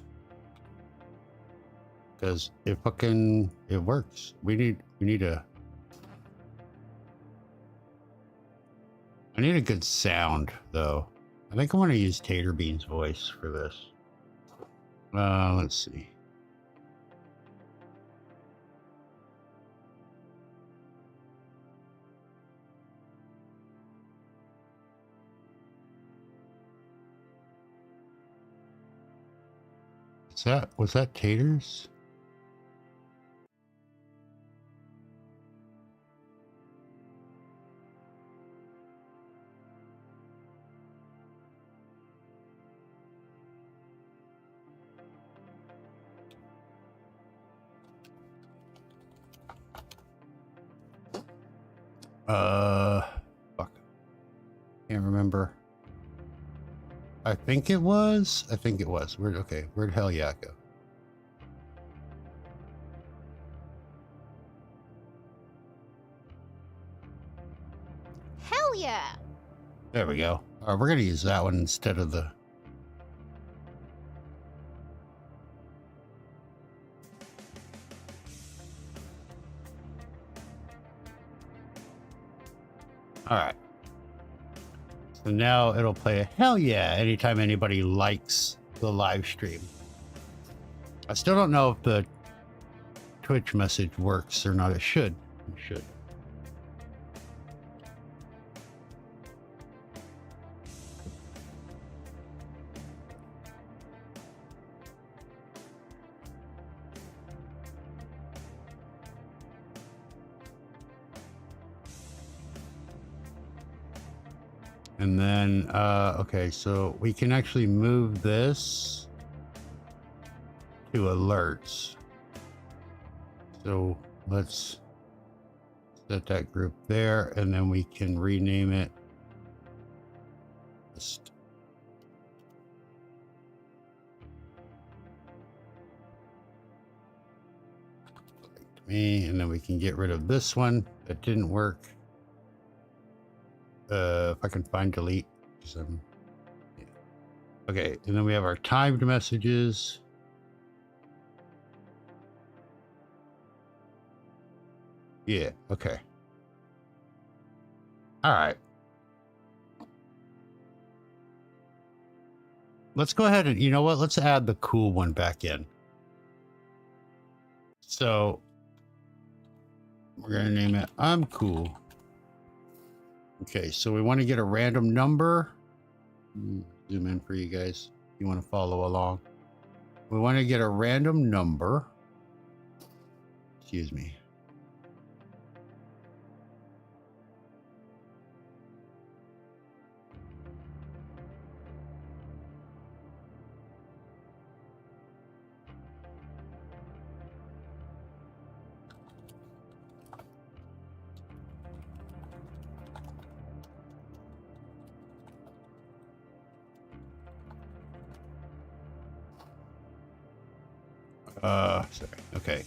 Because it works. We need a I need a good sound though. I think I want to use Tater Bean's voice for this. Let's see. Was that Taters? Fuck. Can't remember. I think it was. Where'd hell yeah go? Hell yeah! There we go. We're gonna use that one instead of the. All right. So now it'll play a hell yeah anytime anybody likes the live stream. I still don't know if the Twitch message works or not. It should. It should. And then, okay, so we can actually move this to alerts. So let's set that group there, and then we can rename it. Just me, and then we can get rid of this one that didn't work. If I can find delete, yeah. Okay, and then we have our timed messages. Yeah, okay. All right. Let's go ahead and, you know what? Let's add the cool one back in. So we're going to name it I'm Cool. Okay, so we want to get a random number. Zoom in for you guys. You want to follow along. We want to get a random number. Excuse me. Sorry. Okay.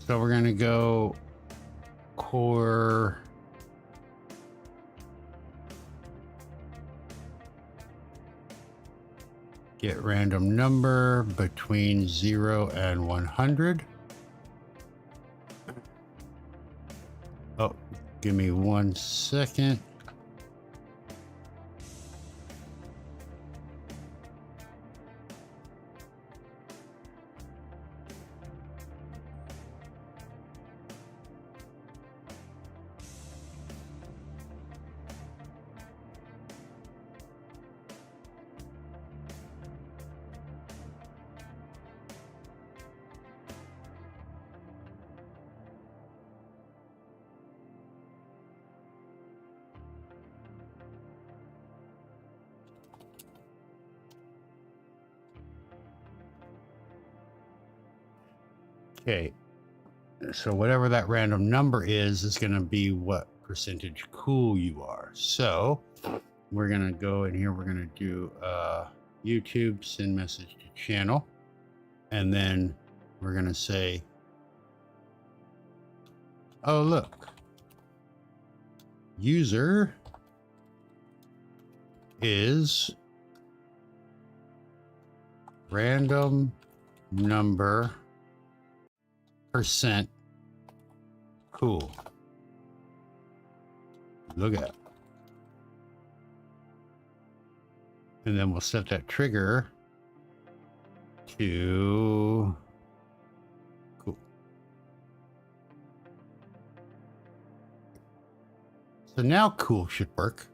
So we're gonna go core. Get random number between 0 and 100. Oh, give me 1 second. Okay. So whatever that random number is going to be what percentage cool you are. So we're going to go in here. We're going to do YouTube, send message to channel. And then we're going to say, oh, look, user is random number percent cool. Look at it. And then we'll set that trigger to cool. So now cool should work.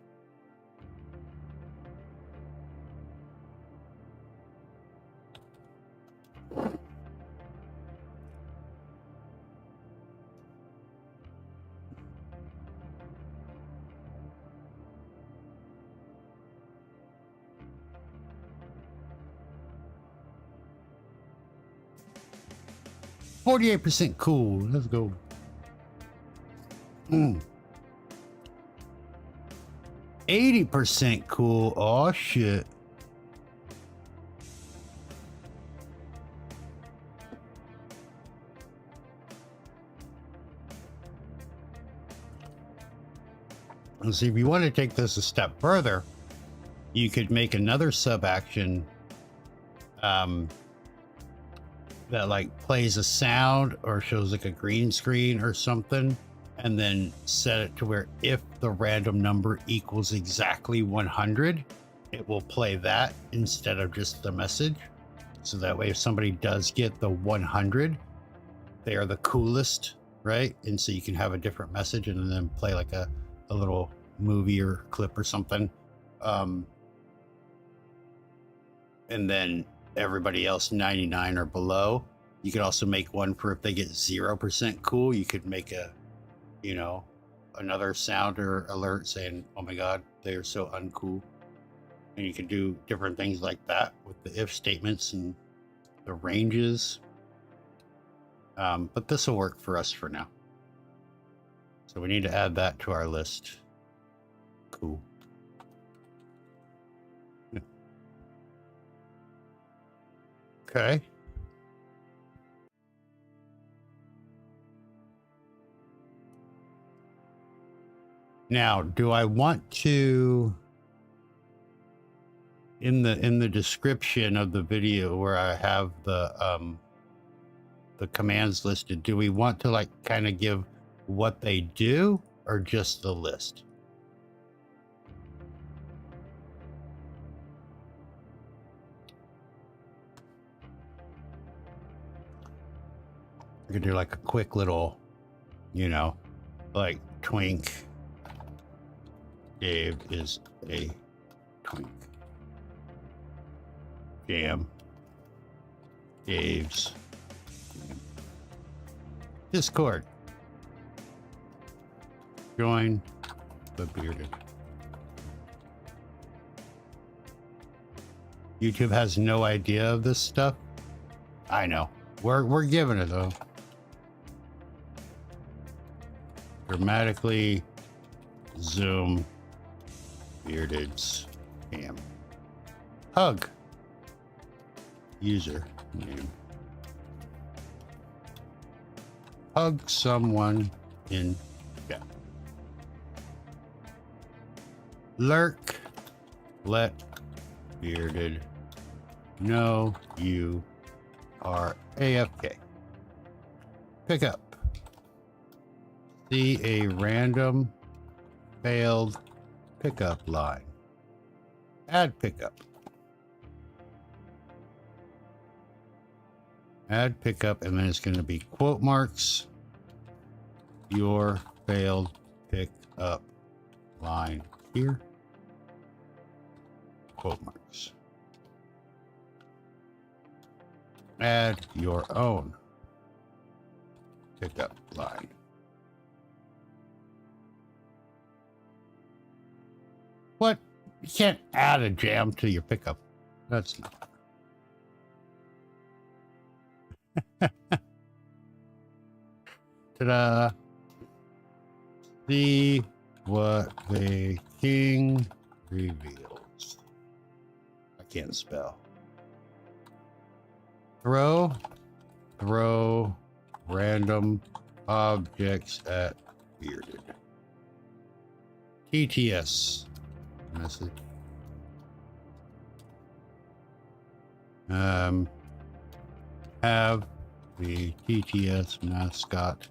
%48 cool. Let's go. 80% cool. Oh shit. And see, if you want to take this a step further, you could make another sub action that like plays a sound or shows like a green screen or something, and then set it to where if the random number equals exactly 100, it will play that instead of just the message. So that way, if somebody does get the 100, they are the coolest, right? And so you can have a different message and then play like a little movie or clip or something. And then everybody else 99 or below. You could also make one for if they get 0% cool. You could make a, you know, another sound or alert saying, oh my god, they are so uncool. And you can do different things like that with the if statements and the ranges. But this will work for us for now. So we need to add that to our list. Cool. Okay. Now, do I want to, in the description of the video where I have the commands listed, do we want to like kind of give what they do or just the list? We could do like a quick little, you know, like Twink. Dave is a twink. Jam. Dave's Discord. Join the bearded. YouTube has no idea of this stuff. I know. We're giving it though. Dramatically zoom bearded's cam. Hug. User name. Hug someone in chat. Lurk. Let bearded know you are AFK. Pick up. See a random failed pickup line. Add pickup. Add pickup, and then it's going to be quote marks. Your failed pickup line here. Quote marks. Add your own pickup line. What? You can't add a jam to your pickup. That's not. Ta-da! See what the king reveals. I can't spell. Throw random objects at bearded. TTS message. Have the TTS mascot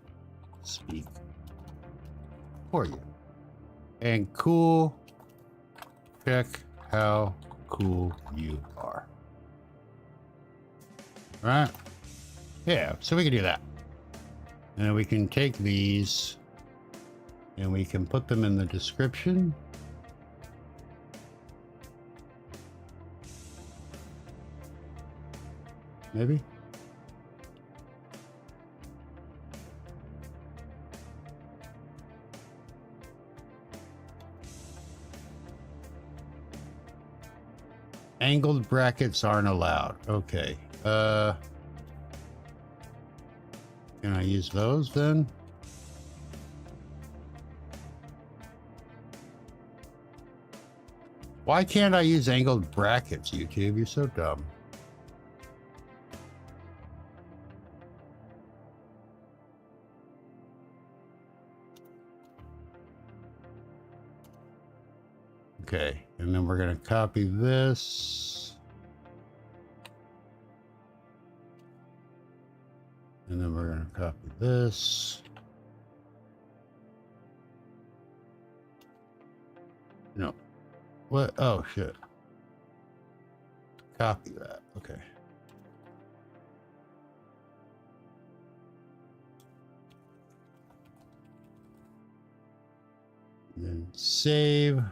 speak for you. And cool, check how cool you are. Right? Yeah, so we can do that. And then we can take these and we can put them in the description. Maybe? Angled brackets aren't allowed. Okay. Can I use those then? Why can't I use angled brackets, YouTube? You're so dumb. Okay, and then we're going to copy this. And then we're going to copy this. No. What? Oh, shit. Copy that. Okay. And then save.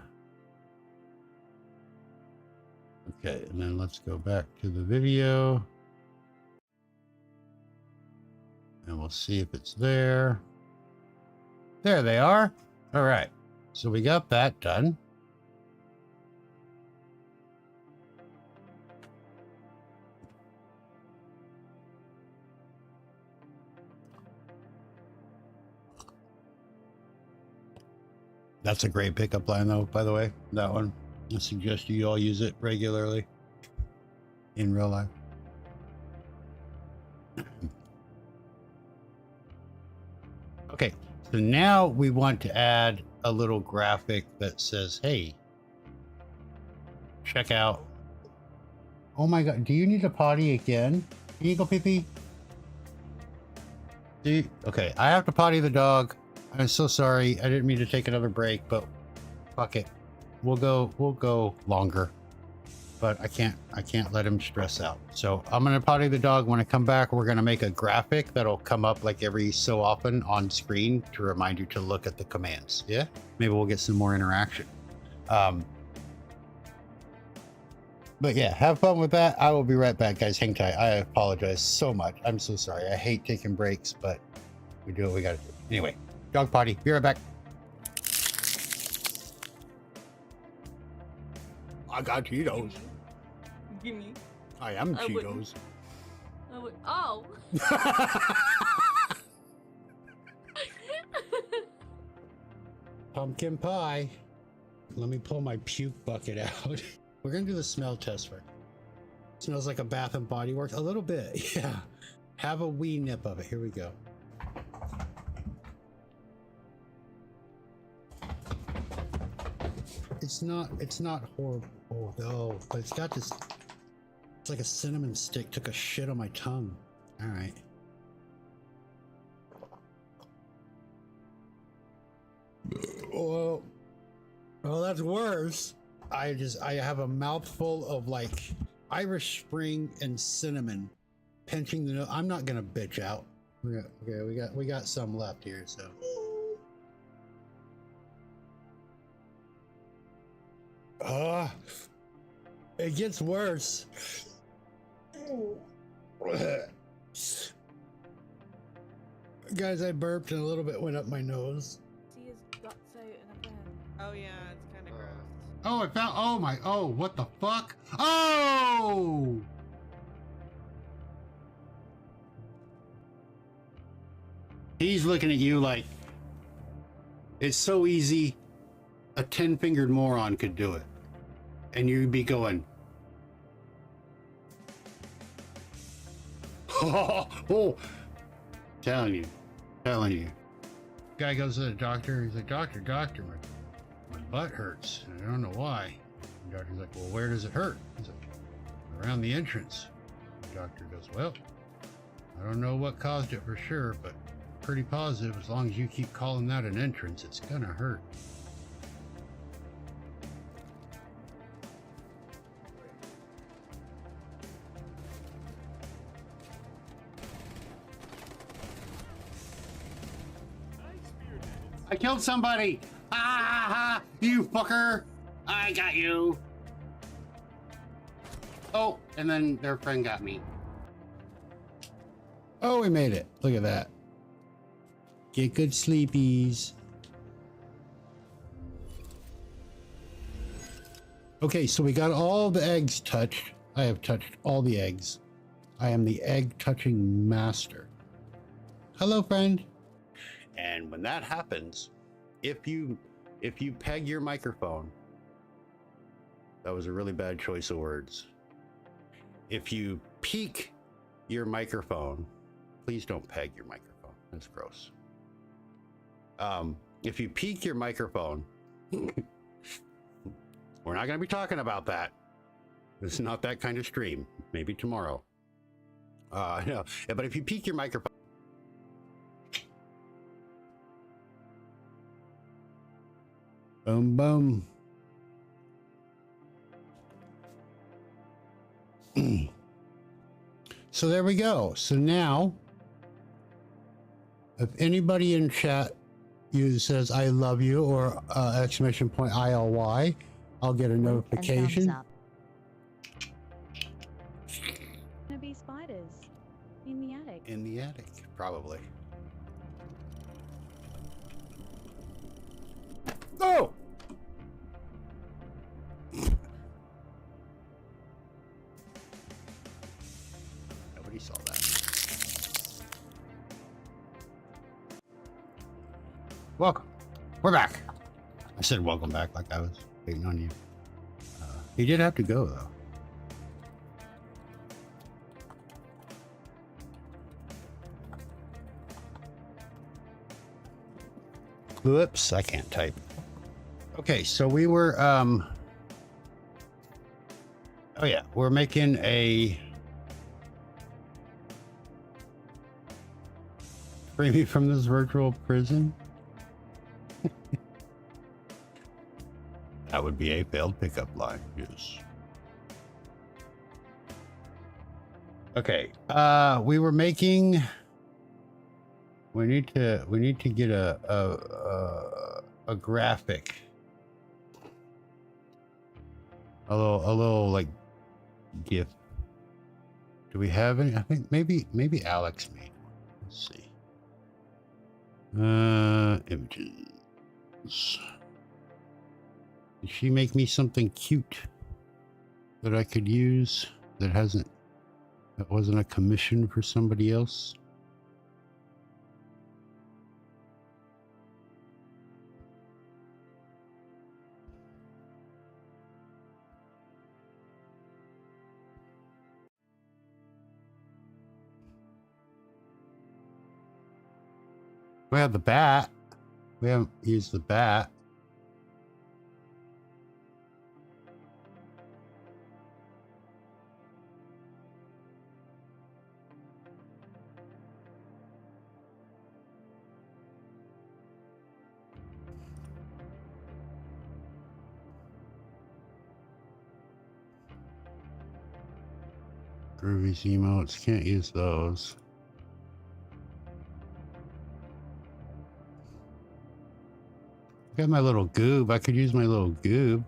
Okay, and then let's go back to the video. And we'll see if it's there. There they are. All right. So we got that done. That's a great pickup line, though, by the way. That one. I suggest you all use it regularly in real life. Okay, so now we want to add a little graphic that says, hey, check out. Oh my God, do you need a potty again? Can you go pee-pee? Okay, I have to potty the dog. I'm so sorry. I didn't mean to take another break, but fuck it. We'll go longer. But I can't let him stress out. So I'm gonna potty the dog. When I come back, we're gonna make a graphic that'll come up like every so often on screen to remind you to look at the commands. Yeah? Maybe we'll get some more interaction. But yeah, have fun with that. I will be right back, guys. Hang tight. I apologize so much. I'm so sorry. I hate taking breaks, but we do what we gotta do. Anyway, dog potty. Be right back. I got Cheetos. Gimme. I am Cheetos. Oh. Pumpkin pie. Let me pull my puke bucket out. We're gonna do the smell test first. Smells like a Bath and Body Works. A little bit, yeah. Have a wee nip of it. Here we go. It's not horrible though, but it's got this, it's like a cinnamon stick took a shit on my tongue. All right. Well, that's worse. I have a mouthful of like Irish Spring and cinnamon pinching the nose. I'm not gonna bitch out. Okay, we got some left here, so. It gets worse. Guys, I burped and a little bit went up my nose. See his guts out in a bin. Oh yeah, it's kind of gross. Oh, I found, oh, what the fuck? Oh! He's looking at you like it's so easy. A 10-fingered moron could do it. And you'd be going, oh, telling you. Guy goes to the doctor. He's like, doctor, my butt hurts. And I don't know why. The doctor's like, well, where does it hurt? He's like, around the entrance. The doctor goes, well, I don't know what caused it for sure, but pretty positive as long as you keep calling that an entrance, it's gonna hurt. I killed somebody! Ha ha ha! You fucker! I got you! Oh, and then their friend got me. Oh, we made it. Look at that. Get good sleepies. Okay, so we got all the eggs touched. I have touched all the eggs. I am the egg touching master. Hello, friend. And when that happens, if you peg your microphone, that was a really bad choice of words. If you peek your microphone, please don't peg your microphone. That's gross. If you peek your microphone, we're not going to be talking about that. This is not that kind of stream. Maybe tomorrow. No, but if you peek your microphone, boom, boom. So there we go. So now, if anybody in chat says I love you or exclamation point ILY, I'll get a notification. Gonna be spiders in the attic. In the attic, probably. Oh! Nobody saw that. Welcome. We're back. I said welcome back like I was waiting on you. He did have to go, though. Whoops, I can't type. Okay, so we were, oh yeah, we're making a free me from this virtual prison. That would be a failed pickup line, yes. Okay, we were making, we need to get a graphic. A little like GIF. Do we have any? I think maybe Alex made one. Let's see. Images. Did she make me something cute that I could use that wasn't a commission for somebody else? We have the bat. We haven't used the bat. Groovy's emotes, can't use those. Got my little goob. I could use my little goob.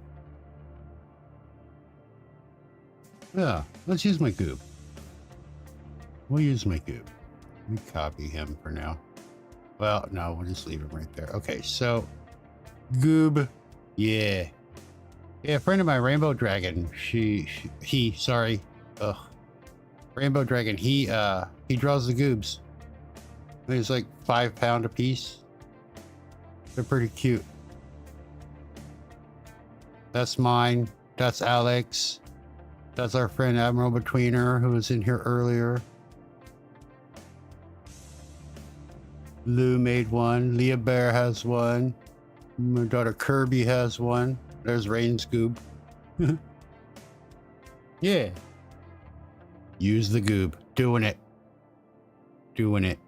Yeah, let's use my goob. We'll use my goob. Let me copy him for now. Well, no, we'll just leave him right there. Okay, so goob. Yeah. Yeah, a friend of mine, Rainbow Dragon, sorry. Ugh. Rainbow Dragon, he draws the goobs. It's like £5 a piece. They're pretty cute. That's mine. That's Alex. That's our friend Admiral Betweener, who was in here earlier. Lou made one. Leah Bear has one. My daughter Kirby has one. There's Rain's Goob. Yeah. Use the goob. Doing it. Doing it.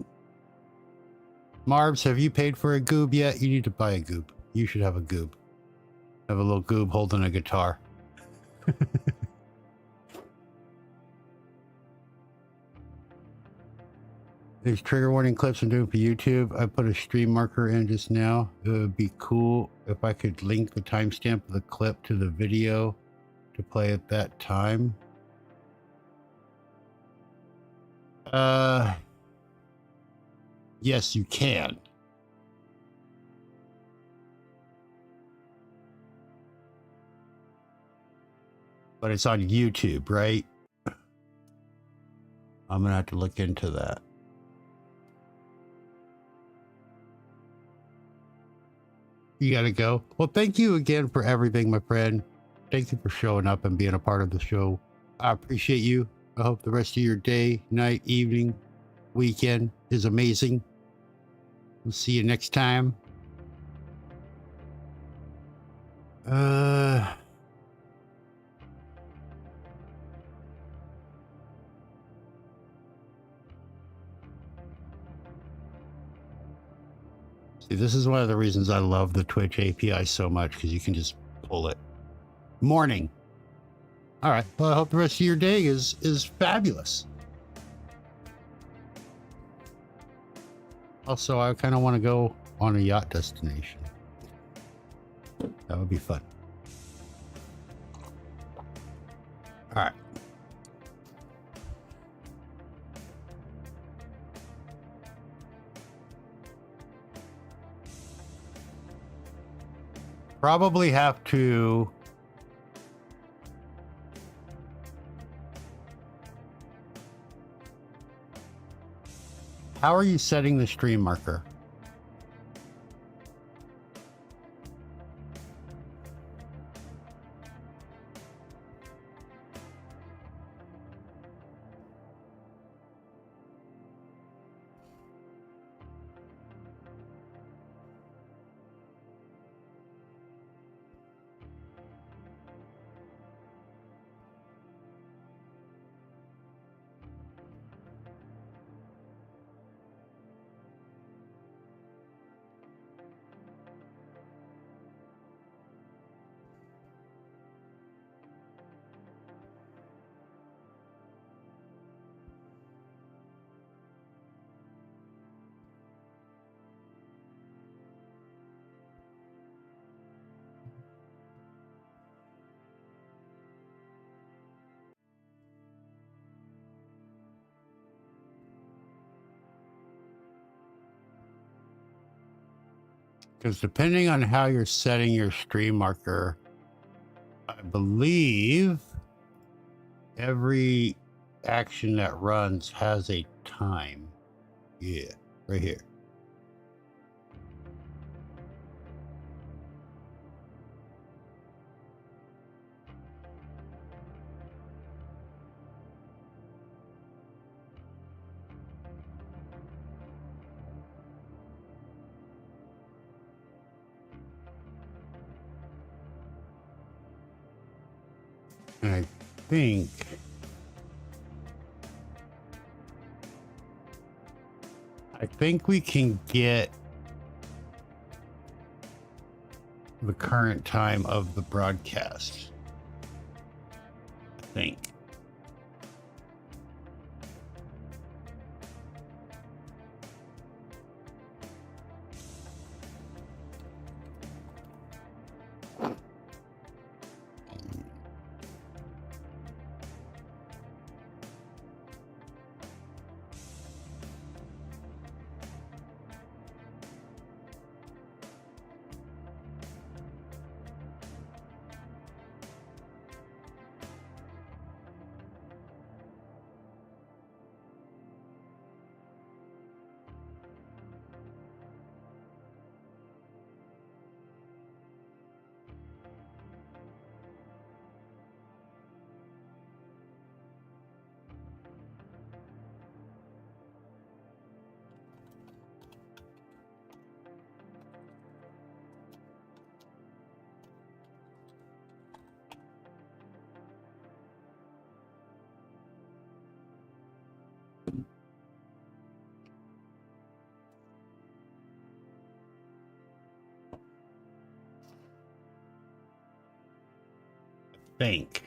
Marbs, have you paid for a goob yet? You need to buy a goob. You should have a goob. Have a little goob holding a guitar. These trigger warning clips I'm doing for YouTube. I put a stream marker in just now. It would be cool if I could link the timestamp of the clip to the video to play at that time. Yes, you can. But it's on YouTube, right? I'm gonna have to look into that. You gotta go. Well, thank you again for everything, my friend. Thank you for showing up and being a part of the show. I appreciate you. I hope the rest of your day, night, evening, weekend is amazing. We'll see you next time. See, this is one of the reasons I love the Twitch API so much, because you can just pull it. Morning. All right. Well, I hope the rest of your day is fabulous. Also, I kind of want to go on a yacht destination. That would be fun. All right. Probably have to how are you setting the stream marker? Because depending on how you're setting your stream marker, I believe every action that runs has a time. Yeah, right here. And I think we can get the current time of the broadcast. I think. think.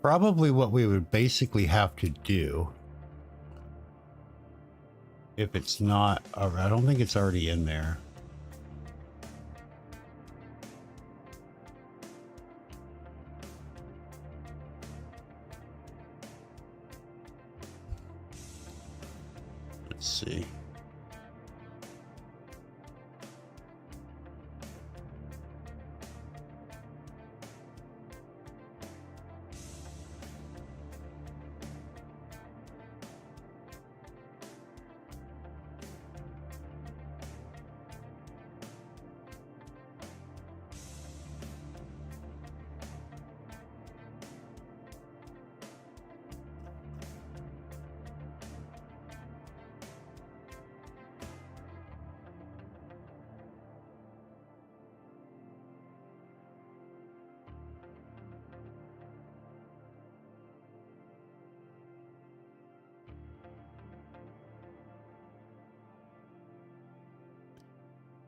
Probably what we would basically have to do, if it's not, I don't think it's already in there. Let's see.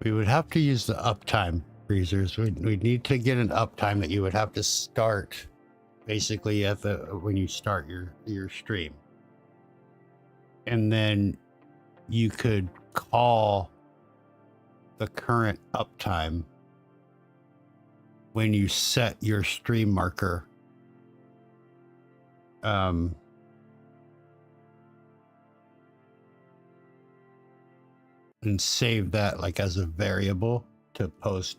We would have to use the uptime freezers. We'd need to get an uptime that you would have to start basically at the when you start your stream. And then you could call the current uptime when you set your stream marker. And save that like as a variable to post.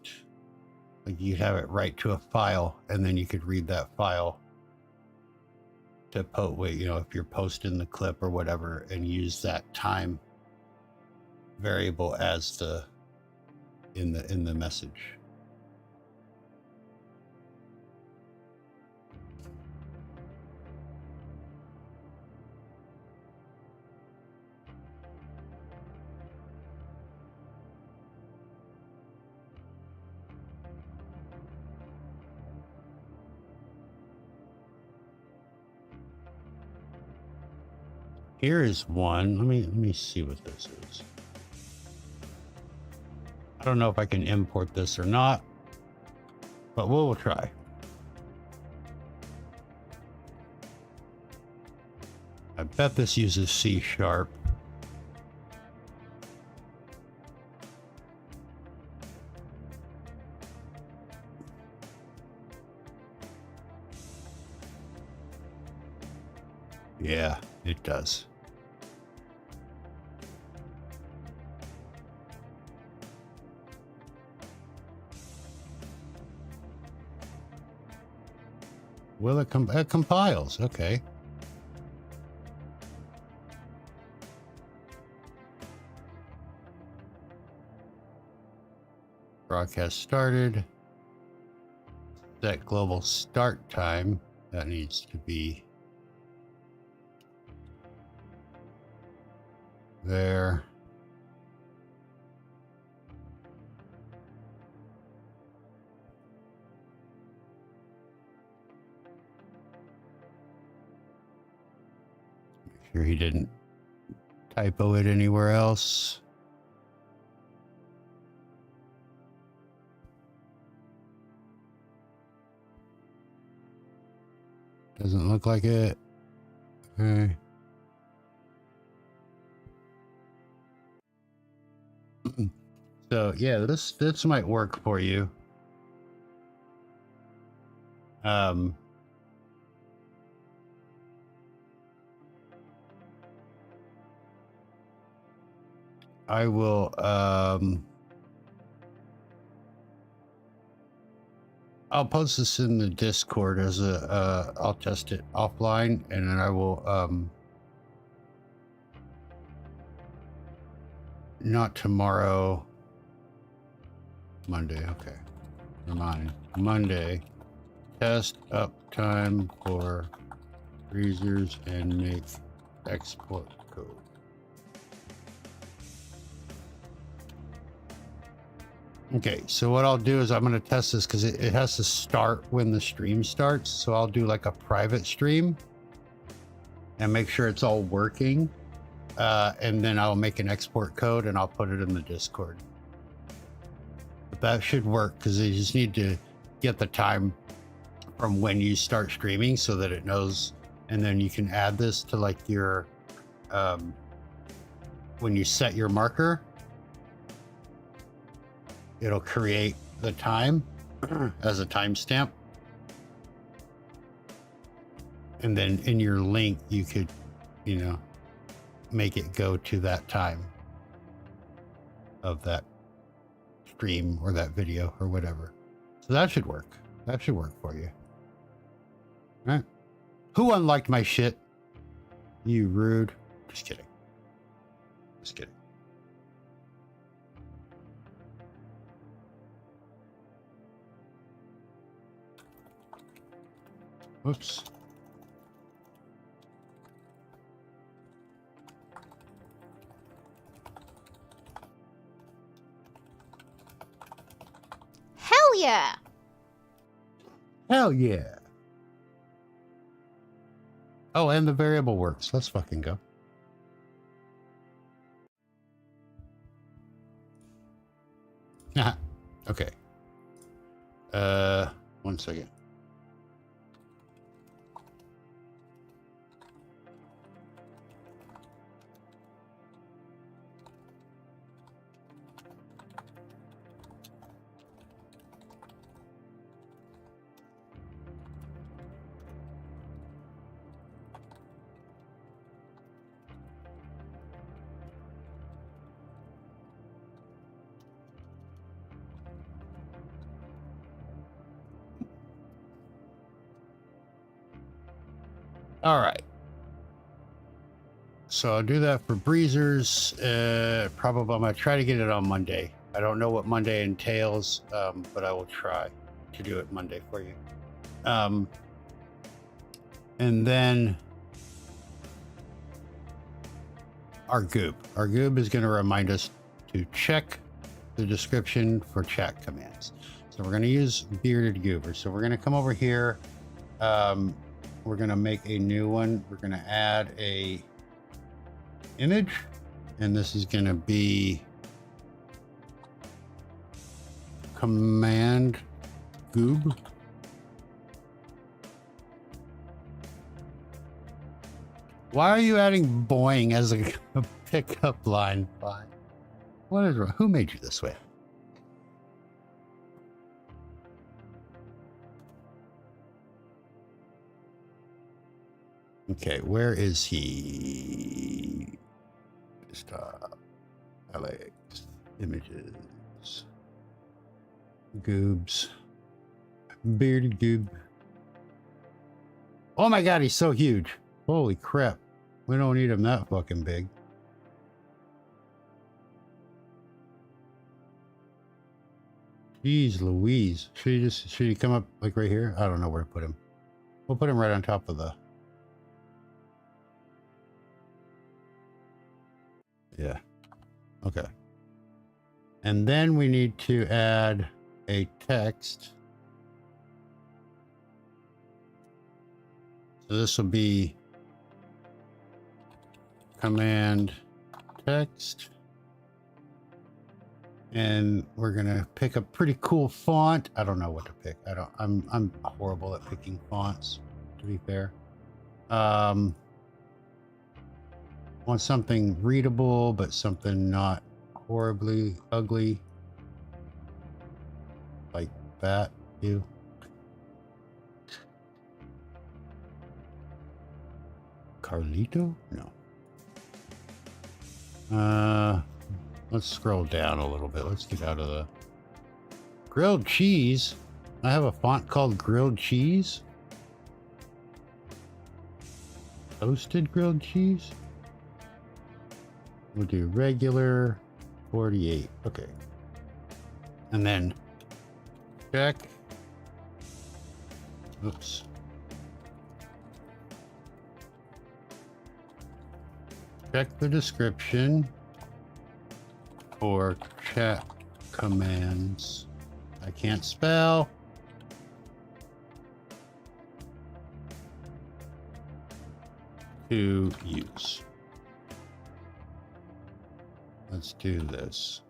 Like you have it right to a file, and then you could read that file to post. You know, if you're posting the clip or whatever, and use that time variable as the in the message. Here is one. Let me see what this is. I don't know if I can import this or not, but we'll try. I bet this uses C#. Yeah, it does. Well, it compiles. Okay. Broadcast started. Set global start time. That needs to be there. Make sure he didn't typo it anywhere else. Doesn't look like it. Okay. So yeah, this might work for you. I will I'll post this in the Discord as a I'll test it offline, and then I will not tomorrow. Monday, okay. Remind. Monday. Test uptime for freezers and make export code. Okay, so what I'll do is I'm going to test this because it has to start when the stream starts. So I'll do like a private stream and make sure it's all working. And then I'll make an export code and I'll put it in the Discord. But that should work because you just need to get the time from when you start streaming so that it knows. And then you can add this to like your, when you set your marker, it'll create the time as a timestamp. And then in your link, you could, you know, make it go to that time of that stream or that video or whatever. So that should work. That should work for you. All right. Who unliked my shit? You rude. Just kidding. Just kidding. Oops. Hell yeah! Hell yeah. Oh, and the variable works. Let's fucking go. Okay. 1 second. All right. So I'll do that for breezers. Probably I'm gonna try to get it on Monday. I don't know what Monday entails, but I will try to do it Monday for you. And then our goob. Our goob is going to remind us to check the description for chat commands. So we're going to use bearded goober. So we're going to come over here. We're going to make a new one. We're going to add a image, and this is going to be command goob. Why are you adding boing as a pickup line? Why? What is wrong? Who made you this way? Okay, where is he? Stop. Alex. Images. Goobs. Bearded goob. Oh my god, he's so huge. Holy crap. We don't need him that fucking big. Jeez Louise. Should he come up like right here? I don't know where to put him. We'll put him right on top of the... Yeah. Okay. And then we need to add a text. So this will be command text. And we're gonna pick a pretty cool font. I don't know what to pick. I'm horrible at picking fonts, to be fair. Want something readable, but something not horribly ugly. Like that, you. Carlito? No. Let's scroll down a little bit. Let's get out of the grilled cheese. I have a font called grilled cheese. Toasted grilled cheese. We'll do regular, 48. Okay. And then check. Oops. Check the description for chat commands. I can't spell. To use. Let's do this.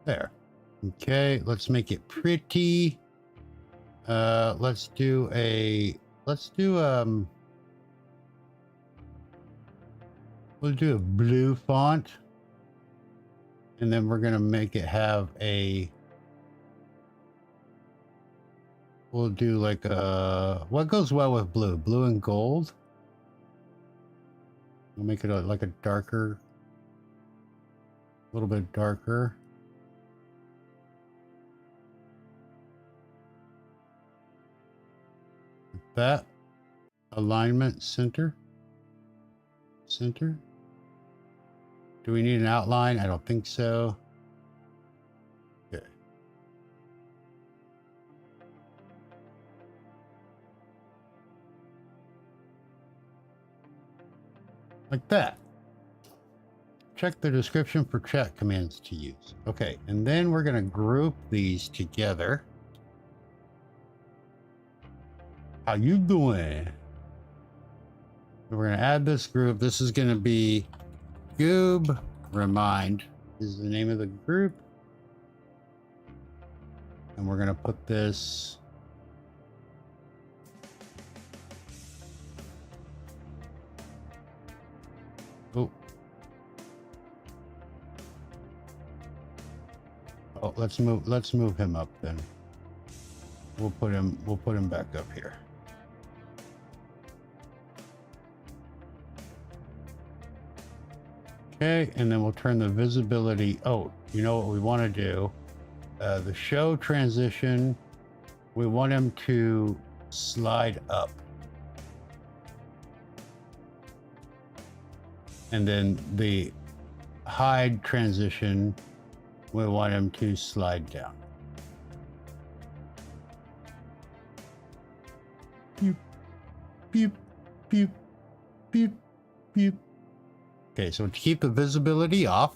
There. Okay, let's make it pretty. Let's do we'll do a blue font, and then we're gonna make it have we'll do like what goes well with blue? Blue and gold. We'll make it like a darker, a little bit darker. Like that. Alignment, center. Center. Do we need an outline? I don't think so. Okay. Like that. Check the description for chat commands to use. Okay, and then we're going to group these together. How you doing? We're going to add this group. This is going to be Goob Remind is the name of the group. And we're going to put this Oh, let's move him up then. We'll put him back up here. Okay, and then we'll turn the visibility. Oh, you know what we want to do? The show transition, we want him to slide up. And then the hide transition, we want him to slide down. Beep, beep, beep, beep, beep. Okay, so to keep the visibility off,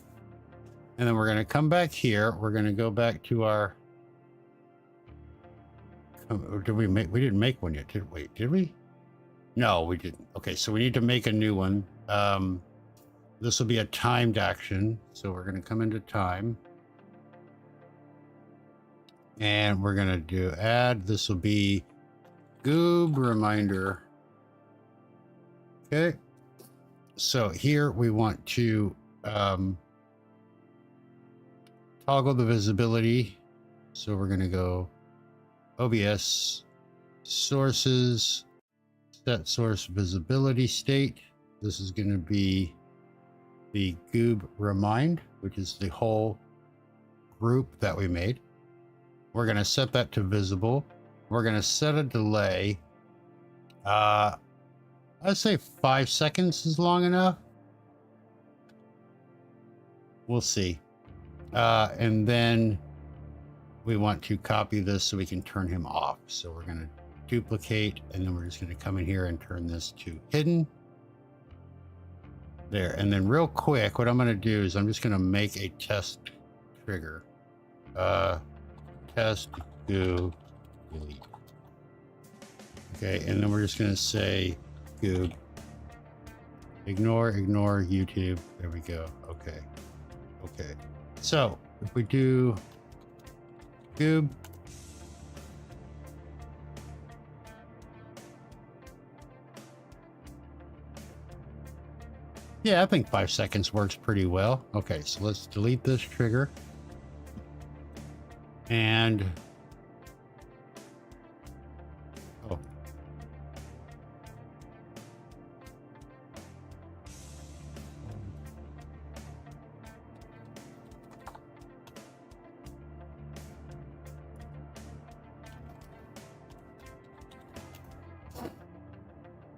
and then we're going to come back here. We're going to go back to our. Did we make? We didn't make one yet, did we? Did we? No, we didn't. Okay, so we need to make a new one. This will be a timed action, so we're going to come into time. And we're going to do add. This will be Goob Reminder. Okay. So here we want to toggle the visibility. So we're going to go OBS sources, set source visibility state. This is going to be the Goob Remind, which is the whole group that we made. We're going to set that to visible. We're going to set a delay. I'd say 5 seconds is long enough. We'll see. And then we want to copy this so we can turn him off. So we're going to duplicate, and then we're just going to come in here and turn this to hidden. There. And then real quick, what I'm going to do is I'm just going to make a test trigger. Test do delete. Okay, and then we're just going to say Goob. Ignore YouTube. There we go. Okay. Okay. So if we do Goob, yeah, I think 5 seconds works pretty well. Okay, so let's delete this trigger. And oh.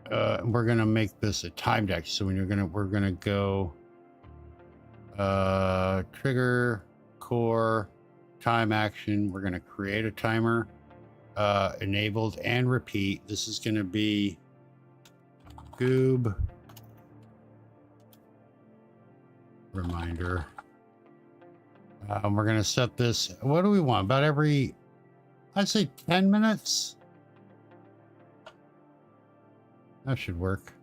we're gonna make this a timed action. So we're gonna go trigger core time action. We're gonna create a timer, enabled and repeat. This is gonna be goob reminder. We're gonna set this. What do we want? About every, I'd say 10 minutes. That should work.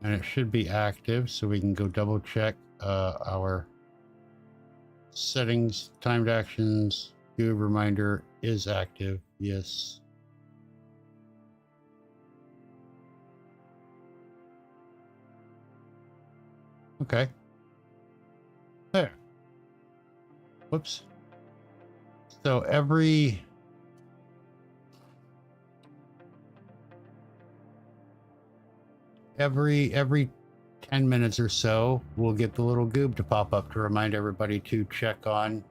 And it should be active, so we can go double check our settings. Timed actions, goob reminder is active. Yes. Okay. There. Whoops. So every every 10 minutes or so, we'll get the little goob to pop up to remind everybody to check on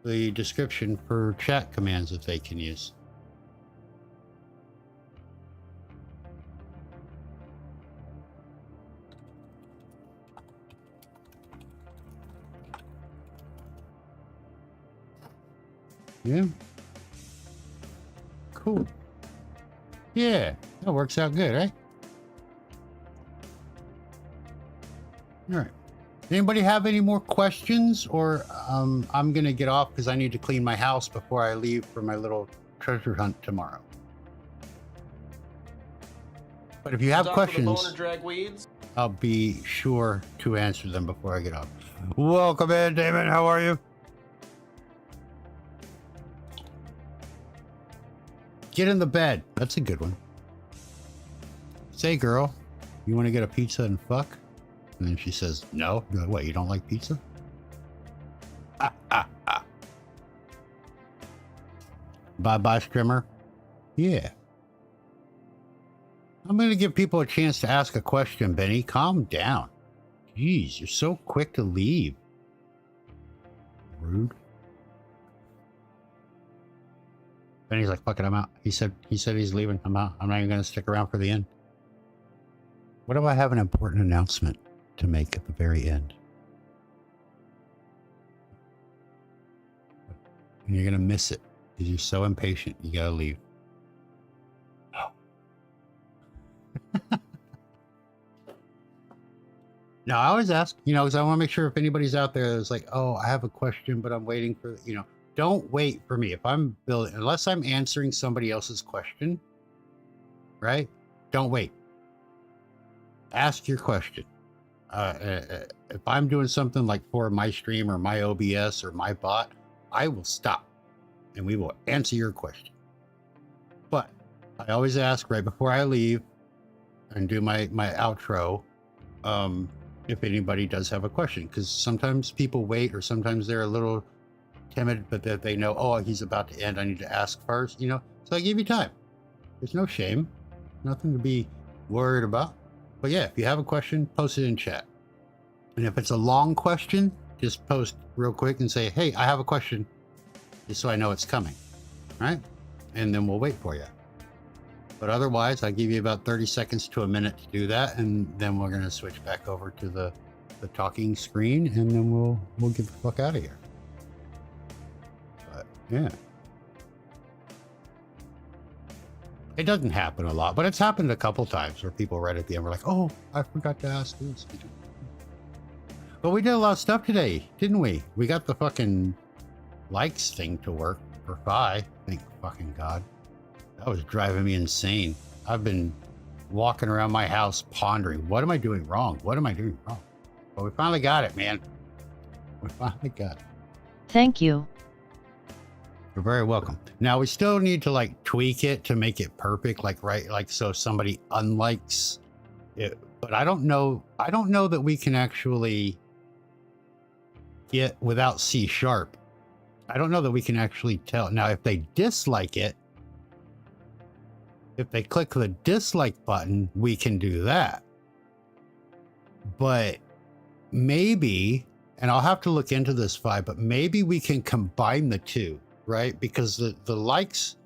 the description for chat commands that they can use. Yeah. Cool. Yeah, that works out good, right? All right. Anybody have any more questions? Or I'm going to get off because I need to clean my house before I leave for my little treasure hunt tomorrow. But if you have questions, Boner drag weeds? I'll be sure to answer them before I get off. Welcome in, Damon. How are you? Get in the bed. That's a good one. Say, girl, you want to get a pizza and fuck? And then she says, no. You're like, what, you don't like pizza? Bye-bye, Streamer. Yeah. I'm going to give people a chance to ask a question, Benny. Calm down. Jeez, you're so quick to leave. Rude. Benny's like, fuck it, I'm out. He said he's leaving. I'm out. I'm not even going to stick around for the end. What if I have an important announcement to make at the very end? And you're going to miss it because you're so impatient. You got to leave. No, I always ask, because I want to make sure if anybody's out there that's like, oh, I have a question, but I'm waiting for, don't wait for me. If I'm building, unless I'm answering somebody else's question, right? Don't wait. Ask your question. If I'm doing something like for my stream or my OBS or my bot, I will stop and we will answer your question. But I always ask right before I leave and do my outro, if anybody does have a question, because sometimes people wait or sometimes they're a little timid, but that they know, oh, he's about to end, I need to ask first, so I give you time. There's no shame, nothing to be worried about. But yeah, if you have a question, post it in chat. And if it's a long question, just post real quick and say, hey, I have a question, just so I know it's coming, right? And then we'll wait for you. But otherwise, I give you about 30 seconds to a minute to do that, and then we're gonna switch back over to the talking screen, and then we'll get the fuck out of here. But yeah. It doesn't happen a lot, but it's happened a couple times where people right at the end were like, oh, I forgot to ask this. But we did a lot of stuff today, didn't we? We got the fucking likes thing to work for Fi. Thank fucking God. That was driving me insane. I've been walking around my house pondering, what am I doing wrong? What am I doing wrong? But we finally got it, man. We finally got it. Thank you. You're very welcome. Now we still need to like tweak it to make it perfect, like so if somebody unlikes it. But I don't know that we can actually get without C#. I don't know that we can actually tell. Now if they dislike it, if they click the dislike button, we can do that. But maybe, and I'll have to look into this, but maybe we can combine the two. Right? Because the likes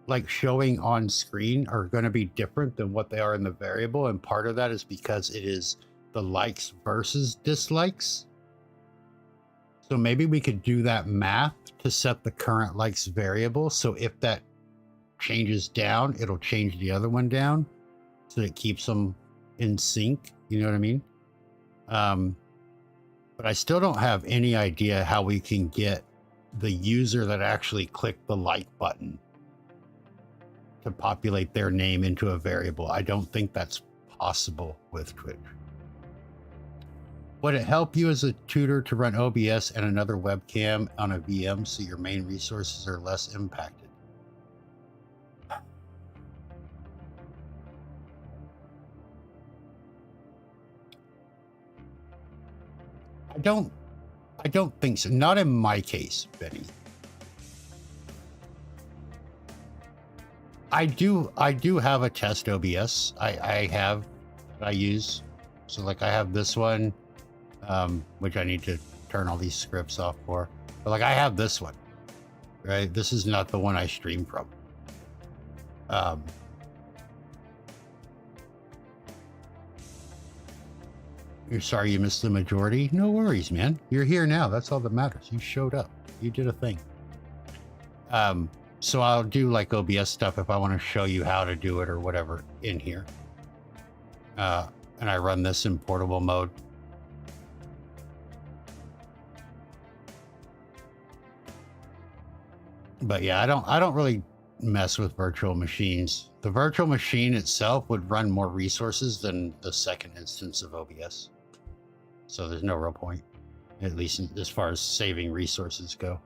like showing on screen are going to be different than what they are in the variable. And part of that is because it is the likes versus dislikes. So maybe we could do that math to set the current likes variable. So if that changes down, it'll change the other one down. So it keeps them in sync. You know what I mean? But I still don't have any idea how we can get the user that actually clicked the like button to populate their name into a variable. I don't think that's possible with Twitch. Would it help you as a tutor to run OBS and another webcam on a VM so your main resources are less impacted? I don't think so. Not in my case, Benny. I do have a test OBS. I use. So like I have this one, which I need to turn all these scripts off for. But like I have this one, right? This is not the one I stream from. You're sorry you missed the majority? No worries, man. You're here now. That's all that matters. You showed up. You did a thing. So I'll do like OBS stuff if I want to show you how to do it or whatever in here. And I run this in portable mode. But yeah, I don't really mess with virtual machines. The virtual machine itself would run more resources than the second instance of OBS. So there's no real point, at least as far as saving resources go.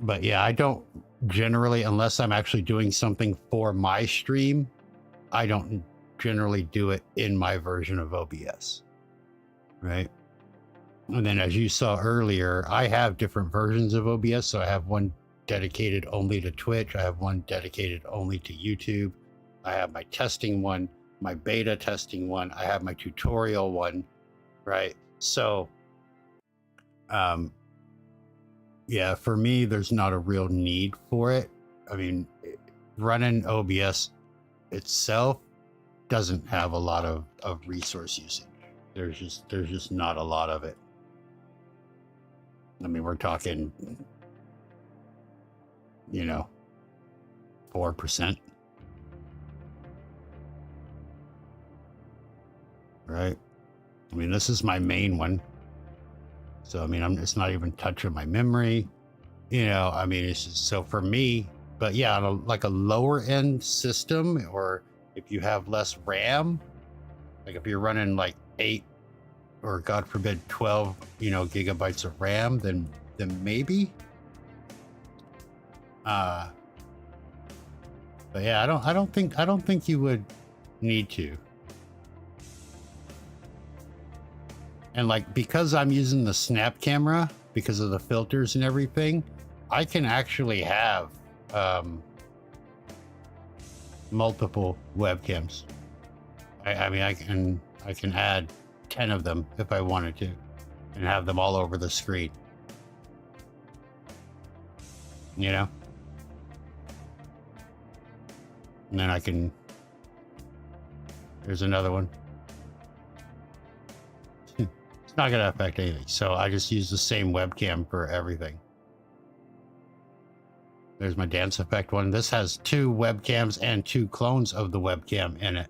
But yeah, I don't generally, unless I'm actually doing something for my stream, I don't generally do it in my version of OBS, right? And then as you saw earlier, I have different versions of OBS. So I have one dedicated only to Twitch. I have one dedicated only to YouTube. I have my testing one, my beta testing one. I have my tutorial one, right? So, yeah, for me, there's not a real need for it. I mean, running OBS itself doesn't have a lot of resource usage. There's just not a lot of it. I mean, we're talking, 4%. Right? I mean, this is my main one. So, I mean, it's not even touching my memory. I mean, it's just, so for me, but yeah, on like a lower end system, or if you have less RAM, like if you're running like 8 or God forbid 12, gigabytes of RAM, then maybe. But yeah, I don't think you would need to. And like, because I'm using the snap camera, because of the filters and everything, I can actually have multiple webcams. I mean, I can add 10 of them if I wanted to, and have them all over the screen. And then I can, there's another one. It's not going to affect anything. So I just use the same webcam for everything. There's my dance effect one. This has 2 webcams and 2 clones of the webcam in it.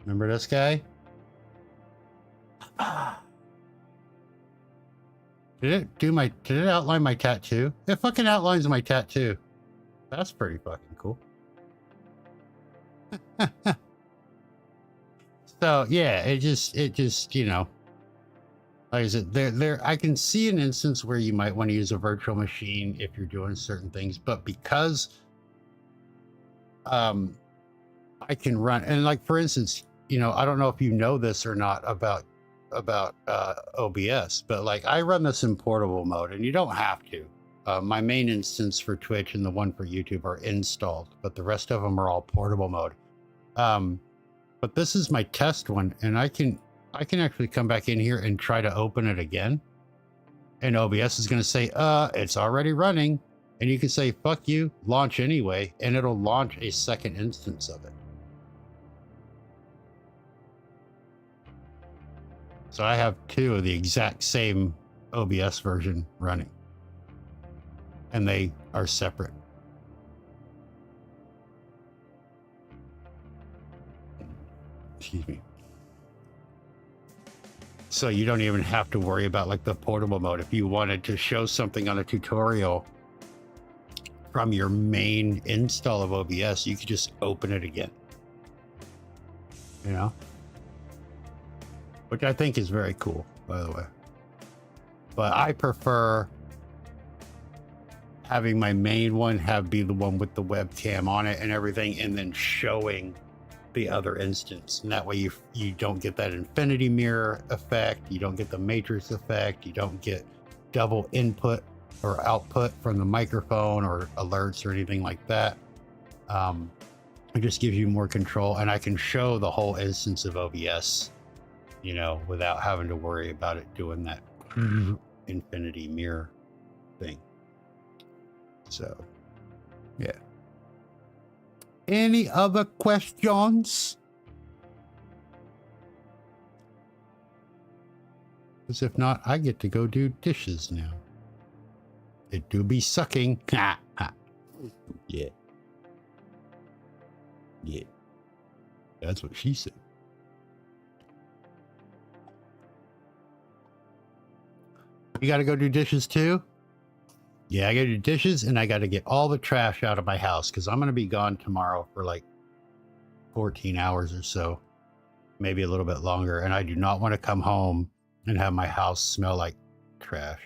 Remember this guy? Did it outline my tattoo? It fucking outlines my tattoo. That's pretty fucking cool. So yeah, it just, like I said, there, I can see an instance where you might want to use a virtual machine if you're doing certain things, but because, I can run, and like, for instance, I don't know if you know this or not about OBS, but like I run this in portable mode, and you don't have to. My main instance for Twitch and the one for YouTube are installed, but the rest of them are all portable mode. But this is my test one, and I can actually come back in here and try to open it again. And OBS is going to say, it's already running. And you can say, fuck you, launch anyway, and it'll launch a second instance of it. So I have two of the exact same OBS version running. And they are separate. Excuse me. So you don't even have to worry about like the portable mode. If you wanted to show something on a tutorial from your main install of OBS, you could just open it again. You know? Which I think is very cool, by the way. But I prefer having my main one be the one with the webcam on it and everything, and then showing the other instance. And that way you don't get that infinity mirror effect, you don't get the matrix effect, you don't get double input or output from the microphone or alerts or anything like that. It just gives you more control, and I can show the whole instance of OBS, you know, without having to worry about it doing that infinity mirror thing. So, yeah. Any other questions? Because if not, I get to go do dishes now. It do be sucking. Ha, ha. Yeah. Yeah. That's what she said. You got to go do dishes too? Yeah, I got to do dishes, and I got to get all the trash out of my house because I'm going to be gone tomorrow for like 14 hours or so, maybe a little bit longer. And I do not want to come home and have my house smell like trash.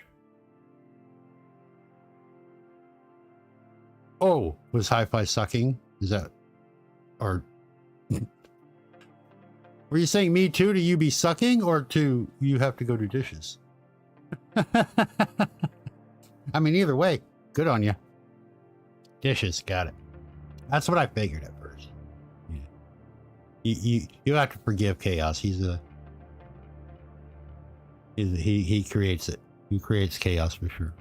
Oh, was hi-fi sucking? Is that, or were you saying me too? Do you be sucking, or to you have to go do dishes? I mean, either way, good on you. Dishes, got it. That's what I figured at first. Yeah. You have to forgive Chaos. He creates it. He creates chaos for sure.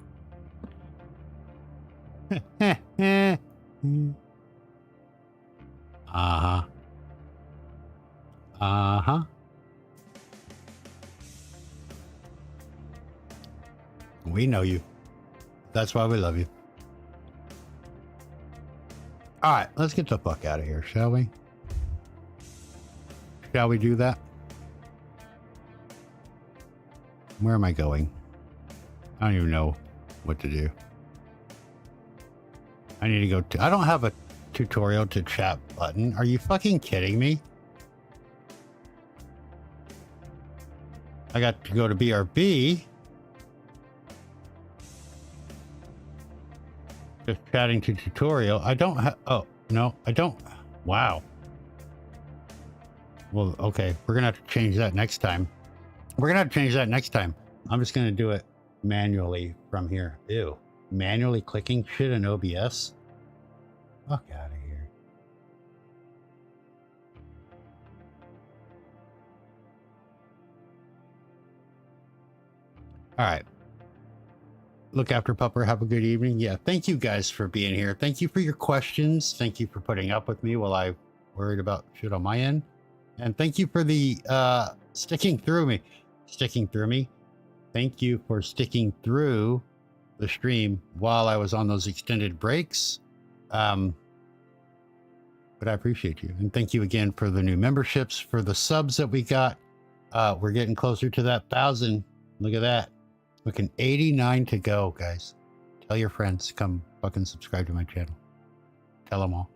Uh-huh. Uh-huh. We know you. That's why we love you. All right, let's get the fuck out of here, shall we? Shall we do that? Where am I going? I don't even know what to do. I need to go to... I don't have a tutorial to chat button. Are you fucking kidding me? I got to go to BRB. Just chatting to tutorial. I don't have... Oh, no, I don't... Wow. Well, okay. We're going to have to change that next time. We're going to have to change that next time. I'm just going to do it manually from here. Ew. Manually clicking shit in OBS? Fuck out of here. All right. Look after Pupper. Have a good evening. Yeah, thank you guys for being here. Thank you for your questions. Thank you for putting up with me while I worried about shit on my end. And thank you for the sticking through me. Thank you for sticking through the stream while I was on those extended breaks. But I appreciate you. And thank you again for the new memberships, for the subs that we got. We're getting closer to that 1,000. Look at that. Looking 89 to go, guys. Tell your friends, come fucking subscribe to my channel. Tell them all.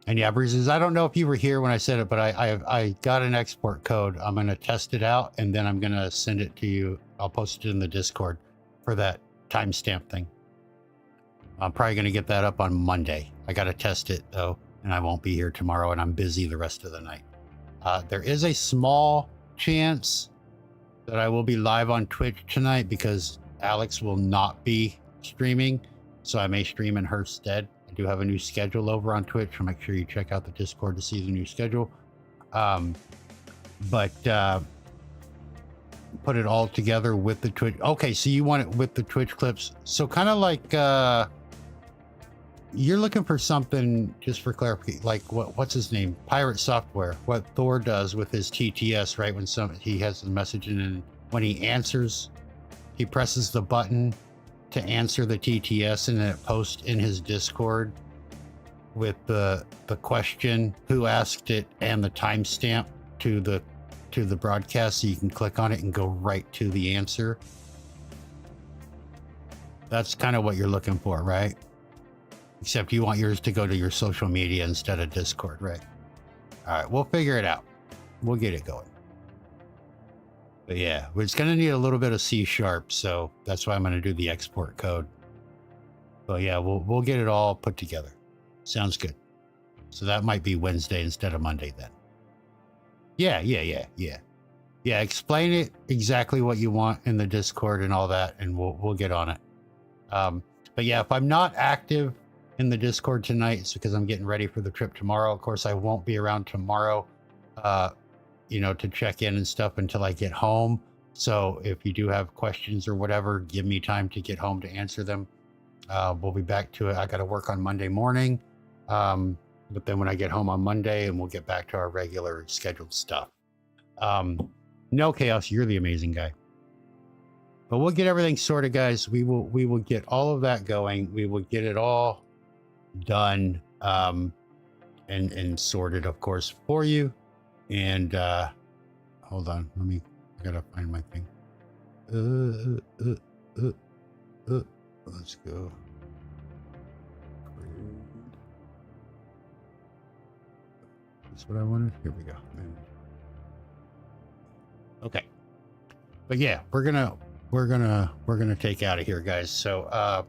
And yeah, Breezes, I don't know if you were here when I said it, but I got an export code. I'm going to test it out, and then I'm going to send it to you. I'll post it in the Discord for that timestamp thing. I'm probably going to get that up on Monday. I got to test it, though, and I won't be here tomorrow, and I'm busy the rest of the night. There is a small chance that I will be live on Twitch tonight because Alex will not be streaming, so I may stream in her stead. I do have a new schedule over on Twitch, so make sure you check out the Discord to see the new schedule. But put it all together with the Twitch. Okay, so you want it with the Twitch clips. So kind of like you're looking for something, just for clarification, like what's his name? Pirate Software. What Thor does with his TTS, right? When he has a message and then when he answers, he presses the button to answer the TTS and then it posts in his Discord with the question, who asked it, and the timestamp to the broadcast, so you can click on it and go right to the answer. That's kind of what you're looking for, right? Except you want yours to go to your social media instead of Discord, right? All right, we'll figure it out. We'll get it going. But yeah, it's going to need a little bit of C#, so that's why I'm going to do the export code. But yeah, we'll get it all put together. Sounds good. So that might be Wednesday instead of Monday then. Yeah. Yeah, explain it exactly what you want in the Discord and all that, and we'll get on it. But yeah, if I'm not active in the Discord tonight, it's because I'm getting ready for the trip tomorrow. Of course, I won't be around tomorrow, to check in and stuff until I get home. So if you do have questions or whatever, give me time to get home to answer them. We'll be back to it. I got to work on Monday morning. But then when I get home on Monday, and we'll get back to our regular scheduled stuff. No Chaos, you're the amazing guy. But we'll get everything sorted, guys. We will get all of that going. We will get it all done and sorted, of course, for you. And hold on, I gotta find my thing. Let's go. That's what I wanted. Here we go. Okay. But yeah, we're gonna take out of here, guys. So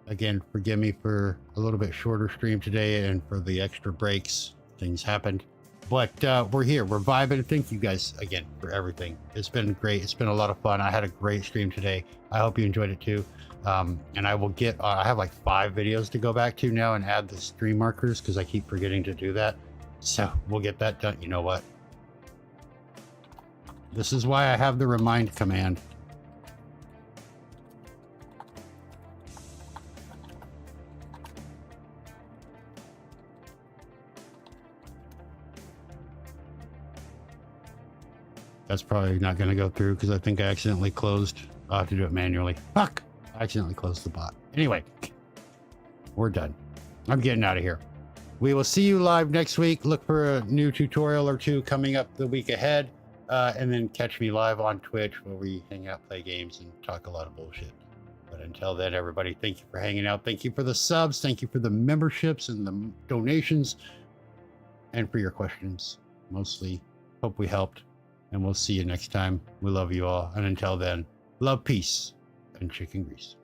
again, forgive me for a little bit shorter stream today and for the extra breaks. Things happened. But we're here. We're vibing. Thank you guys again for everything. It's been great. It's been a lot of fun. I had a great stream today. I hope you enjoyed it too. And I will get, I have like 5 videos to go back to now and add the stream markers because I keep forgetting to do that. So we'll get that done. You know what? This is why I have the remind command. That's probably not going to go through because I think I accidentally closed. I'll have to do it manually. Fuck! I accidentally closed the bot. Anyway, we're done. I'm getting out of here. We will see you live next week. Look for a new tutorial or 2 coming up the week ahead. And then catch me live on Twitch where we hang out, play games, and talk a lot of bullshit. But until then, everybody, thank you for hanging out. Thank you for the subs. Thank you for the memberships and the donations. And for your questions. Mostly. Hope we helped. And we'll see you next time. We love you all. And until then, love, peace, and chicken grease.